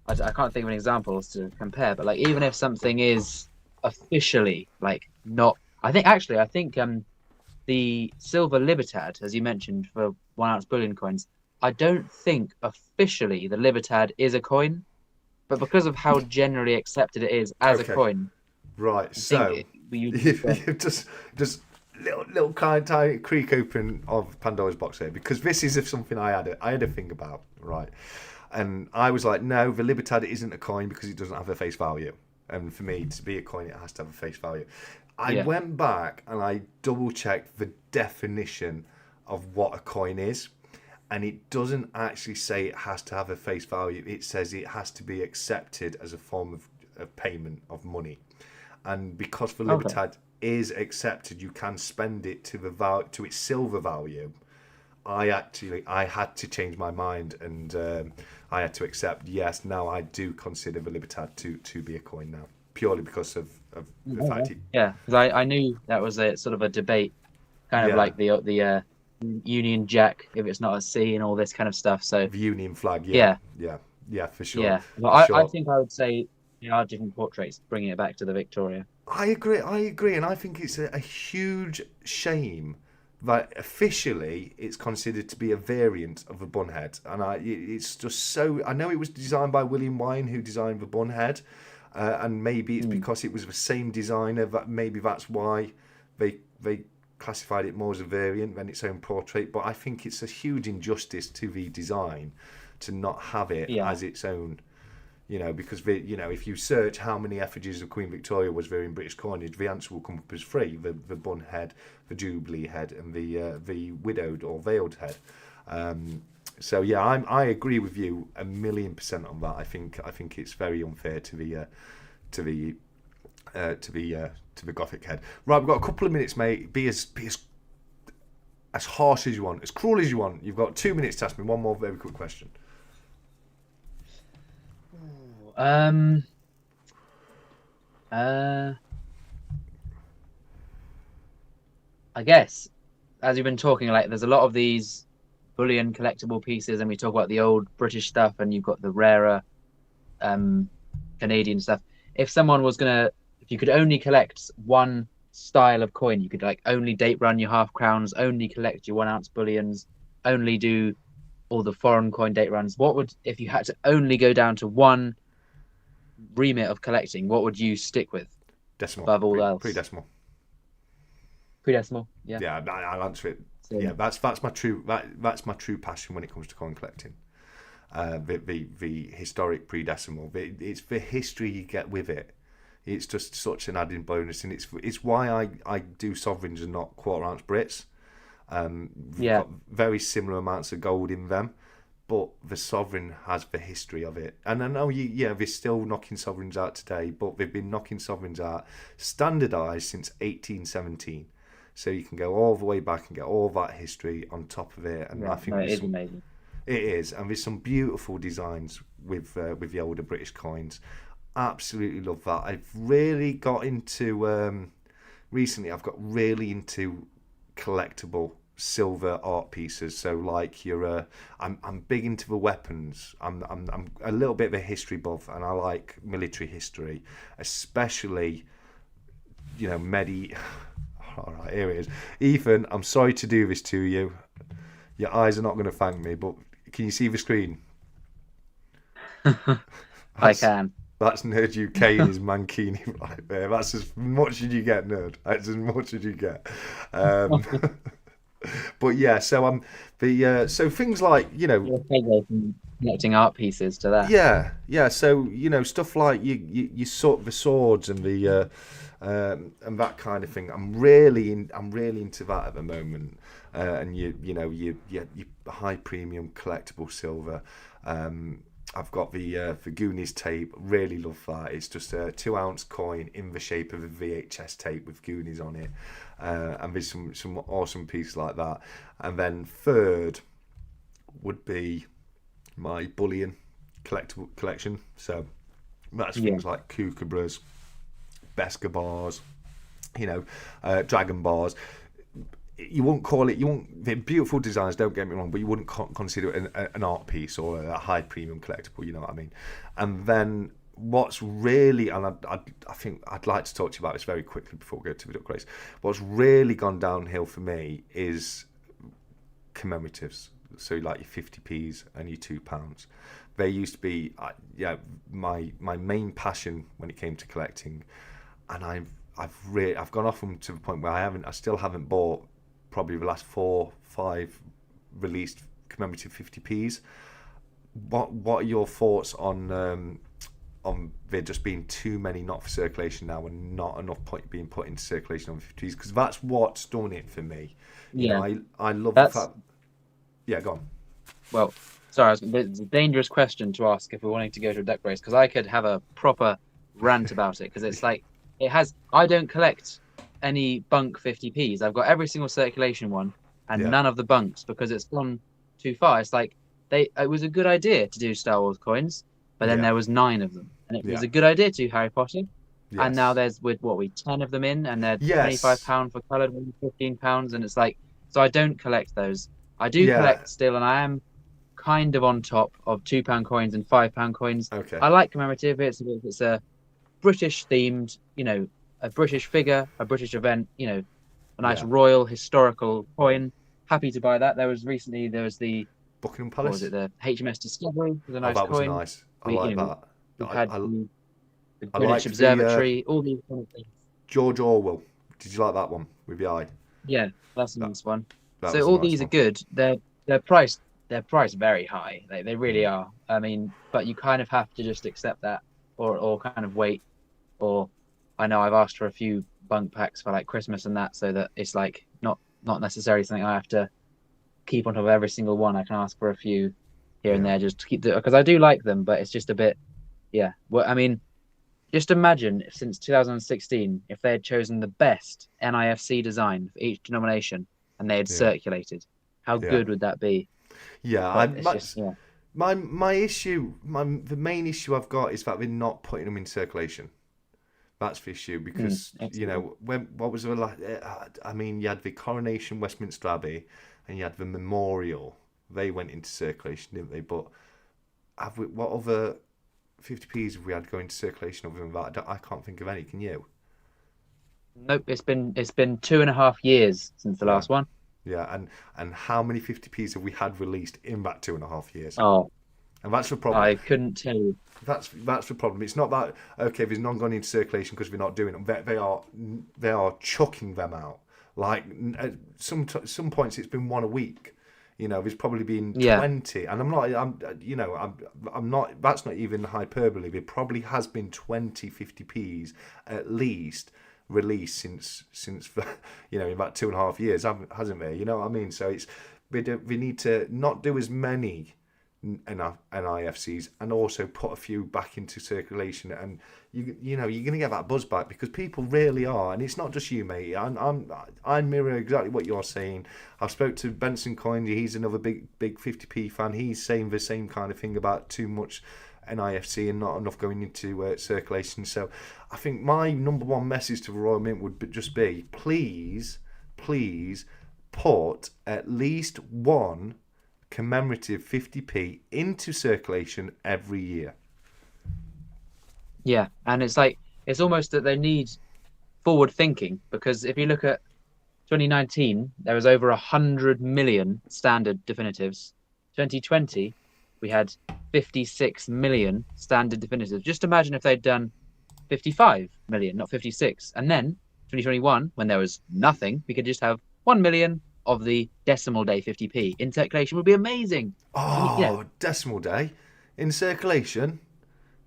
I can't think of an example to compare, but like even if something is officially like not, I think the silver Libertad, as you mentioned, for 1 ounce bullion coins, I don't think officially the Libertad is a coin, but because of how generally accepted it is as a coin, right? So you just little kind of tiny creak open of Pandora's box here, because this is something I had a think about, right? And I was like, no, the Libertad isn't a coin because it doesn't have a face value. And for me, to be a coin, it has to have a face value. I went back and I double checked the definition of what a coin is. And it doesn't actually say it has to have a face value. It says it has to be accepted as a form of payment of money. And because the Libertad is accepted, you can spend it to its silver value. I had to change my mind, and I had to accept, yes, now I do consider the Libertad to be a coin now, purely because of the fact it... Yeah, because I knew that was a sort of a debate, kind of like the Union Jack, if it's not a C, and all this kind of stuff. So the Union flag, yeah, for sure. Yeah, but I think I would say there are different portraits, bringing it back to the Victoria. I agree, and I think it's a huge shame that officially it's considered to be a variant of a bun head, and it's just so. I know it was designed by William Wine, who designed the bun head, and maybe it's because it was the same designer that maybe that's why they classified it more as a variant than its own portrait. But I think it's a huge injustice to the design to not have it as its own. Because if you search how many effigies of Queen Victoria was there in British coinage, the answer will come up as 3: the bun head, the Jubilee head, and the widowed or veiled head. So yeah, I agree with you 1,000,000% on that. I think it's very unfair to the Gothic head. Right, we've got a couple of minutes, mate. Be as harsh as you want, as cruel as you want. You've got 2 minutes to ask me one more very quick question. I guess, as you've been talking, like there's a lot of these bullion collectible pieces, and we talk about the old British stuff, and you've got the rarer Canadian stuff. If you could only collect one style of coin, you could like only date run your half crowns, only collect your 1 ounce bullions, only do all the foreign coin date runs. If you had to only go down to one remit of collecting, what would you stick with? Decimal. Above all else. Pre-decimal. Pre-decimal. Yeah. Yeah, I'll answer it. Yeah, that's my true passion when it comes to coin collecting. The historic pre-decimal. It's the history you get with it. It's just such an added bonus, and it's why I do sovereigns and not 1/4 ounce Brits. Got very similar amounts of gold in them, but the sovereign has the history of it. And I know they're still knocking sovereigns out today, but they've been knocking sovereigns out standardised since 1817. So you can go all the way back and get all that history on top of it. And I think it is amazing. It is, and there's some beautiful designs with the older British coins. Absolutely love that. I've really got into recently. I've got really into collectible silver art pieces. So like I'm big into the weapons. I'm a little bit of a history buff, and I like military history, especially All right, here it is. Ethan, I'm sorry to do this to you. Your eyes are not going to thank me, but can you see the screen? I can. That's Nerd UK and his mankini right there. That's as much as you get, Nerd. That's as much as you get. Um, but yeah, so so things like, Your segue from connecting art pieces to that. yeah. So stuff like you sort the swords and the and that kind of thing. I'm really into that at the moment. And you high premium collectible silver. I've got the Goonies tape. Really love that. It's just a 2-ounce coin in the shape of a VHS tape with Goonies on it, and there's some awesome pieces like that. And then third would be my bullion collectible collection. So that's things like kookaburras, Beskar bars, dragon bars. You wouldn't call it. They're beautiful designs. Don't get me wrong, but you wouldn't consider it an art piece or a high premium collectible. You know what I mean? And then what's really, and I think I'd like to talk to you about this very quickly before we go to the Duck Race. What's really gone downhill for me is commemoratives. So like your 50p's and your £2. They used to be, my main passion when it came to collecting, and I've gone off them to the point where I still haven't bought probably the last 4-5 released commemorative 50p's. What are your thoughts on there just being too many not for circulation now and not enough being put into circulation on 50p's? Because that's what's done it for me. I love the fact. Yeah, go on. Well, sorry, it's a dangerous question to ask if we're wanting to go to a duck race, because I could have a proper rant about it, because it's like I don't collect any bunk 50p's. I've got every single circulation one and none of the bunks, because it's gone too far. It's like it was a good idea to do Star Wars coins, but then there was 9 of them, and it was a good idea to do Harry Potter. Yes. And now there's 10 of them in, and they're £25 for coloured ones, £15, and it's like, so I don't collect those. I do collect still, and I am kind of on top of £2 coins and £5 coins. Okay. I like commemorative. It's a British themed, a British figure, a British event, a nice royal historical coin. Happy to buy that. There was the Buckingham Palace. What was it? The HMS Discovery was a nice that coin. was nice. I like that. We had the Greenwich Observatory, all these kind of things. George Orwell. Did you like that one with the eye? Yeah, that's a nice one. So all these are good. They're priced very high. They really are. I mean, but you kind of have to just accept that, or kind of wait. Or I know I've asked for a few bunk packs for like Christmas and that, so that it's like not necessarily something I have to keep on top of every single one. I can ask for a few here and there just to keep because I do like them, but it's just a bit, Well, I mean, just imagine if since 2016, if they had chosen the best NIFC design for each denomination and they had circulated, how good would that be? Yeah, my issue, the main issue I've got is that they're not putting them in circulation. That's the issue, because what was I mean, you had the Coronation Westminster Abbey and you had the Memorial. They went into circulation, didn't they? But what other 50p's have we had go into circulation other than that? I can't think of any. Can you? Nope. It's been 2.5 years since the last one. Yeah, and how many 50p's have we had released in that 2.5 years? Oh, and that's the problem. I couldn't tell you. That's the problem. It's not that there's none gone into circulation because we're not doing them. They are chucking them out. Like at some points, it's been one a week. There's probably been 20, and I'm not. That's not even hyperbole. There probably has been 20 50p's at least released since in about 2.5 years, hasn't there? You know what I mean? So we need to not do as many NIFCs and also put a few back into circulation, and you're gonna get that buzz back, because people really are, and it's not just you, mate. I mirror exactly what you're saying. I've spoke to Benson Coindy. He's another big 50p fan. He's saying the same kind of thing about too much NIFC and not enough going into circulation. So I think my number one message to the Royal Mint would just be, please put at least one commemorative 50p into circulation every year. Yeah, and it's almost that they need forward thinking, because if you look at 2019, there was over 100 million standard definitives. 2020, we had 56 million standard definitives. Just imagine if they'd done 55 million, not 56. And then 2021, when there was nothing, we could just have 1 million of the decimal day 50p. In circulation would be amazing. Oh, decimal day in circulation.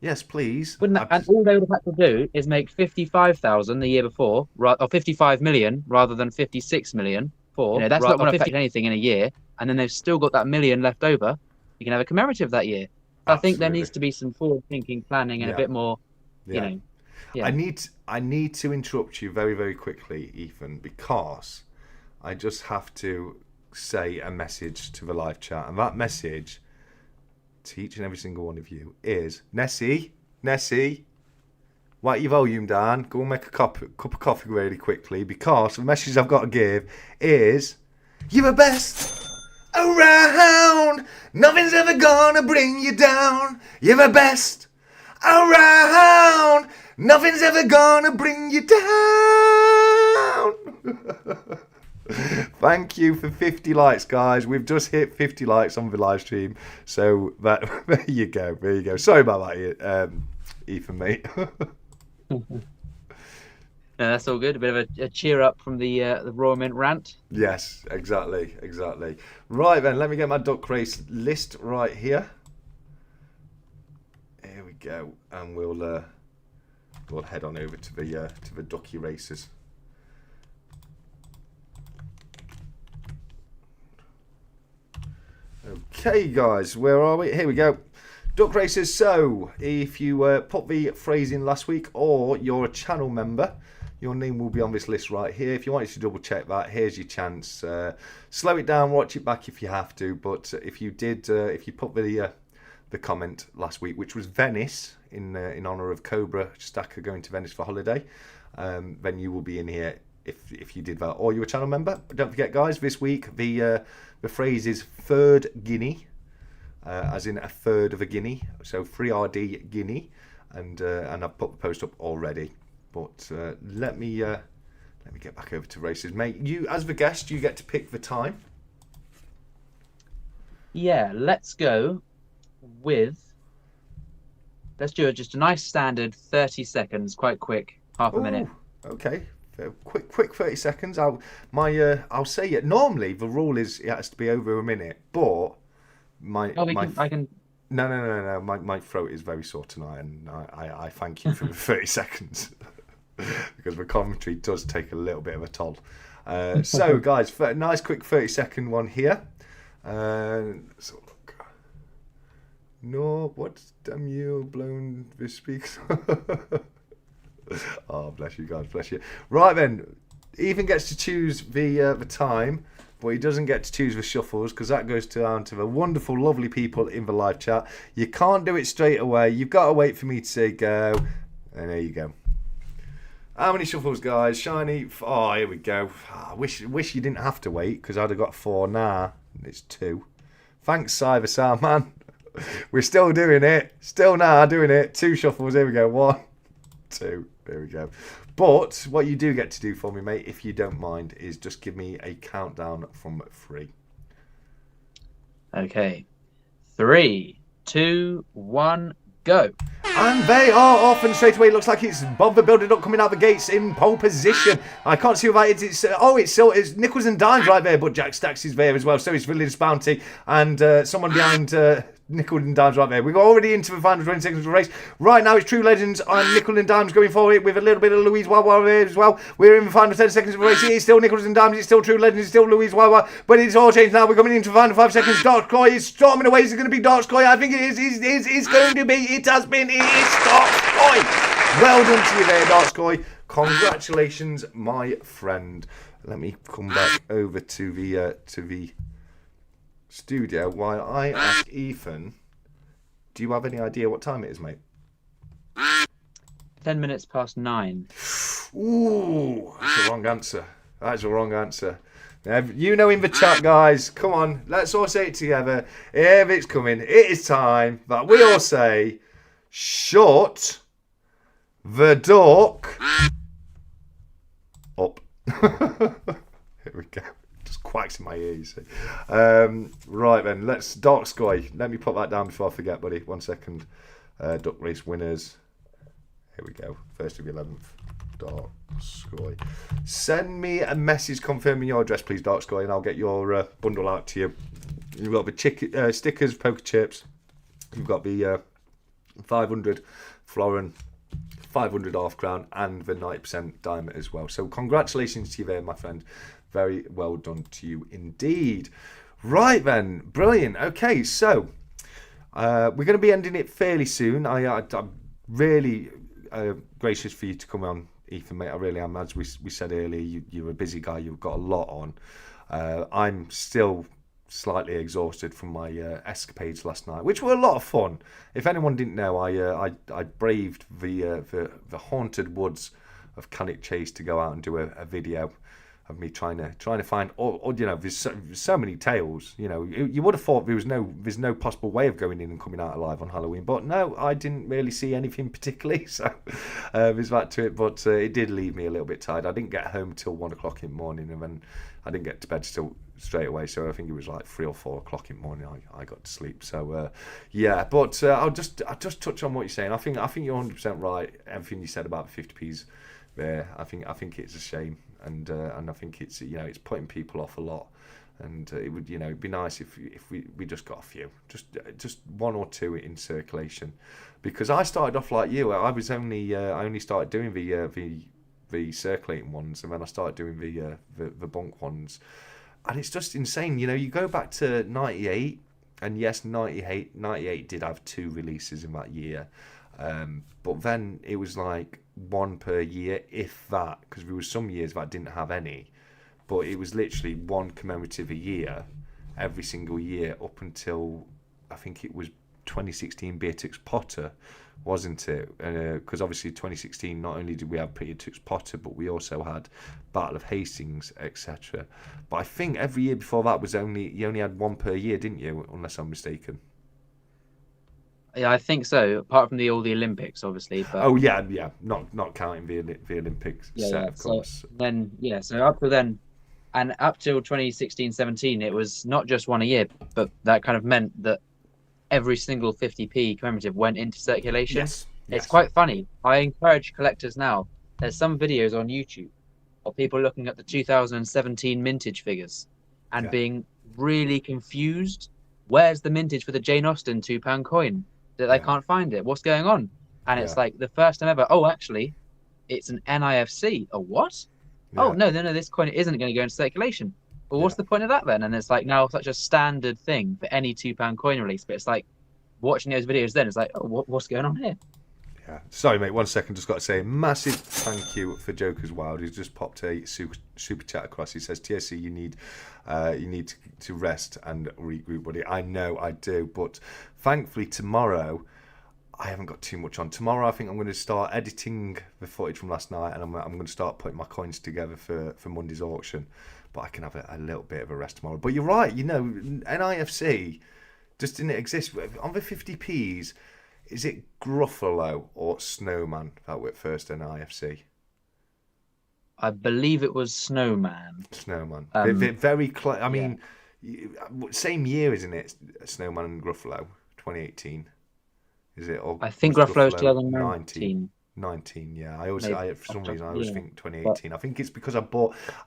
Yes, please. And all they would have had to do is make 55,000 the year before, or 55 million rather than 56 million. That's not going to affect anything in a year. And then they've still got that million left over. You can have a commemorative that year. I think there needs to be some forward-thinking planning and a bit more, Yeah. I need to interrupt you very, very quickly, Ethan, because I just have to say a message to the live chat. And that message to each and every single one of you is, Nessie, whack your volume down, go and make a cup of coffee really quickly, because the message I've got to give is, you're the best around, nothing's ever gonna bring you down, you're the best around, nothing's ever gonna bring you down. Thank you for 50 likes, guys. We've just hit 50 likes on the live stream. So there you go. Sorry about that, Ethan, mate. No, that's all good. A bit of a cheer up from the Royal Mint rant. Yes, exactly. Right then, let me get my duck race list right here. Here we go, and we'll head on over to the ducky races. Okay, guys, where are we? Here we go. Duck races. So, if you put the phrase in last week, or you're a channel member, your name will be on this list right here. If you wanted to double check that, here's your chance. Slow it down, watch it back if you have to. But if you did, if you put the comment last week, which was Venice, in honour of Cobra Stacker going to Venice for holiday, then you will be in here if you did that, or you're a channel member. But don't forget, guys, this week the phrase is third guinea, as in a third of a guinea, so 3RD guinea, and I've put the post up already. But let me get back over to races, mate. You, as the guest, you get to pick the time. Yeah, let's go with. Let's do it just a nice standard 30 seconds, quite quick, half a minute. Okay. Quick 30 seconds. I'll say it. Normally the rule is it has to be over a minute, but I can. No. My throat is very sore tonight, and I thank you for the 30 seconds because the commentary does take a little bit of a toll. So guys, nice quick 30-second one here. So look. No, what's damn you blown this speaks. Oh, bless you guys, bless you. Right then, Ethan gets to choose the time, but he doesn't get to choose the shuffles, because that goes down to the wonderful, lovely people in the live chat. You can't do it straight away. You've got to wait for me to say go, and there you go. How many shuffles, guys? Shiny. Oh, here we go. I wish you didn't have to wait, because I'd have got 4 now. It's 2. Thanks, 𝗖𝗺, man. We're still doing it. Still now doing it. 2 shuffles. Here we go. 1, 2. There we go. But what you do get to do for me, mate, if you don't mind, is just give me a countdown from 3. Okay. 3, 2, 1, go. And they are off, and straight away it looks like it's 𝗵𝗵𝗶𝗃𝗃 coming out the gates in pole position. I can't see who that is. It's Nickels and Dimes right there, but Jack Stacks is there as well. So is Village Bounty, and someone behind Nickels and Dimes right there. We're already into the final 20 seconds of the race. Right now it's True Legends and Nickels and Dimes going forward with a little bit of 𝗬𝗏𝗏 there as well. We're in the final 10 seconds of the race. It's still Nickels and Dimes, it's still True Legends, it's still 𝗬𝗏𝗏, but it's all changed now. We're coming into the final 5 seconds. 𝗪𝗏𝗁 is storming away. Is it going to be 𝗪𝗏𝗁? I think it is. It's going to be. It has been. It is 𝗪𝗏𝗁. Well done to you there, 𝗪𝗏𝗁. Congratulations, my friend. Let me come back over to the studio while I ask Ethan. Do you have any idea what time it is, mate? 10 minutes past 9. Ooh, that's a wrong answer. That's a wrong answer. You know in the chat, guys. Come on, let's all say it together. Here it's coming. It is time that we all say, shut the duck up. Here we go. Just quack in my ear, you see. Right then, let's 𝗃𝗂𝗧. Let me put that down before I forget, buddy. 1 second. Duck race winners. Here we go. 1st of the 11th. 𝗃𝗂𝗧. Send me a message confirming your address, please, 𝗃𝗂𝗧, and I'll get your bundle out to you. You've got the stickers, poker chips. You've got the 500 florin, 500 half crown, and the 90% diamond as well. So congratulations to you there, my friend. Very well done to you indeed. Right then, brilliant. Okay, so we're going to be ending it fairly soon. I'm really gracious for you to come on, Ethan, mate. I really am. As we said earlier, you're a busy guy. You've got a lot on. I'm still slightly exhausted from my escapades last night, which were a lot of fun. If anyone didn't know, I braved the haunted woods of Cannock Chase to go out and do a video of me trying to find, or you know, there's so many tales. You know, you would have thought there's no possible way of going in and coming out alive on Halloween, but no, I didn't really see anything particularly. So there's that to it, but it did leave me a little bit tired. I didn't get home till 1 o'clock in the morning, and then I didn't get to bed still straight away. So I think it was like 3 or 4 o'clock in the morning I got to sleep. So yeah, but I'll just touch on what you're saying. I think you're 100% right. Everything you said about the 50p's there. I think it's a shame, and I think it's, you know, it's putting people off a lot. And it would, you know, it'd be nice if we just got a few, just 1 or 2 in circulation, because I started off like you. I only started doing the circulating ones, and then I started doing the bunk ones, and it's just insane. You know, you go back to 98, and yes, 98 did have 2 releases in that year, but then it was like 1 per year, if that, because there was some years that didn't have any, but it was literally 1 commemorative a year every single year up until I think it was 2016 Beatrix Potter, wasn't it? Because obviously 2016, not only did we have Beatrix Potter, but we also had Battle of Hastings, etc. But I think every year before that was you only had 1 per year, didn't you? Unless I'm mistaken. Yeah, I think so. Apart from all the Olympics, obviously. But... Oh yeah, not counting the Olympics set, of course. So up to then, and up till 2016-17, it was not just 1 a year, but that kind of meant that every single 50p commemorative went into circulation. Yes. It's quite funny. I encourage collectors now. There's some videos on YouTube of people looking at the 2017 mintage figures and being really confused. Where's the mintage for the Jane Austen £2 coin? That they can't find it. What's going on? And it's like the first time ever. Oh, actually, it's an NIFC. A what? Yeah. Oh no, this coin isn't going to go into circulation. Well, what's the point of that then? And it's like now such a standard thing for any £2 coin release. But it's like watching those videos then, it's like, oh, what's going on here? Yeah. Sorry, mate. 1 second. Just got to say a massive thank you for Joker's Wild, who's just popped a super chat across. He says, TSC, you need to rest and regroup, buddy. I know I do, but thankfully tomorrow I haven't got too much on. Tomorrow I think I'm going to start editing the footage from last night, and I'm going to start putting my coins together for Monday's auction. But I can have a little bit of a rest tomorrow. But you're right, you know, NIFC just didn't exist. On the 50p's, is it Gruffalo or Snowman that were first NIFC? I believe it was Snowman. They're very close. I mean, same year, isn't it? Snowman and Gruffalo, 2018. Is it? Or I think Gruffalo's 2019. 19, yeah. For some reason I always think 2018. I think it's because I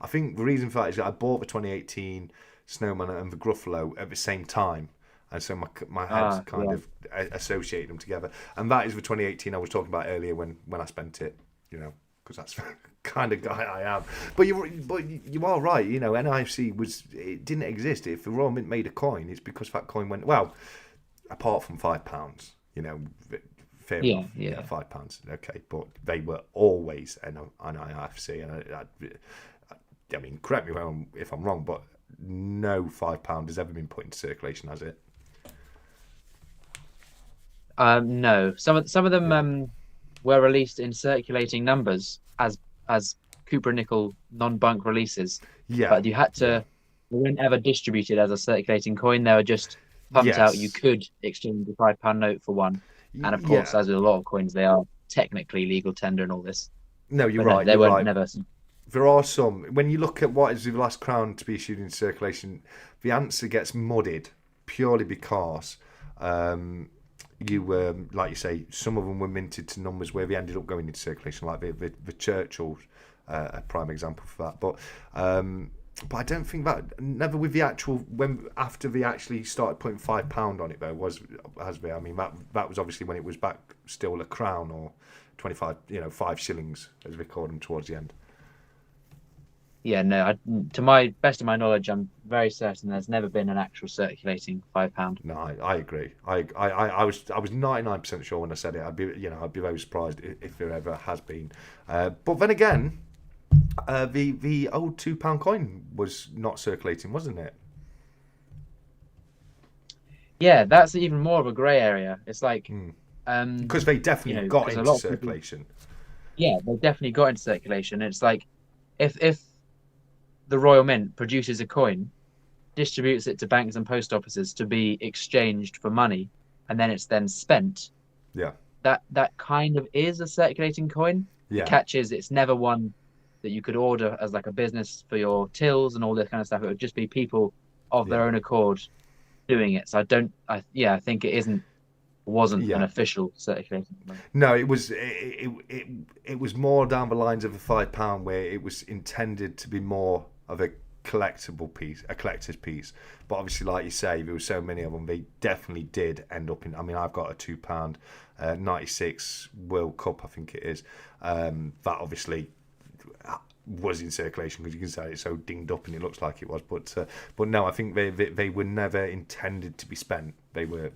think the reason for that is that I bought the 2018 Snowman and the Gruffalo at the same time, and so my head's kind of associated them together. And that is the 2018 I was talking about earlier when I spent it, you know, because that's the kind of guy I am. But you are right, you know, NIFC didn't exist. If the Royal Mint made a coin, it's because that coin went, well, apart from £5, you know, fair enough. Yeah, £5. Okay, but they were always an IFC, and I mean, correct me if I'm wrong, but no £5 has ever been put into circulation, has it? No. Some of them were released in circulating numbers as Cooper nickel non-bunk releases. Yeah. But you had to. They weren't ever distributed as a circulating coin. They were just pumped out. You could exchange a £5 note for one. And of course, as with a lot of coins, they are technically legal tender and all this. No, you're right. They weren't never. there are some. When you look at what is the last crown to be issued in circulation, the answer gets muddied purely because like you say, some of them were minted to numbers where they ended up going into circulation, like the Churchill, a prime example for that. But I don't think that, never with the actual, after they actually started putting £5 on it though, has there. I mean, that was obviously when it was back still a crown, or 25, 5 shillings as we called them towards the end. Yeah, no. To my best of my knowledge, I'm very certain there's never been an actual circulating £5. No, I agree. I was 99% sure when I said it. I'd be very surprised if there ever has been. But then again, the old £2 coin was not circulating, wasn't it? Yeah, that's even more of a grey area. It's like because they definitely got into circulation. Yeah, they definitely got into circulation. It's like if the Royal Mint produces a coin, distributes it to banks and post offices to be exchanged for money, and then it's then spent. Yeah. That kind of is a circulating coin. Yeah. The catch is it's never one that you could order as like a business for your tills and all this kind of stuff. It would just be people of their own accord doing it. So I think it wasn't an official circulating coin. No, it was more down the lines of the £5 where it was intended to be more of a collectible piece, a collector's piece. But obviously, like you say, there were so many of them, they definitely did end up in. I mean, I've got a £2 '96 World Cup, I think it is. That obviously was in circulation because you can say it's so dinged up and it looks like it was. But no, I think they were never intended to be spent. They were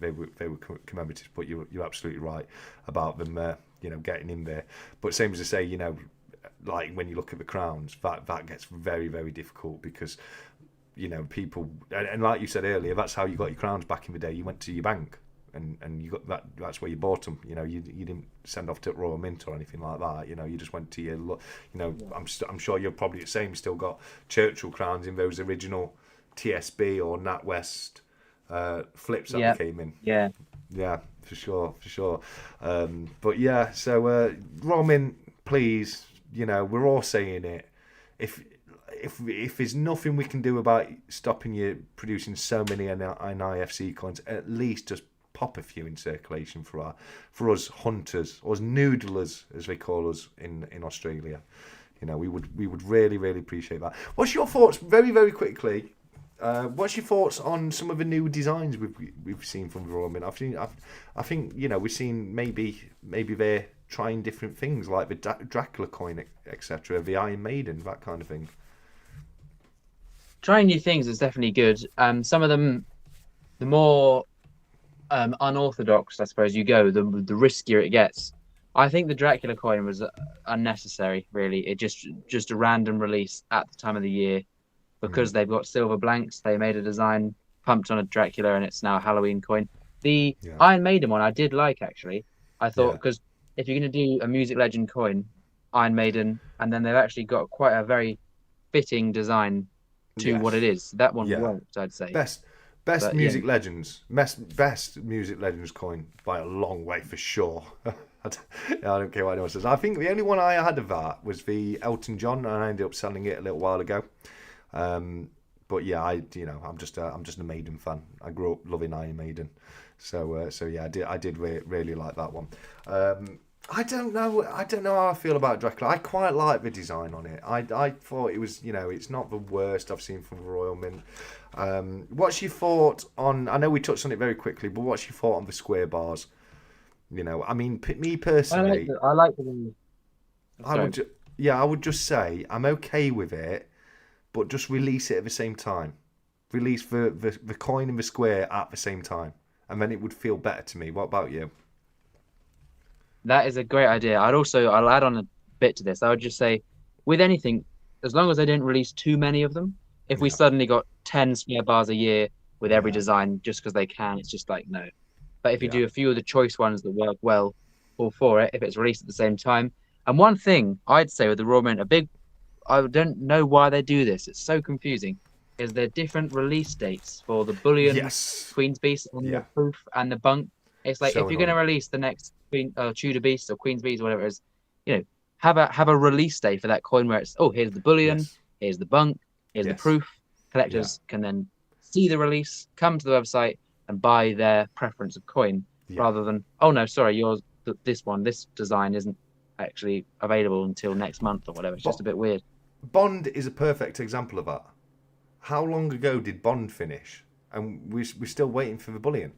commemorative. But you're absolutely right about them, getting in there. But same as I say, like when you look at the crowns, that gets very, very difficult because people, and like you said earlier, that's how you got your crowns back in the day. You went to your bank and you got that's where you bought them. You didn't send off to Royal Mint or anything like that. You just went to your I'm sure you're probably the same, still got Churchill crowns in those original TSB or NatWest flips that came in. Yeah, for sure. But yeah, so Royal Mint, please, we're all saying it. If there's nothing we can do about stopping you producing so many NIFC coins, at least just pop a few in circulation for us hunters, us noodlers as they call us in Australia. We would really, really appreciate that. What's your thoughts, very, very quickly? What's your thoughts on some of the new designs we've seen from the Royal Mint? I think we've seen maybe they're trying different things like the Dracula coin, etc., the Iron Maiden, that kind of thing. Trying new things is definitely good. Some of them, the more unorthodox, I suppose, you go, the riskier it gets. I think the Dracula coin was unnecessary, really. It just a random release at the time of the year because they've got silver blanks. They made a design, pumped on a Dracula, and it's now a Halloween coin. The Iron Maiden one I did like, actually. I thought, because if you're going to do a music legend coin, Iron Maiden, and then they've actually got quite a very fitting design to what it is. That one worked, I'd say. Best music legends coin by a long way for sure. I don't care what anyone says. I think the only one I had of that was the Elton John, and I ended up selling it a little while ago. But yeah, I'm just a Maiden fan. I grew up loving Iron Maiden, so yeah, I did really like that one. I don't know how I feel about Dracula. I quite like the design on it. I thought it was, it's not the worst I've seen from the Royal Mint. What's your thought on? I know we touched on it very quickly, but what's your thought on the square bars? I mean, me personally, I like the. I would just say I'm okay with it, but just release it at the same time. Release the coin and the square at the same time, and then it would feel better to me. What about you? That is a great idea. I'll add on a bit to this. I would just say, with anything, as long as they didn't release too many of them, if we suddenly got 10 square bars a year with every design just because they can, it's just like, no. But if you do a few of the choice ones that work well, all for it, if it's released at the same time. And one thing I'd say with the Royal Mint, I don't know why they do this. It's so confusing. Is there different release dates for the bullion, Queen's Beast, and the proof and the bunk? It's like, if you're going to release the next Tudor Beast or Queen's Beast or whatever it is, have a release day for that coin where it's, oh, here's the bullion, Yes. here's the bunk, here's the Yes. proof. Collectors can then see the release, come to the website, and buy their preference of coin, rather than, oh no, sorry, this design isn't actually available until next month or whatever. It's just a bit weird. Bond is a perfect example of that. How long ago did Bond finish? And we're still waiting for the bullion.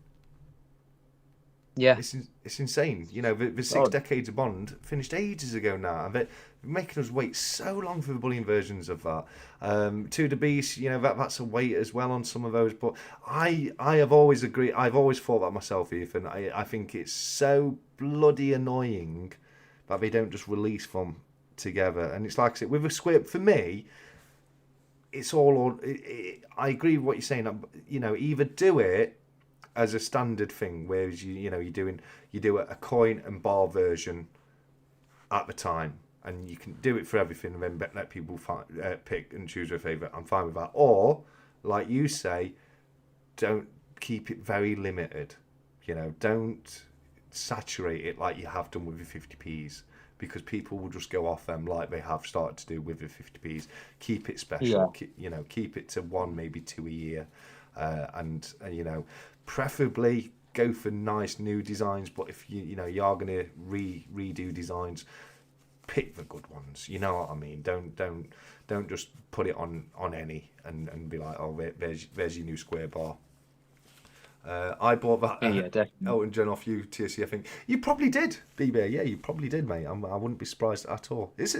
Yeah. It's insane. You know, the 6 decades of Bond finished ages ago now. And they're making us wait so long for the bullion versions of that. To the Beast, you know, that's a wait as well on some of those. But I have always agreed, I've always thought that myself, Ethan. I think it's so bloody annoying that they don't just release them together. And it's like I said, with a square, for me, it's all, I agree with what you're saying. You know, either do it as a standard thing, whereas you do a coin and bar version at the time, and you can do it for everything, and then let people pick and choose their favourite. I'm fine with that. Or, like you say, don't keep it very limited. You know, don't saturate it like you have done with the 50p's, because people will just go off them like they have started to do with the 50p's. Keep it special. Yeah. Keep it to 1, maybe 2 a year, and you know, preferably go for nice new designs. But if you are going to redo designs, pick the good ones. You know what I mean? Don't just put it on any and be like, oh, there's your new square bar. I bought that Elton John off you, TSC. I think you probably did, BB. Yeah, you probably did, mate. I wouldn't be surprised at all. It's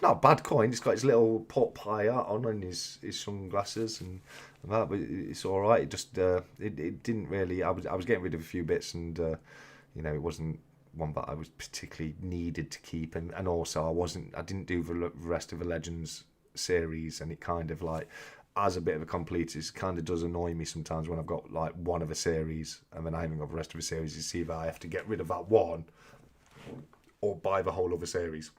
not a bad coin. It's got his little pot pie art on and his sunglasses and that, but it's all right. It just it didn't really. I was getting rid of a few bits, and you know, it wasn't one that I was particularly needed to keep, and also I didn't do the rest of the Legends series, and it kind of like, as a bit of a completist, kind of does annoy me sometimes when I've got like one of a series and then I haven't got the rest of the series. You see that I have to get rid of that one or buy the whole other series.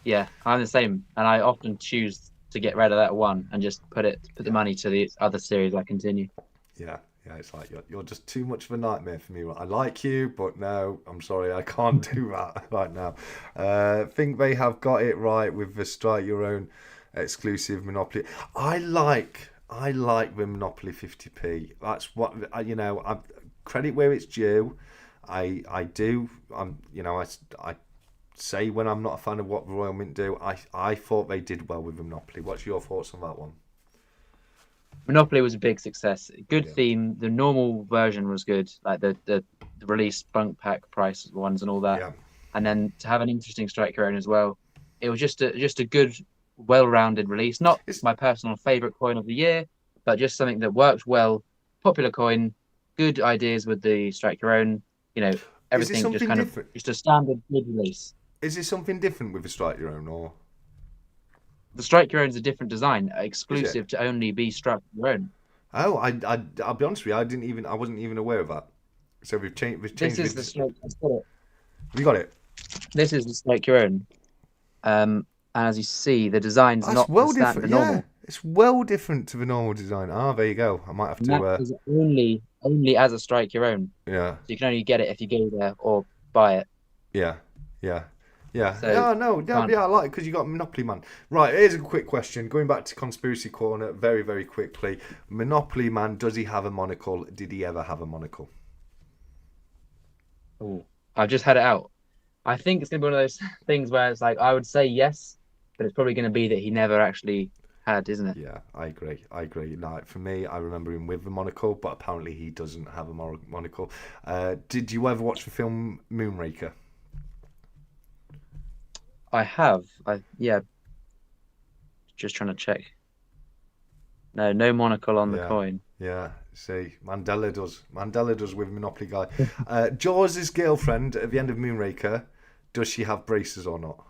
Yeah, I'm the same, and I often choose to get rid of that one and just put the money to the other series I continue. Yeah, it's like you're just too much of a nightmare for me. I like you, but no, I'm sorry, I can't do that right now. Think they have got it right with the Strike Your Own exclusive Monopoly. I like the Monopoly 50p. That's what I credit where it's due. I do. I say when I'm not a fan of what Royal Mint do. I thought they did well with the Monopoly. What's your thoughts on that one? Monopoly was a big success. Good theme. The normal version was good, like the release bunk pack price ones and all that. Yeah. And then to have an interesting Strike Your Own as well. It was just a good, well-rounded release. Not my personal favourite coin of the year, but just something that worked well. Popular coin, good ideas with the Strike Your Own. You know, everything just kind different? Of just a standard good release. Is it something different with the Strike Your Own, or the Strike Your Own is a different design, exclusive to only be Strike Your Own? Oh, I'll be honest with you, I wasn't even aware of that. So we've changed. This is the Strike. I've got it. Have you got it? This is the Strike Your Own. And as you see, the design's not well different. Normal. Yeah, it's well different to the normal design. There you go. I might have to. That is only as a Strike Your Own. Yeah. So you can only get it if you go there or buy it. Yeah. So I like it because you got Monopoly Man. Right, here's a quick question. Going back to Conspiracy Corner very, very quickly. Monopoly Man, does he have a monocle? Did he ever have a monocle? Oh, I've just had it out. I think it's going to be one of those things where it's like, I would say yes, but it's probably going to be that he never actually had, isn't it? Yeah, I agree. Like, for me, I remember him with the monocle, but apparently he doesn't have a monocle. Did you ever watch the film Moonraker? I have. Just trying to check. No monocle on the coin. Yeah, see, Mandela does with Monopoly guy. Jaws' girlfriend at the end of Moonraker, does she have braces or not?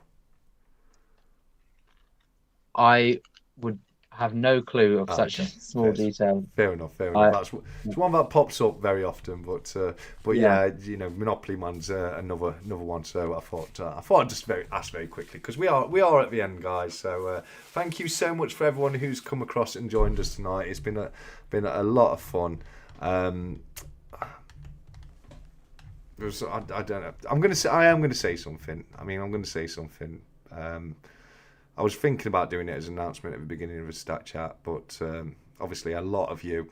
I would have no clue of such a small detail. Fair enough. That's one that pops up very often, but yeah, Monopoly Man's another one. So I thought I'd just ask very quickly, because we are at the end, guys. So thank you so much for everyone who's come across and joined us tonight. It's been a lot of fun. I don't know. I am gonna say something. I mean, I'm gonna say something. I was thinking about doing it as an announcement at the beginning of a Stack Chat, but obviously a lot of you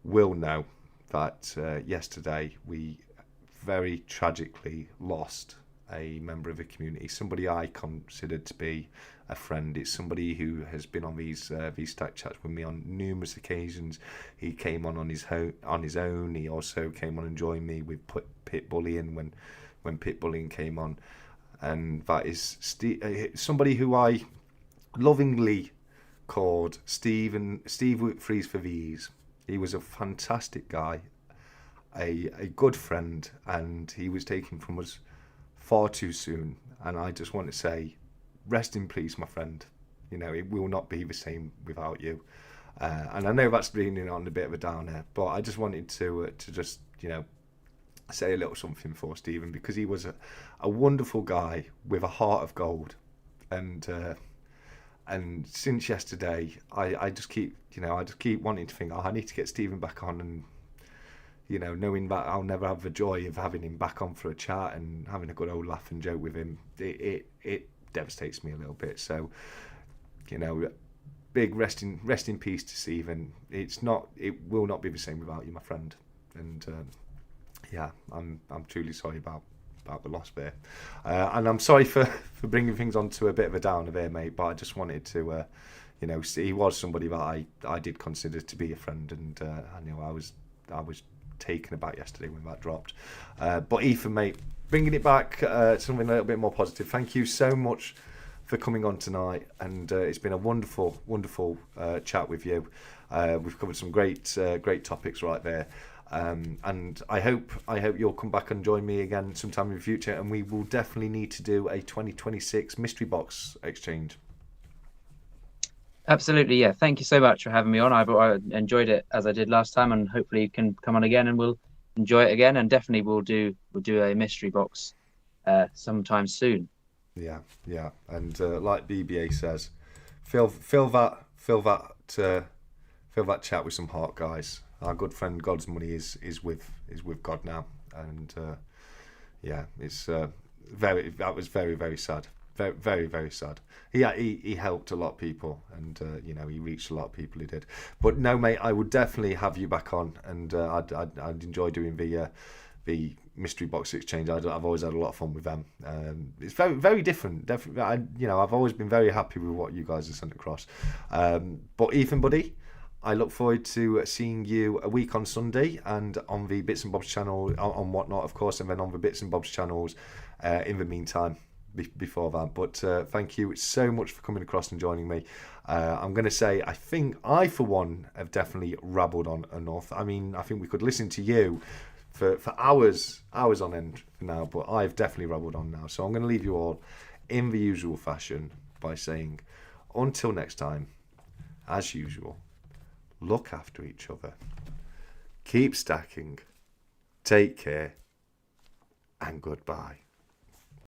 will know that yesterday we very tragically lost a member of the community, somebody I considered to be a friend. It's somebody who has been on these Stack Chats with me on numerous occasions. He came on his own. He also came on and joined me with pit bullying when pit bullying came on, and that is somebody who I lovingly called 𝗕𝘂𝘀𝗺𝗵𝗏𝗍. He was a fantastic guy, a good friend, and he was taken from us far too soon. And I just want to say, rest in peace, my friend. You know, it will not be the same without you. And I know that's been on a bit of a downer, but I just wanted to just, say a little something for Stephen, because he was a wonderful guy with a heart of gold. And since yesterday, I just keep wanting to think, I need to get Stephen back on, and knowing that I'll never have the joy of having him back on for a chat and having a good old laugh and joke with him, it devastates me a little bit. So, big rest in peace to Stephen. It will not be the same without you, my friend. And I'm truly sorry about the loss there, and I'm sorry for bringing things on to a bit of a downer there, mate. But I just wanted to, he was somebody that I did consider to be a friend, and I was taken aback yesterday when that dropped. But Ethan, mate, bringing it back something a little bit more positive. Thank you so much for coming on tonight, and it's been a wonderful chat with you. We've covered some great topics right there. And I hope you'll come back and join me again sometime in the future, and we will definitely need to do a 2026 mystery box exchange. Absolutely, yeah. Thank you so much for having me on. I enjoyed it as I did last time, and hopefully you can come on again and we'll enjoy it again. And definitely we'll do a mystery box sometime soon. Yeah. And like BBA says, fill that chat with some heart, guys. Our good friend God's money is with God now, and that was very, very sad, very, very, very sad. He helped a lot of people, and he reached a lot of people. He did. But no, mate, I would definitely have you back on, and I'd enjoy doing the mystery box exchange. I've always had a lot of fun with them. It's very, very different. Definitely, I've always been very happy with what you guys have sent across. But Ethan, buddy, I look forward to seeing you a week on Sunday, and on the Bits and Bobs channel, on Whatnot, of course, and then on the Bits and Bobs channels in the meantime, before that. But thank you so much for coming across and joining me. I'm going to say, I think I, for one, have definitely rabbled on enough. I mean, I think we could listen to you for hours on end for now, but I've definitely rabbled on now. So I'm going to leave you all in the usual fashion by saying, until next time, as usual, look after each other, keep stacking, take care, and goodbye.